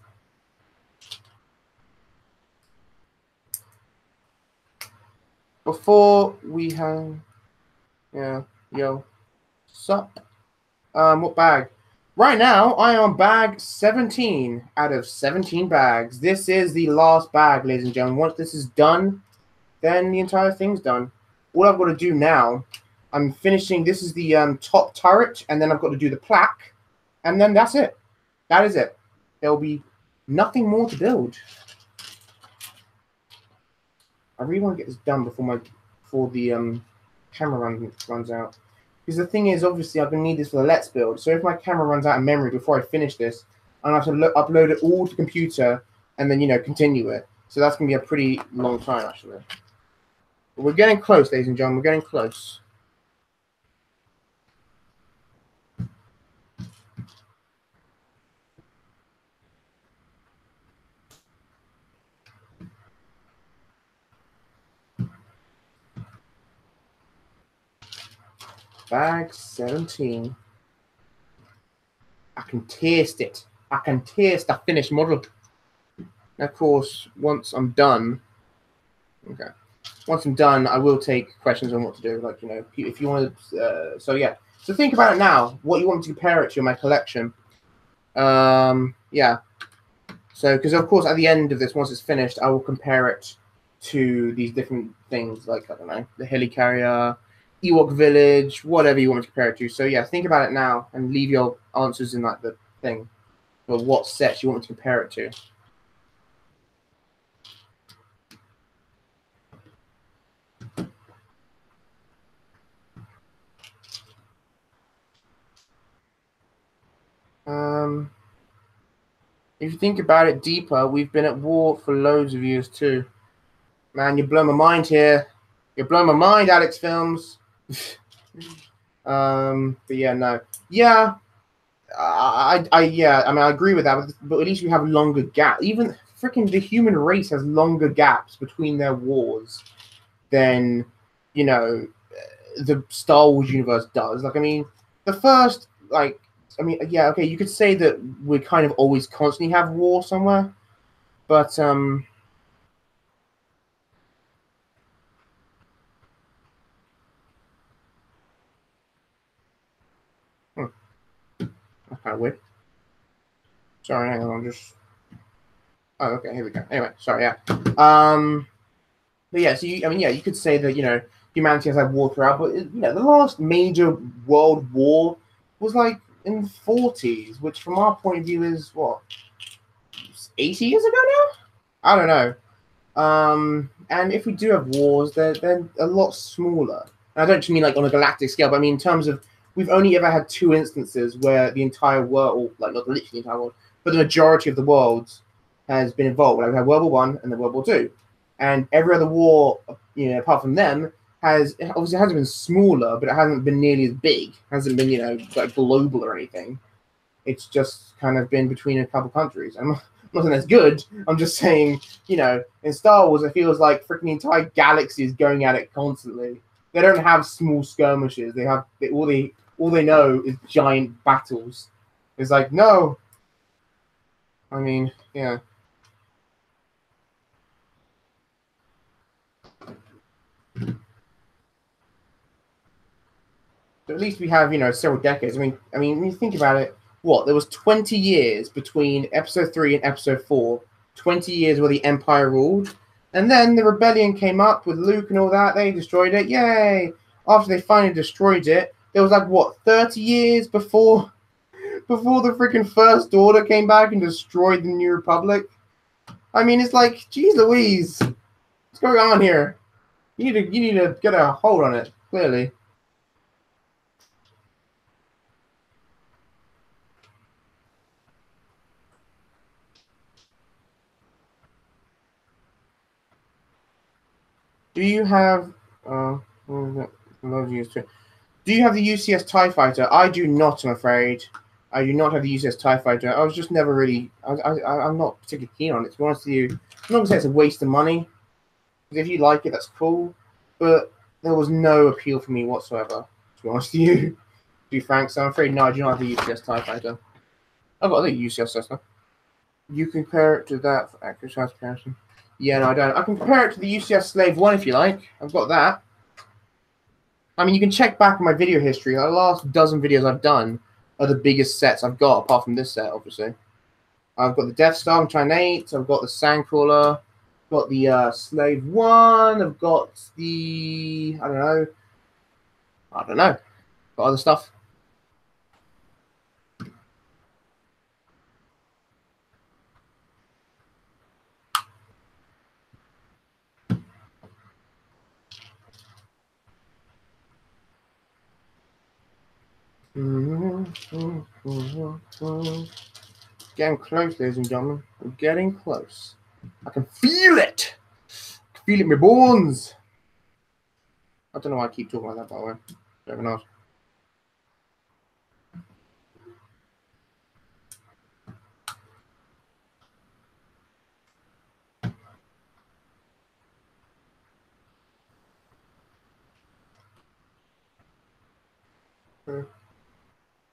Before we have, yeah, yo, sup? What bag? Right now, I am on bag 17 out of 17 bags. This is the last bag, ladies and gentlemen. Once this is done, then the entire thing's done. All I've got to do now, I'm finishing, this is the top turret, and then I've got to do the plaque, and then that's it. That is it. there'll be nothing more to build. I really want to get this done before the camera runs out. Because the thing is, obviously, I'm going to need this for the Let's Build. So if my camera runs out of memory before I finish this, I'm going to have to upload it all to the computer and then, continue it. So that's going to be a pretty long time, actually. But we're getting close, ladies and gentlemen. We're getting close. Bag 17. I can taste it. I can taste the finished model. And of course, once I'm done, I will take questions on what to do. Like, if you want to, So think about it now. What you want to compare it to in my collection. Yeah. So, because of course, at the end of this, once it's finished, I will compare it to these different things, like, I don't know, the helicarrier, Ewok Village, whatever you want to compare it to. So yeah, think about it now and leave your answers in like the thing for what sets you want to compare it to. If you think about it deeper, we've been at war for loads of years too. Man, you blow my mind here. You blow my mind, Alex Films. But yeah, no. Yeah. I agree with that, but at least we have longer gaps. Even freaking the human race has longer gaps between their wars than, the Star Wars universe does. Like, I mean, the first, yeah, okay, you could say that we kind of always constantly have war somewhere, but, that's kind of weird. Sorry, hang on, oh, okay, here we go. Anyway, sorry, yeah. But yeah, so you could say that, humanity has had war throughout, but, the last major world war was, like, in the 40s, which from our point of view is, what, 80 years ago now? I don't know. And if we do have wars, they're a lot smaller. And I don't just mean like on a galactic scale, but I mean in terms of we've only ever had 2 instances where the entire world, or like not literally the entire world, but the majority of the world has been involved. Like we had World War One and then World War Two, and every other war, apart from them, obviously hasn't been smaller, but it hasn't been nearly as big. It hasn't been like global or anything. It's just kind of been between a couple countries. I'm not saying that's good. I'm just saying, in Star Wars, it feels like freaking entire galaxies going at it constantly. They don't have small skirmishes. All they know is giant battles. It's like, no. I mean, yeah. But at least we have, several decades. I mean, when you think about it, there was 20 years between Episode 3 and Episode 4. 20 years where the Empire ruled. And then the rebellion came up with Luke and all that. They destroyed it. Yay! After they finally destroyed it, there was 30 years before the freaking First Order came back and destroyed the New Republic. I mean, it's like, geez Louise, what's going on here? You need to get a hold on it, clearly. Do you have what was it? Do you have the UCS TIE Fighter? I do not, I'm afraid. I do not have the UCS TIE Fighter. I was just never really... I'm not particularly keen on it, to be honest with you. I'm not going to say it's a waste of money. Because if you like it, that's cool. But there was no appeal for me whatsoever, to be honest with you. To be frank, so I'm afraid no, I do not have the UCS TIE Fighter. I've got the UCS Cessna. You compare it to that for accurate size comparison. Yeah, no, I don't. I can compare it to the UCS Slave 1 if you like. I've got that. I mean, you can check back on my video history. The last dozen videos I've done are the biggest sets I've got, apart from this set, obviously. I've got the Death Star, China 8. I've got the Sandcrawler. I've got the Slave 1. I've got the... I don't know. Got other stuff. Getting close, ladies and gentlemen. We're getting close. I can feel it. I can feel it in my bones. I don't know why I keep talking like that, by the way. Don't even know.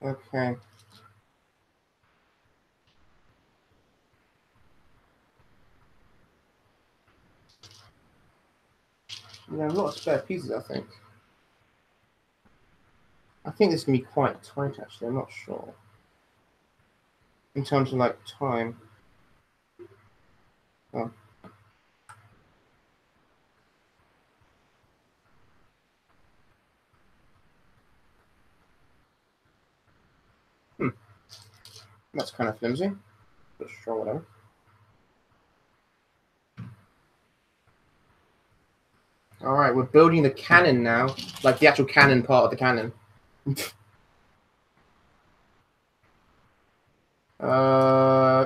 Okay. We have a lot of spare pieces, I think. I think this can be quite tight, actually. I'm not sure. In terms of, like, time. Oh. That's kind of flimsy. But sure, whatever. Alright, we're building the cannon now. Like, the actual cannon part of the cannon.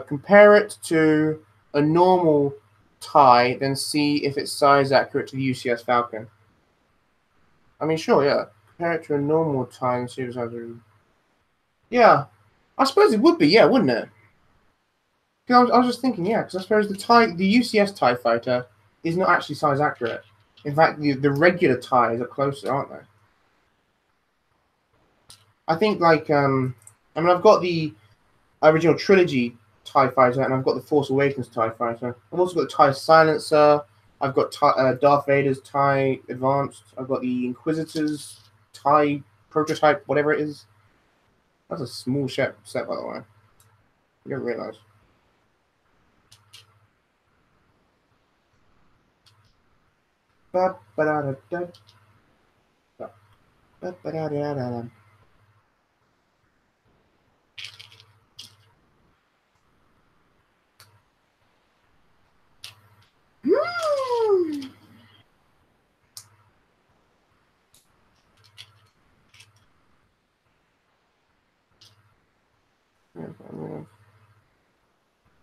Compare it to a normal tie, then see if it's size accurate to the UCS Falcon. I mean, sure, yeah. Compare it to a normal tie and see if it's size accurate. Yeah, I suppose it would be, yeah, wouldn't it? Because I was just thinking, yeah, because I suppose the UCS TIE fighter is not actually size accurate. In fact, the regular ties are closer, aren't they? I think, like, I mean, I've got the original trilogy TIE fighter, and I've got the Force Awakens TIE fighter. I've also got the TIE Silencer. I've got Darth Vader's TIE Advanced. I've got the Inquisitor's TIE Prototype, whatever it is. That's a small set, by the way. You don't realize.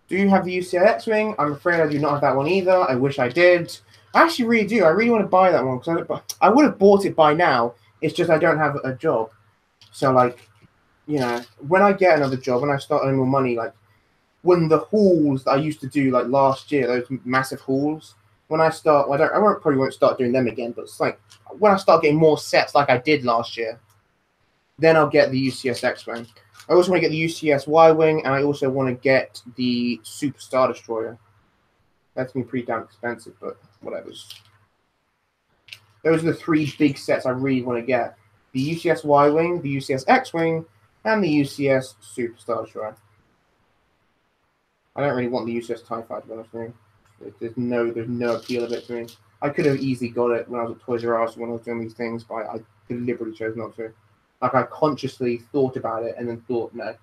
Do you have the UCS X-Wing? I'm afraid I do not have that one either. I wish I did. I actually really do. I really want to buy that one because I would have bought it by now. It's just I don't have a job. So, like, you know, when I get another job, when I start earning more money, like, when the hauls that I used to do, like, last year, those massive hauls, when I start, well, probably won't start doing them again, but it's like, when I start getting more sets like I did last year, then I'll get the UCS X-Wing. I also want to get the UCS Y-Wing, and I also want to get the Super Star Destroyer. That's going to be pretty damn expensive, but whatever. Those are the three big sets I really want to get. The UCS Y-Wing, the UCS X-Wing, and the UCS Super Star Destroyer. I don't really want the UCS TIE Fighter, to be honest with you. There's no appeal of it to me. I could have easily got it when I was at Toys R Us when I was doing these things, but I deliberately chose not to. Like, I consciously thought about it and then thought, no,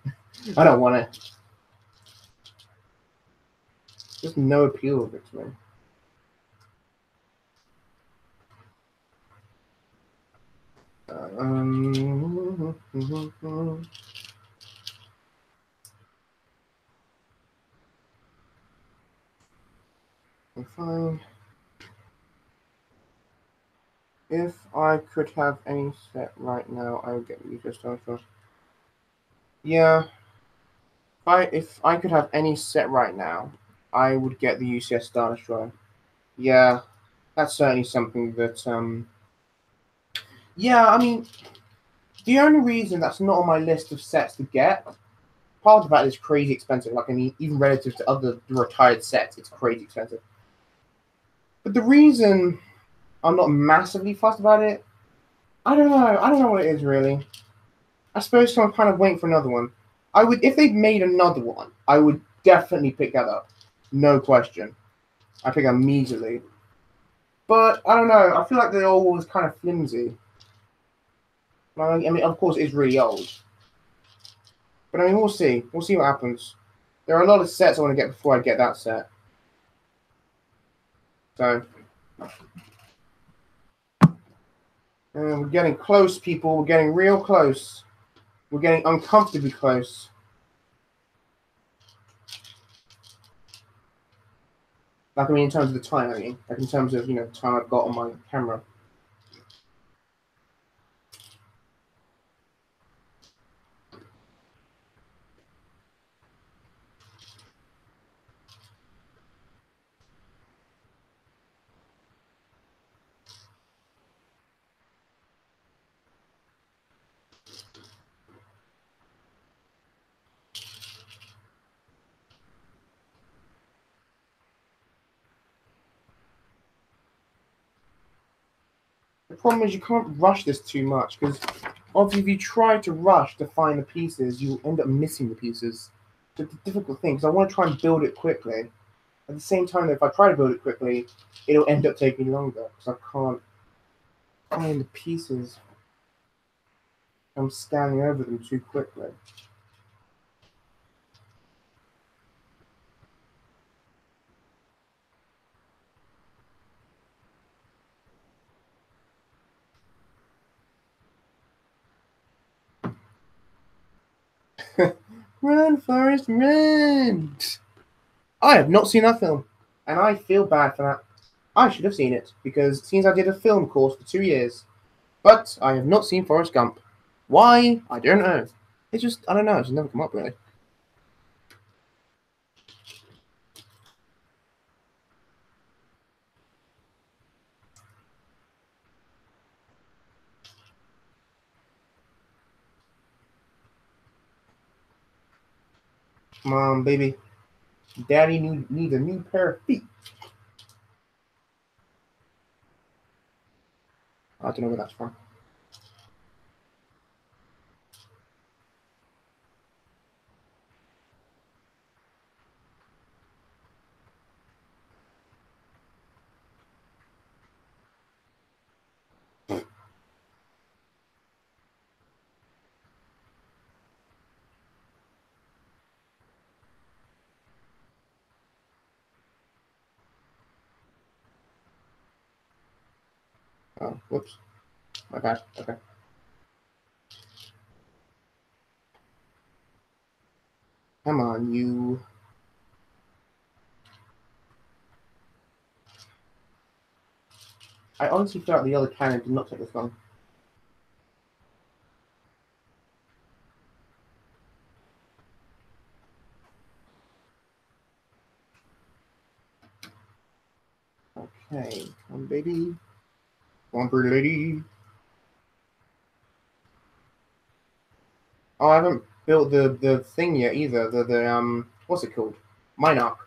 I don't want it. There's no appeal of it to me. Fine. If I could have any set right now, I would get the UCS Star Destroyer. Yeah. If I could have any set right now, I would get the UCS Star Destroyer. Yeah, that's certainly something that, yeah, I mean, the only reason that's not on my list of sets to get, part of that is crazy expensive. Like, I mean, even relative to other retired sets, it's crazy expensive. But the reason I'm not massively fussed about it, I don't know. I don't know what it is, really. I suppose I'm kind of waiting for another one. I would, if they made another one, I would definitely pick that up. No question. I pick it up immediately. But, I don't know. I feel like the old one was kind of flimsy. I mean, of course, it's really old. But, I mean, we'll see. We'll see what happens. There are a lot of sets I want to get before I get that set. So, we're getting close, people. We're getting real close. We're getting uncomfortably close. Like, I mean, in terms of the time, I mean. Like, in terms of, the time I've got on my camera. The problem is you can't rush this too much, because obviously if you try to rush to find the pieces, you end up missing the pieces. It's a difficult thing, because I want to try and build it quickly. At the same time, if I try to build it quickly, it'll end up taking longer, because I can't find the pieces. I'm scanning over them too quickly. Run, Forrest, run! I have not seen that film, and I feel bad for that. I should have seen it, because it seems I did a film course for 2 years. But I have not seen Forrest Gump. Why? I don't know. It's just, I don't know, it's never come up, really. Come on, baby. Daddy needs a new pair of feet. I don't know where that's from. Oh, whoops. My bad. Okay. Come on, you. I honestly felt the other cannon did not take this long. Okay, come on, baby. Come on, pretty lady. Oh, I haven't built the thing yet either. The what's it called? Minarch.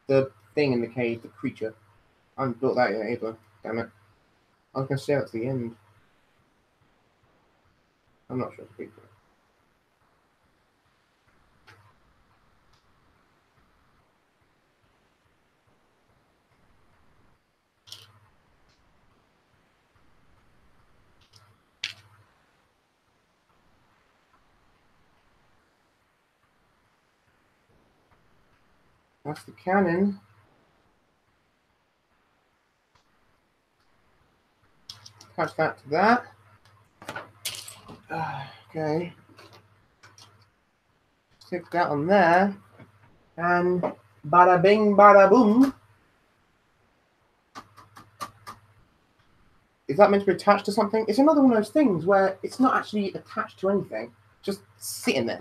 The thing in the cave, the creature. I haven't built that yet either. Damn it. I was gonna say that's the end. I'm not sure it's a creature. That's the cannon. Attach that to that. Okay. Stick that on there. And bada bing, bada boom. Is that meant to be attached to something? It's another one of those things where it's not actually attached to anything. Just sitting there.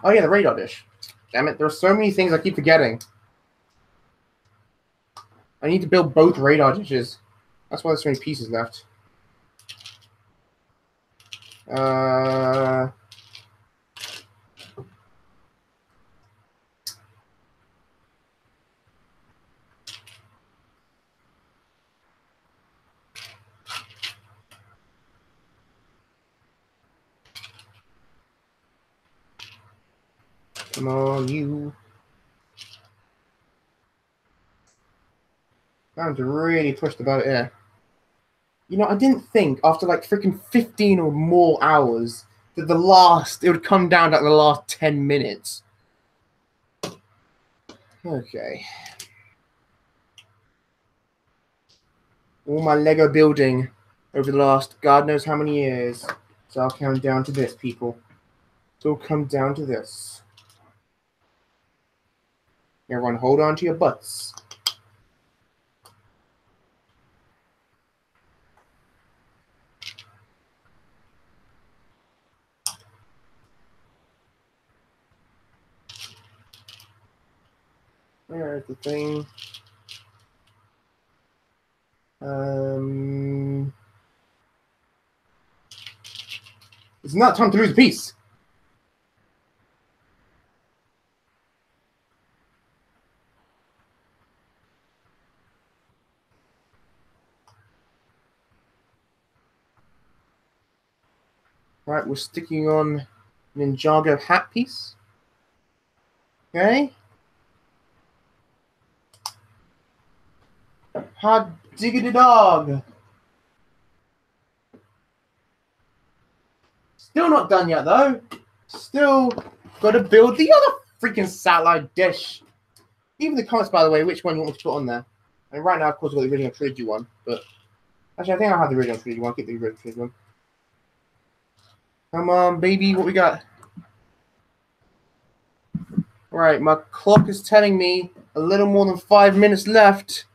Oh yeah, the radar dish. Damn it, there are so many things I keep forgetting. I need to build both radar dishes. That's why there's so many pieces left. Come on, you. Time to really push the boat here. You know, I didn't think after like freaking 15 or more hours that it would come down to like the last 10 minutes. Okay. All my Lego building over the last God knows how many years. So I'll count down to this, people. So it'll come down to this. Everyone, hold on to your butts. There's the thing. It's not time to lose a piece. Right, we're sticking on Ninjago hat piece. Okay. Hot diggity dog. Still not done yet, though. Still got to build the other freaking satellite dish. Leave in the comments, by the way, which one you want me to put on there. And right now, of course, I've got the original trilogy one. But actually, I think I'll have the original trilogy one. I'll keep the original trilogy one. Come on, baby. What we got? All right, my clock is telling me a little more than 5 minutes left.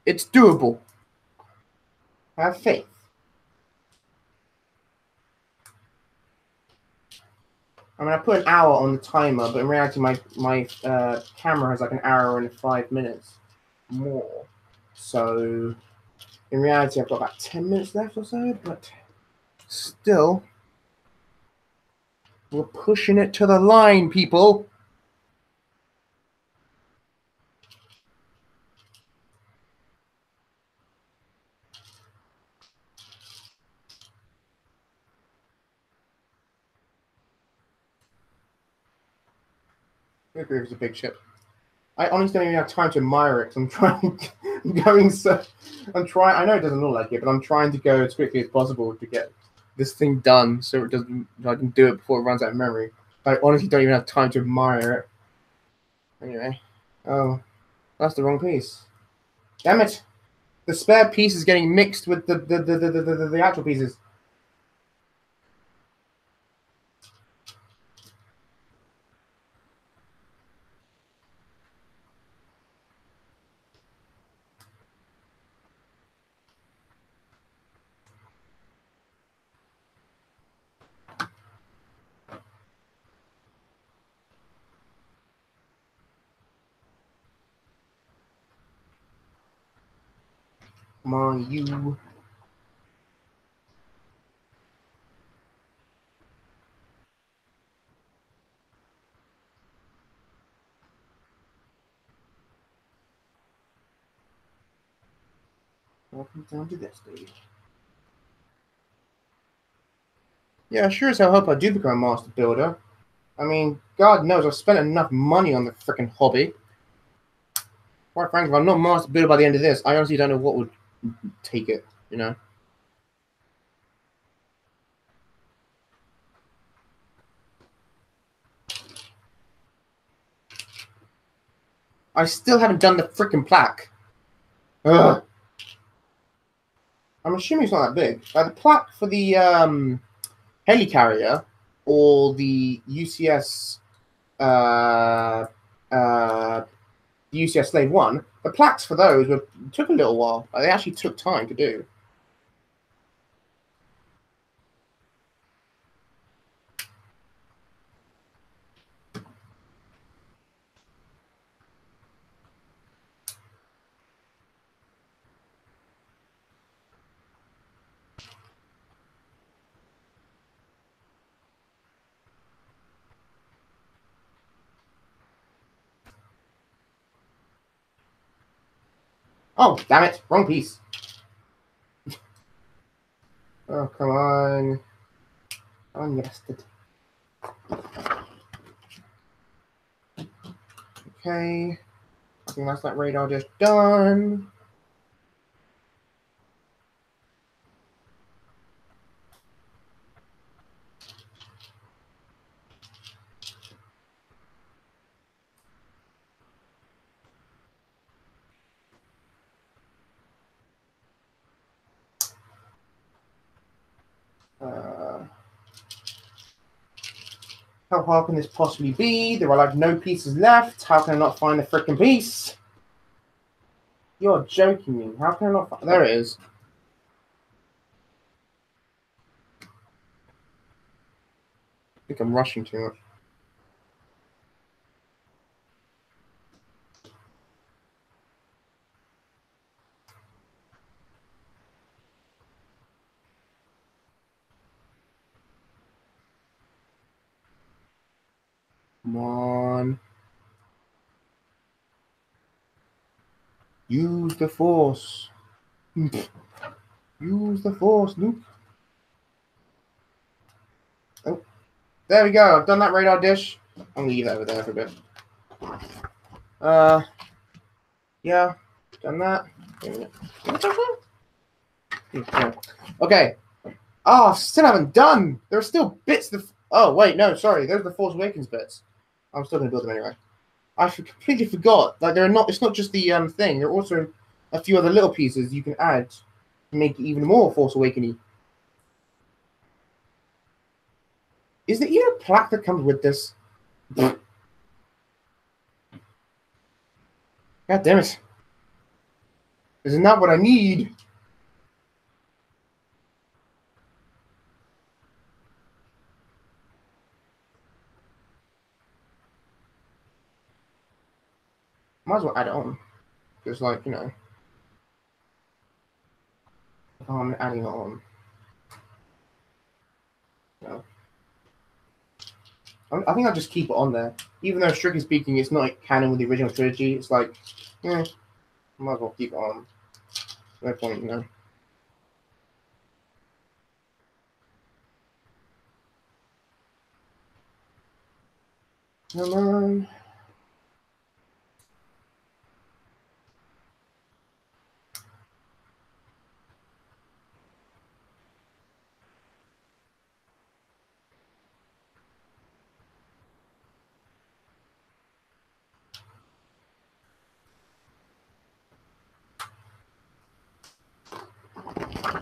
It's doable. Have faith. I mean, I put an hour on the timer, but in reality, my camera has like an hour and 5 minutes more. So, in reality, I've got about 10 minutes left or so, but still, we're pushing it to the line, people. I agree it's a big ship. I honestly don't even have time to admire it. I'm trying. I'm trying. I know it doesn't look like it, but I'm trying to go as quickly as possible to get this thing done, so it doesn't. I can do it before it runs out of memory. I honestly don't even have time to admire it. Anyway, oh, that's the wrong piece. Damn it! The spare piece is getting mixed with the actual pieces. Come on, you. Welcome down to this, baby. Yeah, I sure as hell hope I do become a master builder. I mean, God knows I've spent enough money on the freaking hobby. Quite frankly, if I'm not master builder by the end of this, I honestly don't know what would take it, you know? I still haven't done the freaking plaque. Ugh. I'm assuming it's not that big. The plaque for the helicarrier or the UCS UCS Slave 1, the plaques for those took a little while. They actually took time to do. Oh, damn it. Wrong piece. Oh, come on. Unrested. Okay. I think that's that radar just done. How hard can this possibly be? There are like no pieces left. How can I not find the freaking piece? You're joking me. How can I not find... There it is. I think I'm rushing too much. Come on. Use the force. Use the force, Luke. Oh, there we go. I've done that radar dish. I'm gonna leave that over there for a bit. Yeah, done that. Okay. Oh, still haven't done. There are still bits. Oh wait, no, sorry. Those are the Force Awakens bits. I'm still gonna build them anyway. I completely forgot. Like, they're not. It's not just the thing. There are also a few other little pieces you can add to make it even more Force Awakening. Is there even a plaque that comes with this? God damn it! This is not what I need. Might as well add it on. Because, like, you know. I'm adding it on. No. I think I'll just keep it on there. Even though, strictly speaking, it's not like canon with the original trilogy. It's like, might as well keep it on. No point, you know. Come on.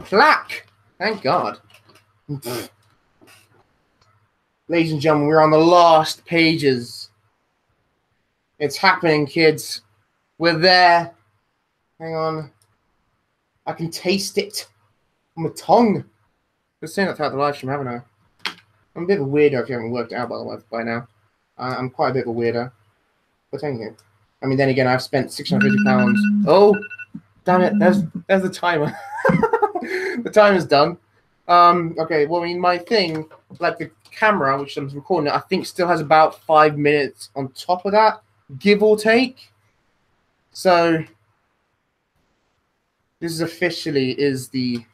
Plaque! Thank God. Ladies and gentlemen, we're on the last pages. It's happening, kids. We're there. Hang on. I can taste it on my tongue. Just saying that throughout the live stream, haven't I? I'm a bit of a weirdo if you haven't worked it out by now. I'm quite a bit of a weirdo. But anyway. I mean, then again, I've spent £650. Oh, damn it. There's the timer. The timer's done. Okay, well, I mean, my thing, like the camera, which I'm recording, I think still has about 5 minutes on top of that, give or take. So this is officially the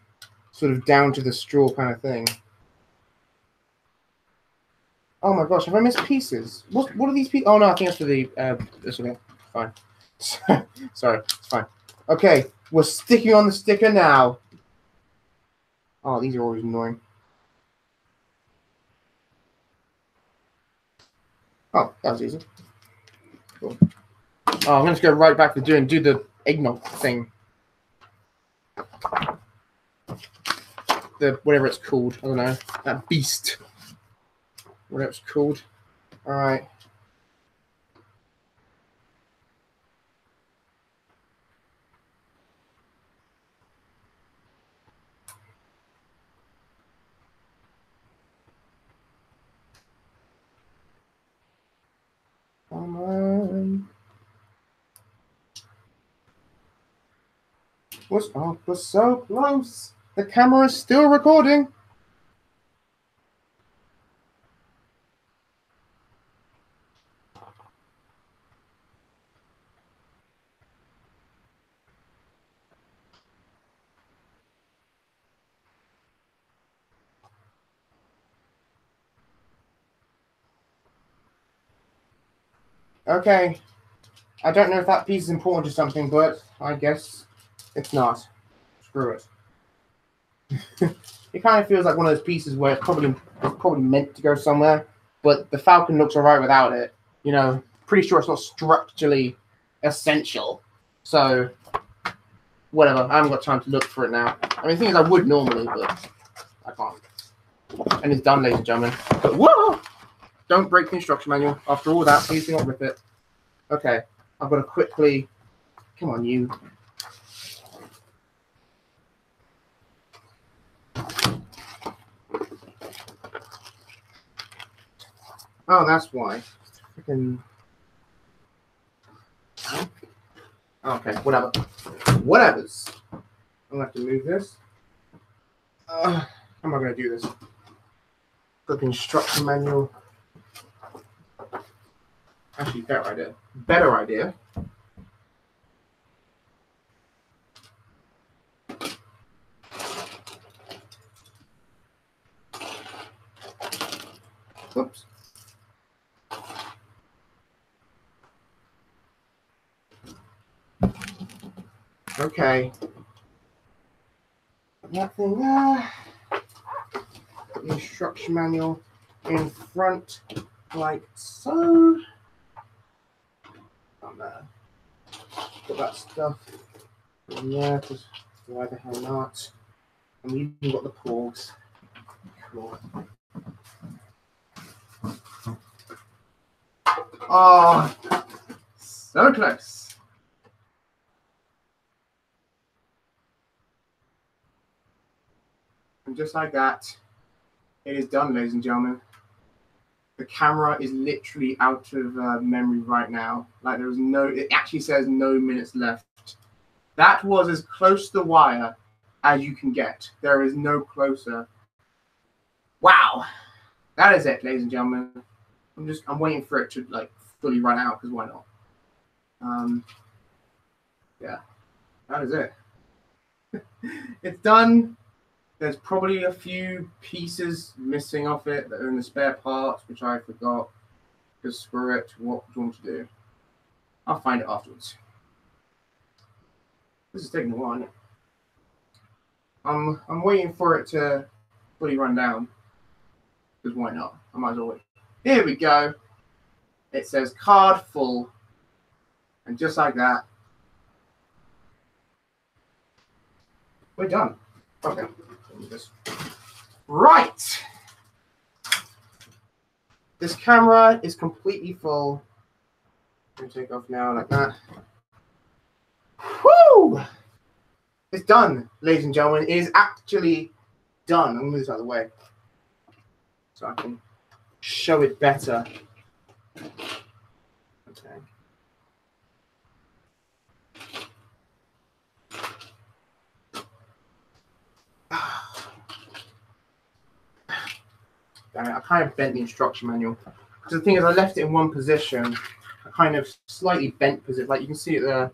sort of down to the straw kind of thing. Oh my gosh, have I missed pieces? What are these pieces? Oh no, I think that's for the this one. Fine. Sorry, it's fine. Okay, we're sticking on the sticker now. Oh, these are always annoying. Oh, that was easy. Cool. Oh, I'm going to go right back to do the eggnog thing. The whatever it's called. I don't know. That beast. Whatever it's called. All right. Come on. We're so close. The camera is still recording. Okay. I don't know if that piece is important to something, but I guess it's not. Screw it. It kind of feels like one of those pieces where it's probably meant to go somewhere, but the Falcon looks alright without it. You know, pretty sure it's not structurally essential. So, whatever. I haven't got time to look for it now. I mean, the thing is, I would normally, but I can't. And it's done, ladies and gentlemen. But whoa! Don't break the instruction manual. After all that, please do not rip it. Okay, I've got to quickly... Come on, you. Oh, that's why. Freaking... Okay, whatever. Whatevers. I'm going to have to move this. How am I going to do this? Got the instruction manual. Actually, better idea. Better idea. Whoops. Okay. That thing there. Put the instruction manual in front, like so. On there. Put that stuff in there, because why the hell not? And we even got the ports. Cool. Oh, so close. And just like that, it is done, ladies and gentlemen. The camera is literally out of memory right now. Like there is no, it actually says no minutes left. That was as close to the wire as you can get. There is no closer. Wow. That is it, ladies and gentlemen. I'm waiting for it to like fully run out, because why not? Yeah, that is it. It's done. There's probably a few pieces missing off it that are in the spare parts, which I forgot. Just screw it. What do you want to do? I'll find it afterwards. This is taking a while, isn't it? I'm waiting for it to fully run down. Because why not? I might as well wait. Here we go. It says card full. And just like that, we're done. Okay. Right. This camera is completely full. I'm going to take off now like that. Woo! It's done, ladies and gentlemen. It is actually done. I'm going to move this out of the way so I can show it better. Okay. Damn it, I kind of bent the instruction manual. Because the thing is, I left it in one position. I kind of slightly bent position. Like you can see it there.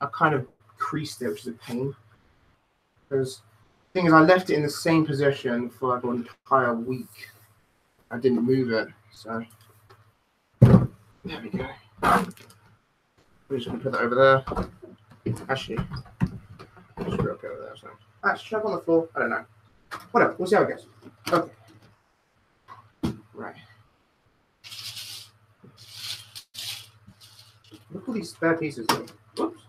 I kind of creased it, which is a pain. Because the thing is, I left it in the same position for like an entire week. I didn't move it. So there we go. I'm just going to put that over there. Actually, just real okay over there. So. Actually, chuck on the floor. I don't know. Whatever. We'll see how it goes. Okay. Right. Look at all these spare pieces. Whoops.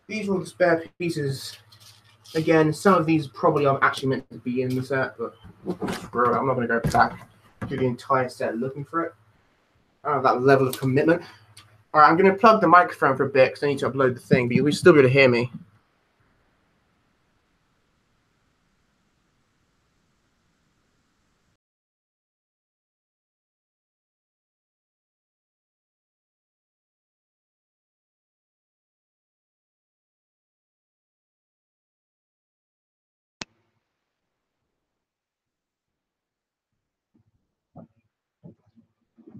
These are all the spare pieces. Again, some of these probably are actually meant to be in the set, but screw it. I'm not going to go back to the entire set looking for it. I don't have that level of commitment. All right, I'm going to plug the microphone for a bit because I need to upload the thing, but you'll still be able to hear me.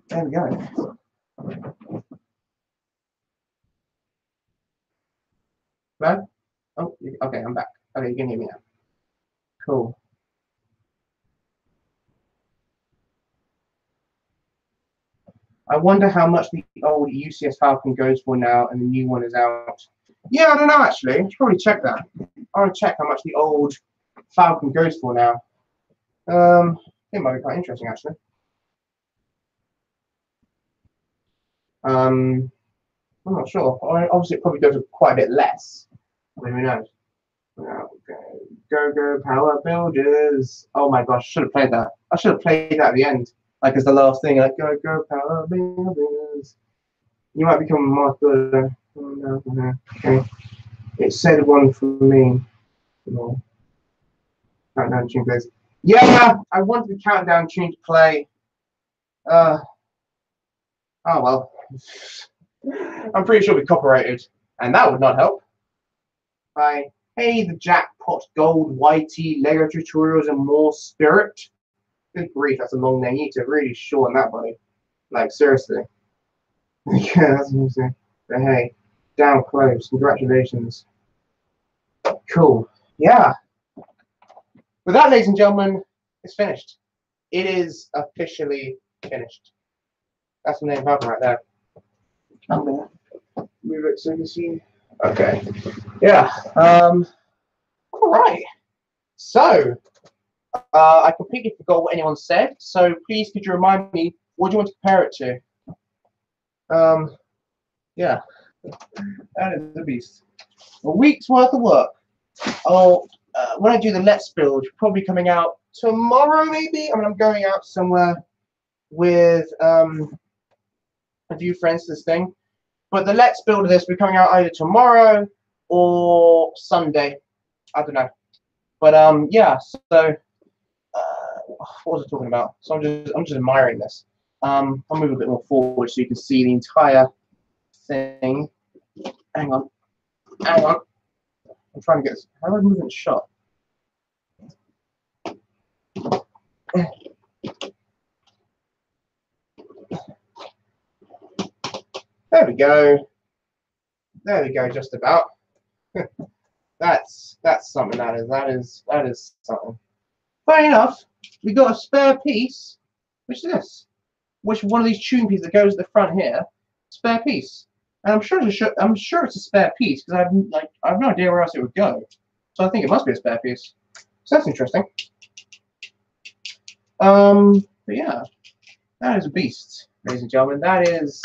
There we go. Hello? Oh, okay, I'm back. Okay, you can hear me now. Cool. I wonder how much the old UCS Falcon goes for now and the new one is out. Yeah, I don't know actually. I should probably check that. I want to check how much the old Falcon goes for now. It might be quite interesting actually. I'm not sure. Obviously, it probably goes for quite a bit less. I mean, who knows? Go Power Builders. Oh my gosh, should have played that. I should have played that at the end, like as the last thing. Like go Power Builders. You might become a Mars builder. Oh, no. Okay. It said one for me. No. Countdown tune plays. Yeah, I wanted the countdown tune to play. Oh well. I'm pretty sure we copyrighted, and that would not help. By Hey the Jackpot Gold YT Lego Tutorials and More Spirit. Good grief, that's a long name. You need to really shorten that, buddy. Like seriously. Yeah, that's what I'm saying. But hey, down close. Congratulations. Cool. Yeah. With that, ladies and gentlemen, it's finished. It is officially finished. That's the name Falcon right there. I'm gonna move it so you can see. Okay. Yeah. All right. So, I completely forgot what anyone said. So please, could you remind me what do you want to compare it to? Yeah. That is the beast. A week's worth of work. Oh, when I do the Let's Build, probably coming out tomorrow, maybe. I mean, I'm going out somewhere with a few friends to this thing. But the Let's Build of this will be coming out either tomorrow or Sunday. I don't know. But yeah. So what was I talking about? So I'm just admiring this. I'll move a bit more forward so you can see the entire thing. Hang on. I'm trying to get this. How do I move in the shot? There we go. There we go. Just about. That's something. That is something. Funny enough, we got a spare piece. Which is this? Which one of these tune pieces that goes to the front here? Spare piece. And I'm sure it's a spare piece because I have no idea where else it would go. So I think it must be a spare piece. So that's interesting. But yeah, that is a beast, ladies and gentlemen. That is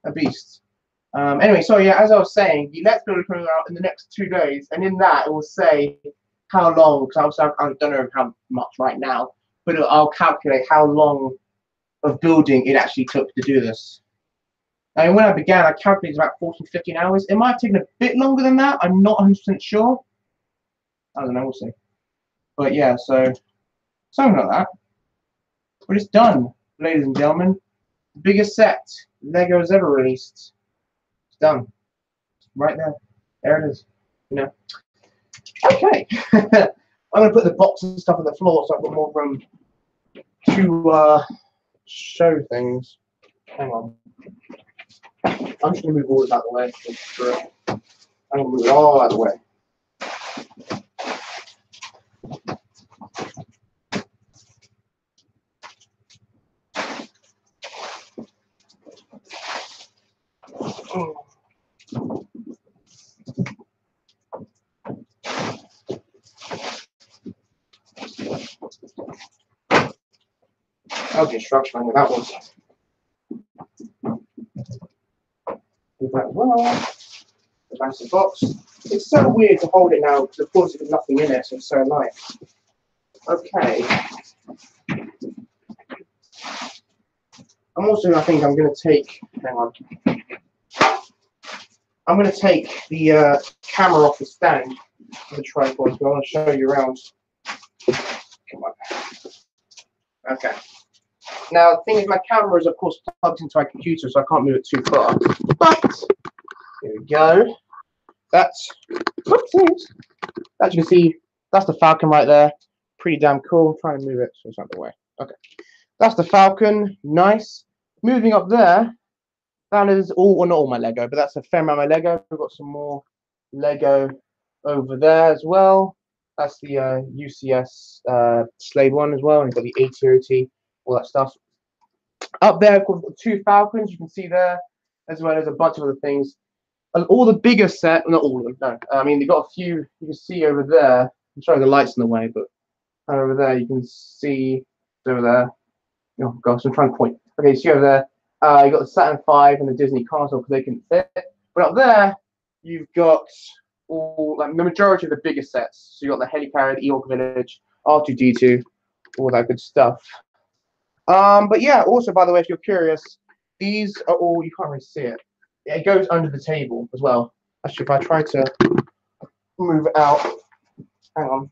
a beast. Anyway, so yeah, as I was saying, the Let's Build is coming out in the next 2 days, and in that it will say how long. Because I don't know how much right now, but I'll calculate how long of building it actually took to do this. I mean, when I began, I calculated about 14, 15 hours. It might have taken a bit longer than that. I'm not 100% sure. I don't know. We'll see. But yeah, so something like that. But it's done, ladies and gentlemen. The biggest set Lego has ever released. It's done. Right there. There it is. You know. Okay. I'm going to put the box and stuff on the floor so I've got more room to show things. Hang on. I'm just going to move all this out of the way. I'm going to move it all out of the way. I'll get structuring with that one. Do that well. The back of the box. It's so weird to hold it now because, of course, there's nothing in it, so it's so light. Okay. I think I'm going to take. Hang on. I'm going to take the camera off the stand for the tripod, so I want to show you around. Come on. Okay. Now, the thing is, my camera is, of course, plugged into my computer, so I can't move it too far. But, here we go. That's, whoopsies. As you can see, that's the Falcon right there. Pretty damn cool. I'm trying to move it so it's out of the way. Okay. That's the Falcon. Nice. Moving up there, that is all, well, not all my Lego, but that's a fair amount of my Lego. We've got some more Lego over there as well. That's the UCS Slade one as well. And you've got the ATOT, all that stuff. Up there, of course, we've got 2 Falcons, you can see there, as well as a bunch of other things. And all the bigger set, not all of them, no. I mean, you've got a few, you can see over there. I'm sorry, the light's in the way, but over there, you can see over there. Oh, gosh, I'm trying to point. Okay, see over there, you've got the Saturn V and the Disney console because they can fit. But up there, you've got all like the majority of the bigger sets. So you got the Helicarrier, the Eorc Village, R2D2, all that good stuff. But yeah, also by the way, if you're curious, these are all, you can't really see it. It goes under the table as well. Actually, if I try to move it out, hang on.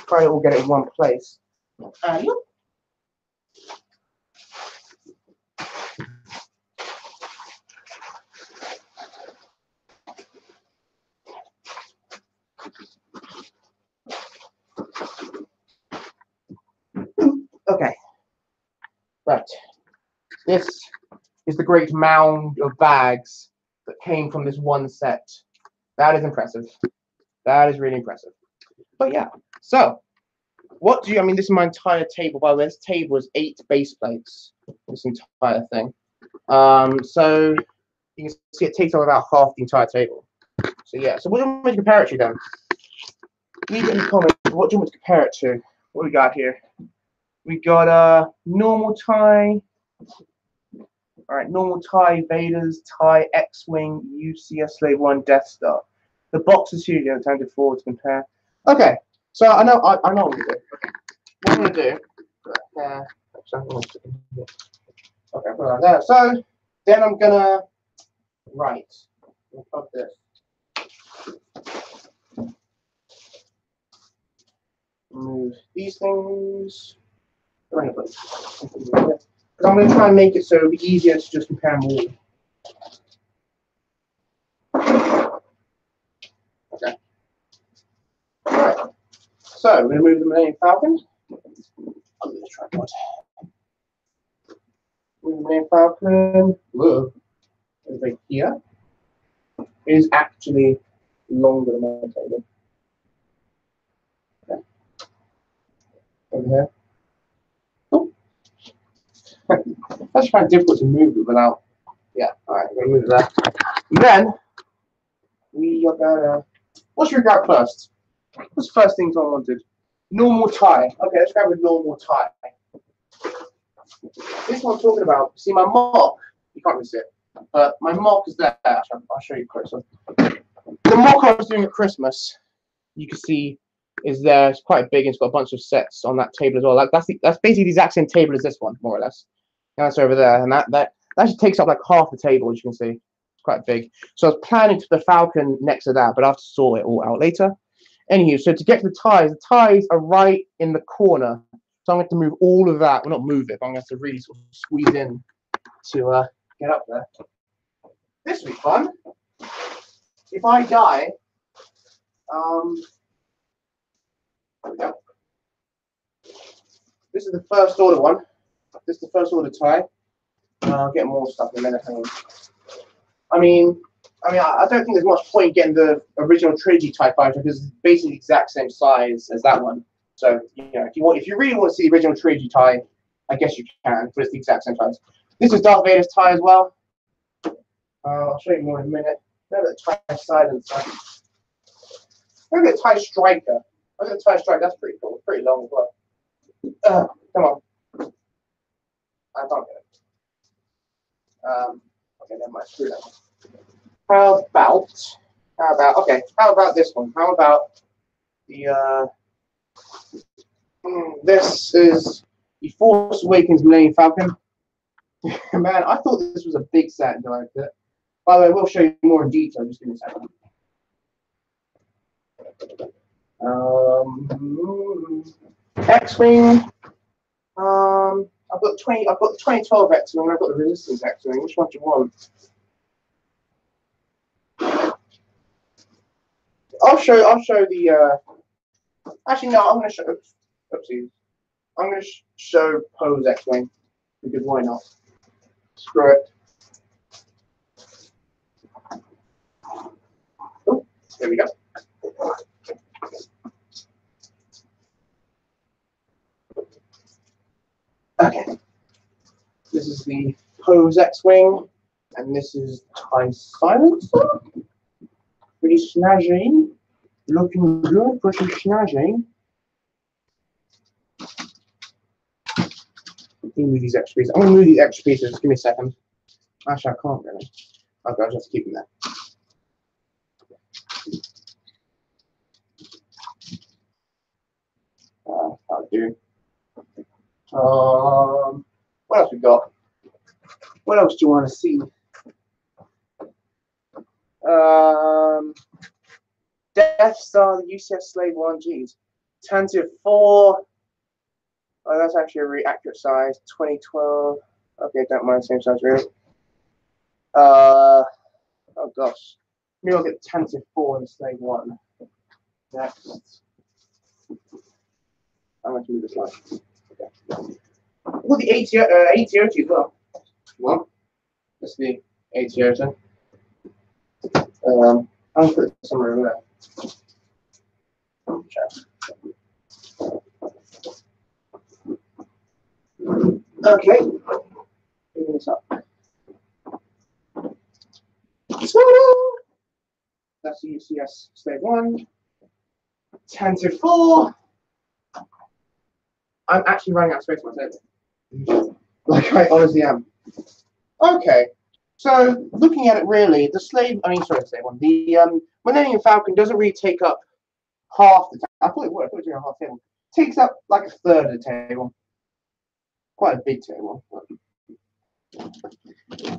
Try to all get it in one place. And okay. Right. This is the great mound of bags that came from this one set. That is impressive. That is really impressive. But yeah, so what do you, I mean, this is my entire table. By the way, this table is 8 base plates, this entire thing. So you can see it takes up about half the entire table. So yeah, so what do you want me to compare it to then? Leave it in the comments. What do you want me to compare it to? What we got here? We got a normal tie. All right, normal tie, Vaders, tie, X-Wing, UCS Slave 1, Death Star. The box is huge, intended forward to compare. Okay, so I know what I'm gonna do. Okay. What I'm gonna do. Okay, put it like that. So then I'm gonna write. Of this. Move these things. Because I'm going to try and make it so it'll be easier to just compare them all. Okay. Alright. So we're going to move the Millennium Falcon. I'm going to try what? Move the Millennium Falcon. Whoa. Over here. It is actually longer than my table. Okay. Over here. That's kind of difficult to move it without. Yeah, alright, I'm gonna move that. And then we are gonna. What should we grab first? What's the first things I wanted? Normal tie. Okay, let's grab a normal tie. This one I'm talking about. See my mock? You can't really see it, but my mock is there. I'll show you closer. The mock I was doing at Christmas, you can see, is there. It's quite big and it's got a bunch of sets on that table as well. Like that's basically the exact same table as this one, more or less. That's over there, and that actually takes up like half the table, as you can see. It's quite big. So I was planning to put the Falcon next to that, but I have to sort it all out later. Anywho, so to get to the ties are right in the corner. So I'm going to move all of that. Well, not move it, but I'm going to have to really sort of squeeze in to get up there. This will be fun. If I die, there we go. This is the first order one. This is the first order tie. I'll get more stuff in a minute. I mean, I don't think there's much point getting the original trilogy TIE Fighter because it's basically the exact same size as that one. So you know, if you really want to see the original trilogy TIE, I guess you can, but it's the exact same size. This is Darth Vader's tie as well. I'll show you more in a minute. Look at the TIE Silence. Look at the TIE Striker. Look at the TIE Striker. That's pretty cool. Pretty long as well. Come on. I can't get it. Okay, never mind. Screw that one. How about this one? How about the this is the Force Awakens Millennium Falcon. Man, I thought this was a big set until I did it. By the way, we'll show you more in detail. Just give me a second. X-Wing. I've got the 2012 X-Wing and I've got the Resistance X-Wing. Which one do you want? I'll show the actually no, I'm gonna show oopsies. I'm gonna show Poe's X-Wing because why not? Screw it. Oh, there we go. Okay. This is the Poe's X-Wing, and this is TIE Silencer. Pretty snazzy. Looking good, pretty snazzy. Let me move these extra pieces. I'm going to move these extra pieces. Just give me a second. Actually, I can't really. Okay, I'll just keep them there. What else we got? What else do you want to see? Death Star, the UCS Slave 1, geez. Tantive 4. Oh, that's actually a really accurate size. 2012. Okay, don't mind, same size, really. Oh gosh. Maybe I'll get Tantive 4 and Slave 1. Next. I'm going to move this line. Okay. Well, the ATO as well. Well, that's the ATO. I'll put it somewhere over there. Okay. Picking this up. That's the UCS Slave 1. Tantive 4. I'm actually running out of space myself. Like I honestly am. Okay. So looking at it really, the Slave 1. The Millennium Falcon doesn't really take up half the table. I thought it would. I thought it was half the table. It takes up like a third of the table. Quite a big table.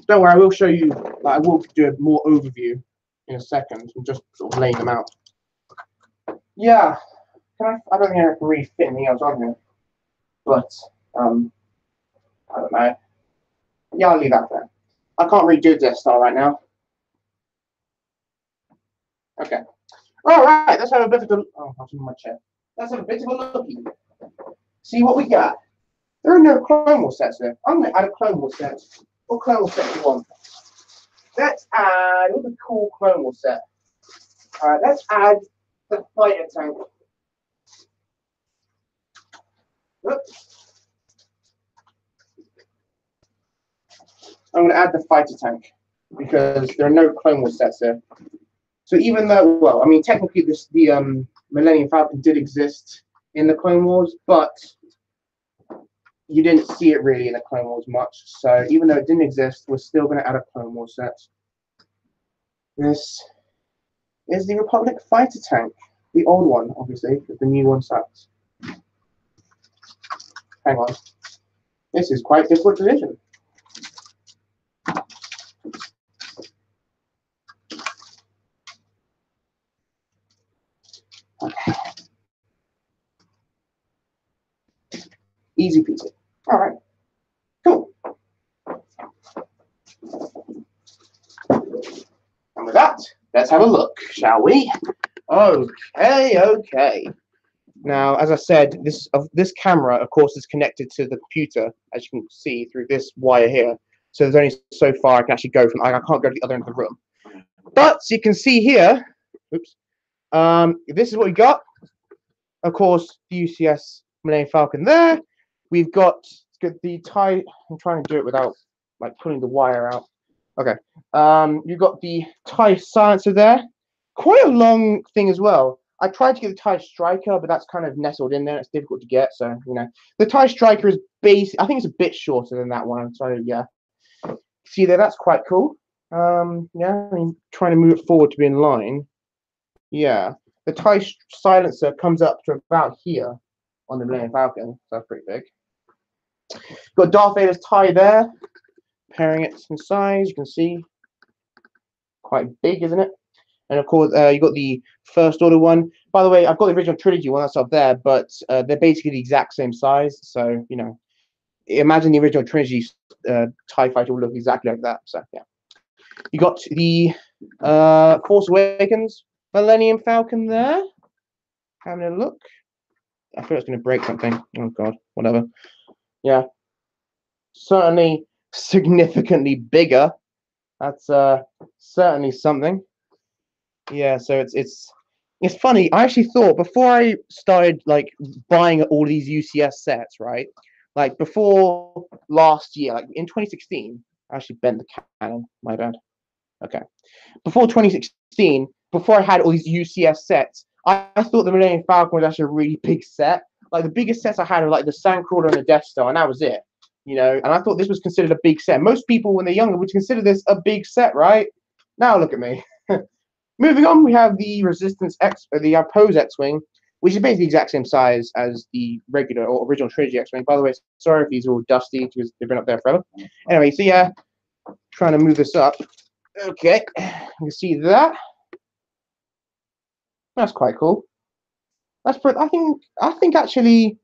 Don't worry, I will show you. Like, I will do a more overview in a second and just sort of laying them out. Yeah. I don't think I can really fit anything else on here. But I don't know. Yeah, I'll leave that there. I can't really do Death Star right now. Okay. All right. Let's have a bit of a. Oh, I'm in my chair. Let's have a bit of a looky. See what we got. There are no Clone Wars sets there. I'm going to add a Clone Wars set. What Clone Wars set do you want? Let's add. What's a cool Clone Wars set? All right. Let's add the fighter tank. Oops. I'm going to add the fighter tank because there are no Clone Wars sets here. So even though, well, I mean, technically the Millennium Falcon did exist in the Clone Wars, but you didn't see it really in the Clone Wars much. So even though it didn't exist, we're still going to add a Clone Wars set. This is the Republic fighter tank, the old one, obviously, because the new one sucks. Hang on, this is quite difficult to position. Okay. Easy peasy. All right. Cool. And with that, let's have a look, shall we? Okay. Now, as I said, this camera, of course, is connected to the computer, as you can see through this wire here. So there's only so far I can actually go from. I can't go to the other end of the room. But you can see here. Oops. This is what we got. Of course, the UCS Millennium Falcon there. We've got the tie. I'm trying to do it without like pulling the wire out. Okay. You've got the tie silencer there. Quite a long thing as well. I tried to get the tie striker, but that's kind of nestled in there. It's difficult to get. So, you know, the tie striker is I think it's a bit shorter than that one. So, yeah. See there, that's quite cool. Yeah, I mean, trying to move it forward to be in line. Yeah. The tie silencer comes up to about here on the Millennium Falcon. So that's pretty big. Got Darth Vader's tie there. Pairing it in size, you can see. Quite big, isn't it? And of course, you got the First Order one. By the way, I've got the original trilogy one that's up there, but they're basically the exact same size. So, you know, imagine the original trilogy TIE fighter will look exactly like that. So, yeah. You got the Force Awakens Millennium Falcon there. Having a look. I thought it was going to break something. Oh, God. Whatever. Yeah. Certainly significantly bigger. That's certainly something. Yeah, so it's funny. I actually thought before I started like buying all these UCS sets, right? Like before last year, like in 2016, I actually bent the cannon. My bad. Okay. Before 2016, before I had all these UCS sets, I thought the Millennium Falcon was actually a really big set. Like the biggest sets I had were like the Sandcrawler and the Death Star, and that was it. You know, and I thought this was considered a big set. Most people, when they're younger, would consider this a big set, right? Now look at me. Moving on, we have the Resistance X, the Oppose X-Wing. which is basically the exact same size as the regular or original Trilogy X-Wing. By the way, sorry if these are all dusty because they've been up there forever. Anyway, so yeah, trying to move this up. Okay, you can see that. That's quite cool. That's pretty. I think actually,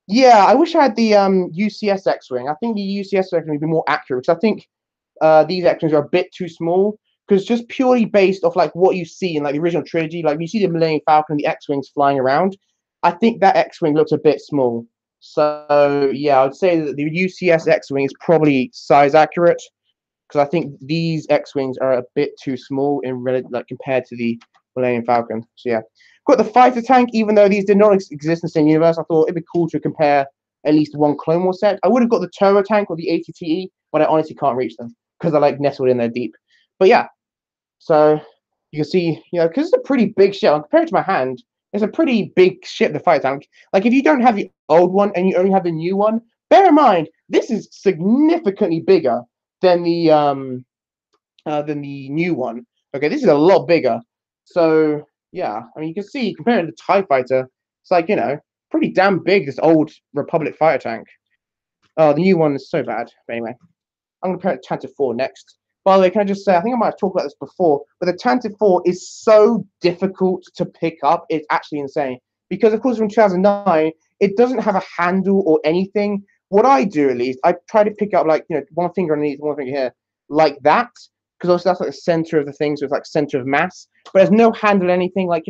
yeah. I wish I had the UCS X-Wing. I think the UCS X-Wing would be more accurate because I think these X-Wings are a bit too small. Because just purely based off like what you see in like the original trilogy, like you see the Millennium Falcon, the X-Wings flying around. I think that X-Wing looks a bit small. So yeah, I would say that the UCS X-Wing is probably size accurate. Because I think these X-Wings are a bit too small in like compared to the Millennium Falcon. So yeah, got the fighter tank. Even though these did not exist in the same universe, I thought it'd be cool to compare at least one Clone Wars set. I would have got the turbo tank or the ATTE, but I honestly can't reach them because they're like nestled in there deep. But yeah, so you can see, because it's a pretty big ship. Compared to my hand, it's a pretty big ship, the fighter tank. Like if you don't have the old one and you only have the new one, bear in mind this is significantly bigger than the new one. Okay, this is a lot bigger. So yeah, I mean you can see comparing to the TIE fighter, it's like pretty damn big. This old Republic fighter tank. Oh, the new one is so bad. But anyway, I'm gonna compare it to Tantive 4 next. By the way, can I just say I think I might have talked about this before, but the Tantive 4 is so difficult to pick up. It's actually insane because of course from 2009 it doesn't have a handle or anything. What I do at least, I try to pick up like one finger underneath, one finger here, like that, because also that's like the center of the thing, so it's like center of mass. But there's no handle or anything. Like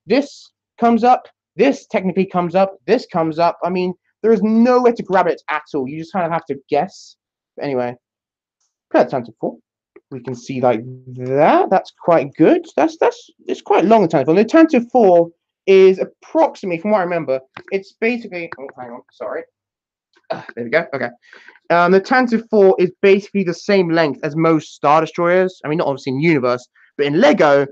this comes up, this technically comes up, this comes up. I mean, there is nowhere to grab it at all. You just kind of have to guess. But anyway, that's Tantive 4. We can see like that. That's quite good. It's quite long. The Tantive 4. The Tantive 4 is approximately, from what I remember, it's basically. Oh, hang on. Sorry. There we go. Okay. The Tantive 4 is basically the same length as most Star Destroyers. I mean, not obviously in universe, but in Lego,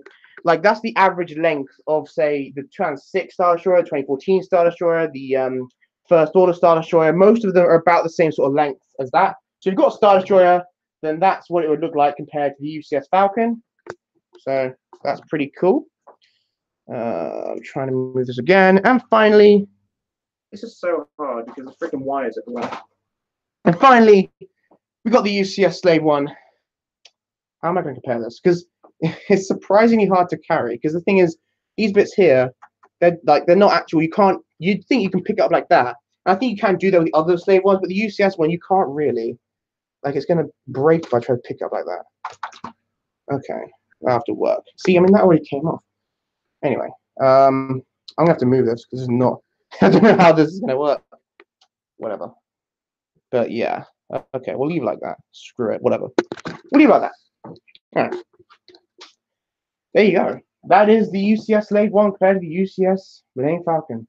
like that's the average length of, say, the 2006 Star Destroyer, 2014 Star Destroyer, the First Order Star Destroyer. Most of them are about the same sort of length as that. So if you've got a Star Destroyer, then that's what it would look like compared to the UCS Falcon. So that's pretty cool. I'm trying to move this again. And finally, this is so hard because the freaking wires everywhere. And finally, we got the UCS Slave 1. How am I going to compare this? Because it's surprisingly hard to carry. Because the thing is, these bits here, they're not actual. You'd think you can pick it up like that. And I think you can do that with the other Slave 1s, but the UCS one, you can't really. Like, it's going to break if I try to pick it up like that. Okay, I have to work. See, I mean, that already came off. Anyway, I'm going to have to move this because this is not. I don't know how this is going to work. Whatever. But yeah. Okay, we'll leave it like that. Screw it. Whatever. We'll leave it like that. All right. There you go. That is the UCS Slave 1 compared to the UCS Millennium Falcon.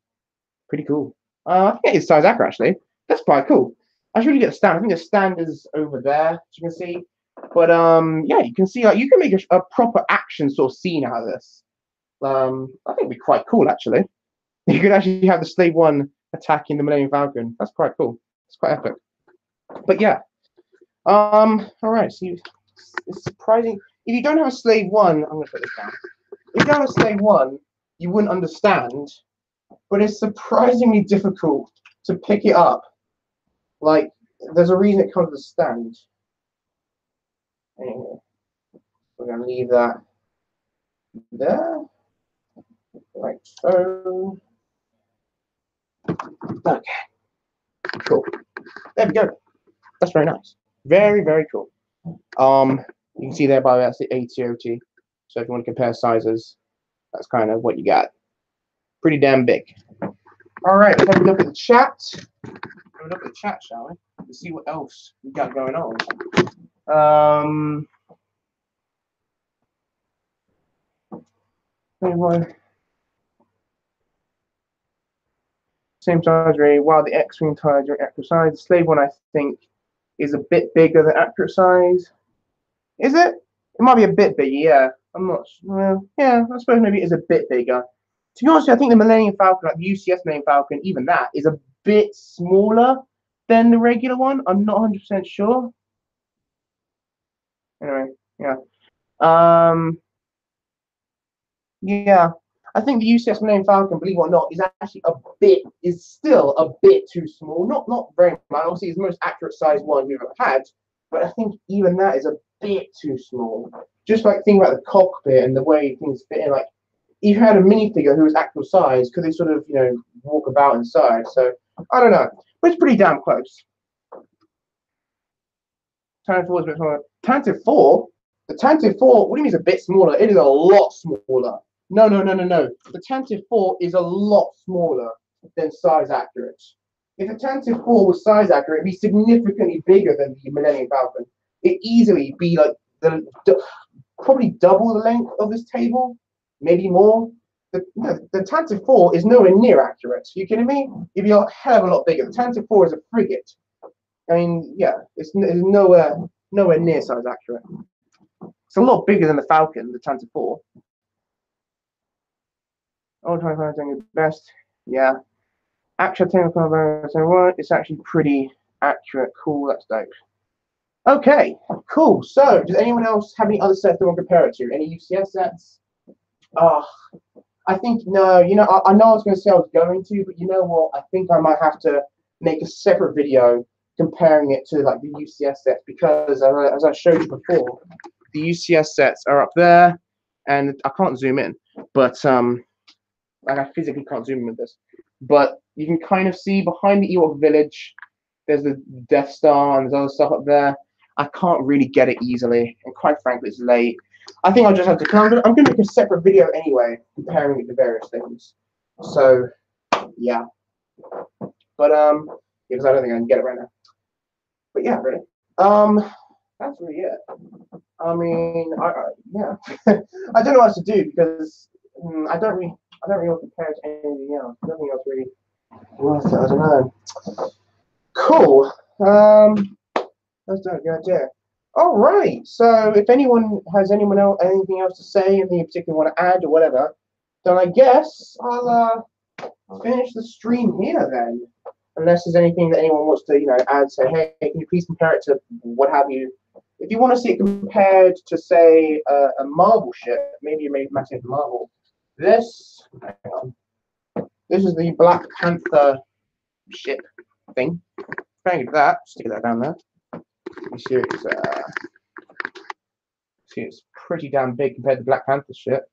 Pretty cool. I think it's size accurate, actually. That's quite cool. I should really get the stand. I think the stand is over there, as you can see. But yeah, you can see like you can make a proper action sort of scene out of this. I think it'd be quite cool actually. You could actually have the Slave 1 attacking the Millennium Falcon. That's quite cool. It's quite epic. But yeah. All right. So it's surprising. If you don't have a Slave 1, I'm gonna put this down. If you don't have a Slave 1, you wouldn't understand. But it's surprisingly difficult to pick it up. Like, there's a reason it comes with a stand. Anyway, we're going to leave that there. Like so. Okay. Cool. There we go. That's very nice. Very, very cool. You can see there, by the way, that's the ATOT. So if you want to compare sizes, that's kind of what you got. Pretty damn big. All right, let's have a look at the chat. Have a look at the chat, shall we? To see what else we got going on. Anyway. Same size ray. While the X-Wing tires are accurate size, the Slave 1 I think is a bit bigger than accurate size. Is it? It might be a bit bigger, yeah. I'm not sure. Well, yeah, I suppose maybe it is a bit bigger. To be honest, I think the Millennium Falcon, like the UCS Millennium Falcon, even that is a bit smaller than the regular one. I'm not 100% sure. Anyway, yeah. Yeah. I think the UCS Millennium Falcon, believe it or not, is still a bit too small. Not very much. Obviously, it's the most accurate size one we've ever had, but I think even that is a bit too small. Just like think about the cockpit and the way things fit in. Like, if you had a minifigure who was actual size, could they sort of, walk about inside? So I don't know, but it's pretty damn close. Tantive 4 is a bit smaller. Tantive 4? The Tantive 4, what do you mean it's a bit smaller? It is a lot smaller. No. The Tantive 4 is a lot smaller than size accurate. If the Tantive 4 was size accurate, it'd be significantly bigger than the Millennium Falcon. It'd easily be like probably double the length of this table, maybe more. The Tantive 4 is nowhere near accurate. You kidding me? It'd be a hell of a lot bigger. The Tantive 4 is a frigate. I mean, yeah, it's nowhere near size accurate. It's a lot bigger than the Falcon, the Tantive 4. Oh, 25 doing the best. Yeah. Actual technical what? It's actually pretty accurate. Cool, that's dope. Okay, cool. So, does anyone else have any other sets they want to compare it to? Any UCS sets? I think no. I know I was going to say I was going to, but you know what? I think I might have to make a separate video comparing it to like the UCS sets because as I showed you before, the UCS sets are up there, and I can't zoom in, but like I physically can't zoom in with this, but you can kind of see behind the Ewok village, there's the Death Star and there's other stuff up there. I can't really get it easily, and quite frankly, it's late. I think I'll just have to. I'm going to make a separate video anyway, comparing it to various things. So, yeah. But because I don't think I can get it right now. But yeah, really. That's really it. I mean, yeah. I don't know what else to do because I don't really want to compare it to anything else. Nothing else really worth it. I don't know. Cool. That's not a good idea. All right. So if anyone has anything else to say, anything you particularly want to add or whatever, then I guess I'll finish the stream here then. Unless there's anything that anyone wants to, add, say, hey, can you please compare it to what have you? If you want to see it compared to, say, a Marvel ship, maybe you may match it to Marvel. This is the Black Panther ship thing. Thank you for that. Stick that down there. You see, it's pretty damn big compared to Black Panther ship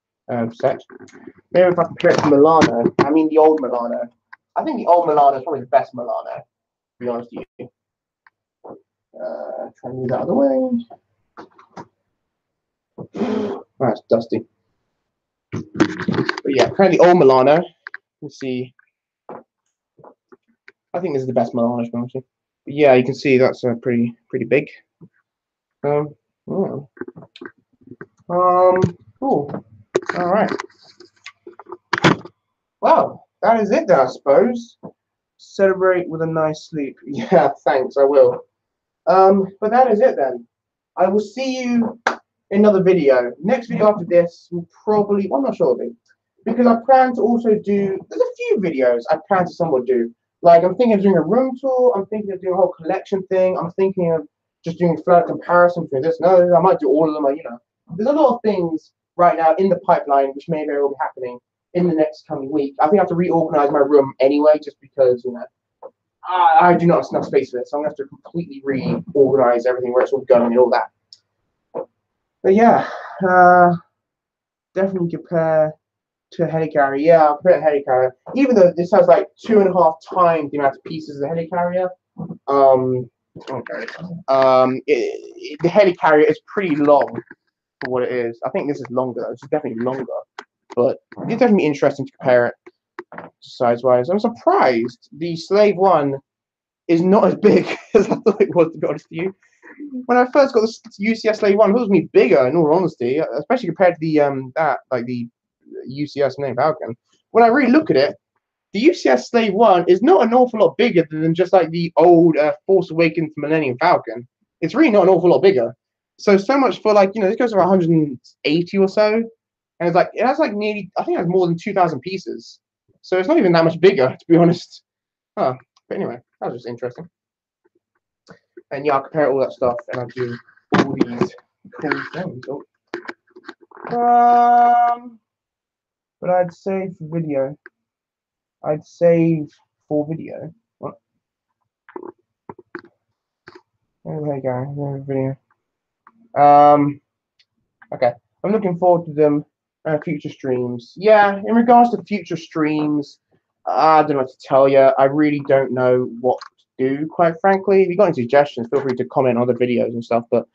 set. Maybe if I compare it to Milano, I mean the old Milano. I think the old Milano is probably the best Milano, to be honest with you. Try and move that out of the way. That's dusty. But yeah, currently old Milano. Let's see. I think this is the best Milano, to be honest with you. But yeah, you can see that's pretty big. Cool. All right. Well, that is it then, I suppose. Celebrate with a nice sleep. Yeah, thanks, I will. But that is it then. I will see you in another video. Next video after this will probably, well, I'm not sure it'll be, because I plan to also do, there's a few videos I plan to somewhat do. Like, I'm thinking of doing a room tour, I'm thinking of doing a whole collection thing, I'm thinking of just doing a flat comparison between this and those. I might do all of them, There's a lot of things right now in the pipeline which may very well be happening in the next coming week. I think I have to reorganize my room anyway, just because, I do not have enough space for this. So I'm going to have to completely reorganize everything, where it's all going and all that. But yeah, definitely compare to a helicarrier. Yeah, I'll compare to a helicarrier. Even though this has like 2.5 times the amount of pieces of the helicarrier. The helicarrier is pretty long for what it is. I think this is longer. It's definitely longer. But it's definitely interesting to compare it size-wise. I'm surprised the Slave 1 is not as big as I thought it was, to be honest with you. When I first got the UCS Slave 1, it was me bigger, in all honesty, especially compared to the the UCS Millennium Falcon. When I really look at it, the UCS Slave 1 is not an awful lot bigger than just like the old Force Awakens Millennium Falcon. It's really not an awful lot bigger. So much for this goes for 180 or so. And it's like, it has like nearly, I think it has more than 2,000 pieces. So it's not even that much bigger, to be honest. But anyway, that was just interesting. And yeah, I'll compare all that stuff and I'll do all these cool things. But I'd save video. I'd save for video. What? Oh, there you go. There's video. Okay. I'm looking forward to them. Future streams. Yeah, in regards to future streams, I don't know what to tell you. I really don't know what to do, quite frankly. If you've got any suggestions, feel free to comment on other videos and stuff. But,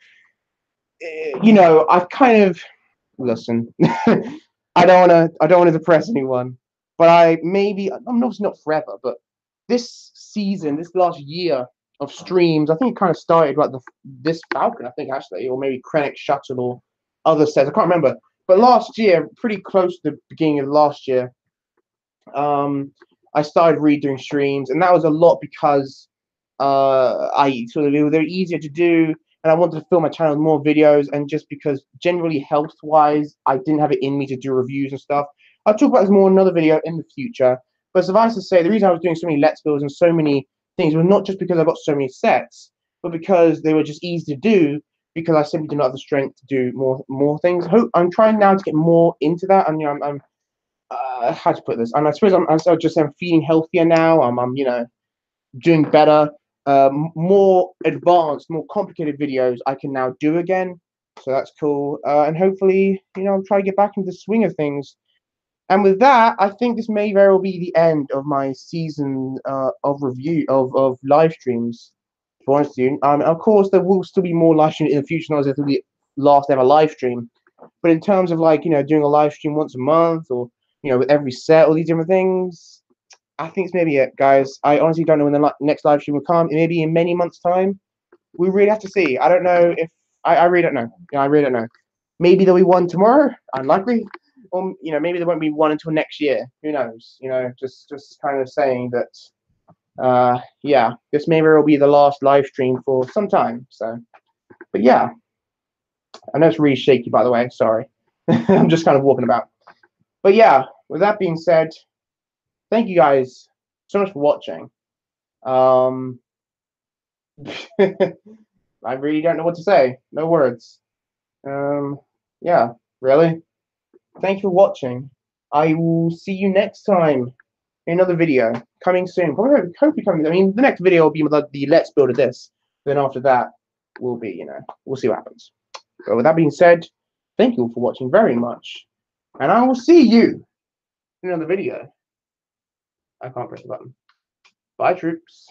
you know, I've kind of... Listen, I don't want to depress anyone. But I'm not forever, but this season, this last year of streams, I think it kind of started like this Falcon, I think, actually, or maybe Krennic Shuttle or other sets. I can't remember. But last year, pretty close to the beginning of last year, I started redoing streams, and that was a lot because they're easier to do, and I wanted to fill my channel with more videos, and just because generally health-wise, I didn't have it in me to do reviews and stuff. I'll talk about this more in another video in the future. But suffice to say, the reason I was doing so many Let's Builds and so many things was not just because I got so many sets, but because they were just easy to do, because I simply did not have the strength to do more things. I'm trying now to get more into that, and you know, I'm how to put this, and I suppose I'm feeling healthier now. I'm you know, doing better, more advanced, more complicated videos I can now do again. So that's cool, and hopefully, you know, I'm trying to get back into the swing of things. And with that, I think this may very well be the end of my season of review of live streams. For honest with you, of course, there will still be more live streams in the future. Not as if it'll be last ever live stream, but in terms of like, you know, doing a live stream once a month, or you know, with every set, all these different things, I think it's maybe it, guys. I honestly don't know when the next live stream will come. It may be in many months' time. We really have to see. I don't know if I really don't know. Yeah, I really don't know. Maybe there'll be one tomorrow. Unlikely. Or you know, maybe there won't be one until next year. Who knows? You know, just kind of saying that. Yeah, this may very well be the last live stream for some time. So, but yeah, I know it's really shaky, by the way. Sorry, I'm just kind of walking about. But yeah, with that being said, thank you guys so much for watching. I really don't know what to say. No words. Yeah, really. Thank you for watching. I will see you next time in another video coming soon. Hopefully coming. I mean, the next video will be the Let's Build of this. Then after that will be, you know, we'll see what happens. But with that being said, thank you all for watching very much, and I will see you in another video. I can't press the button. Bye, troops.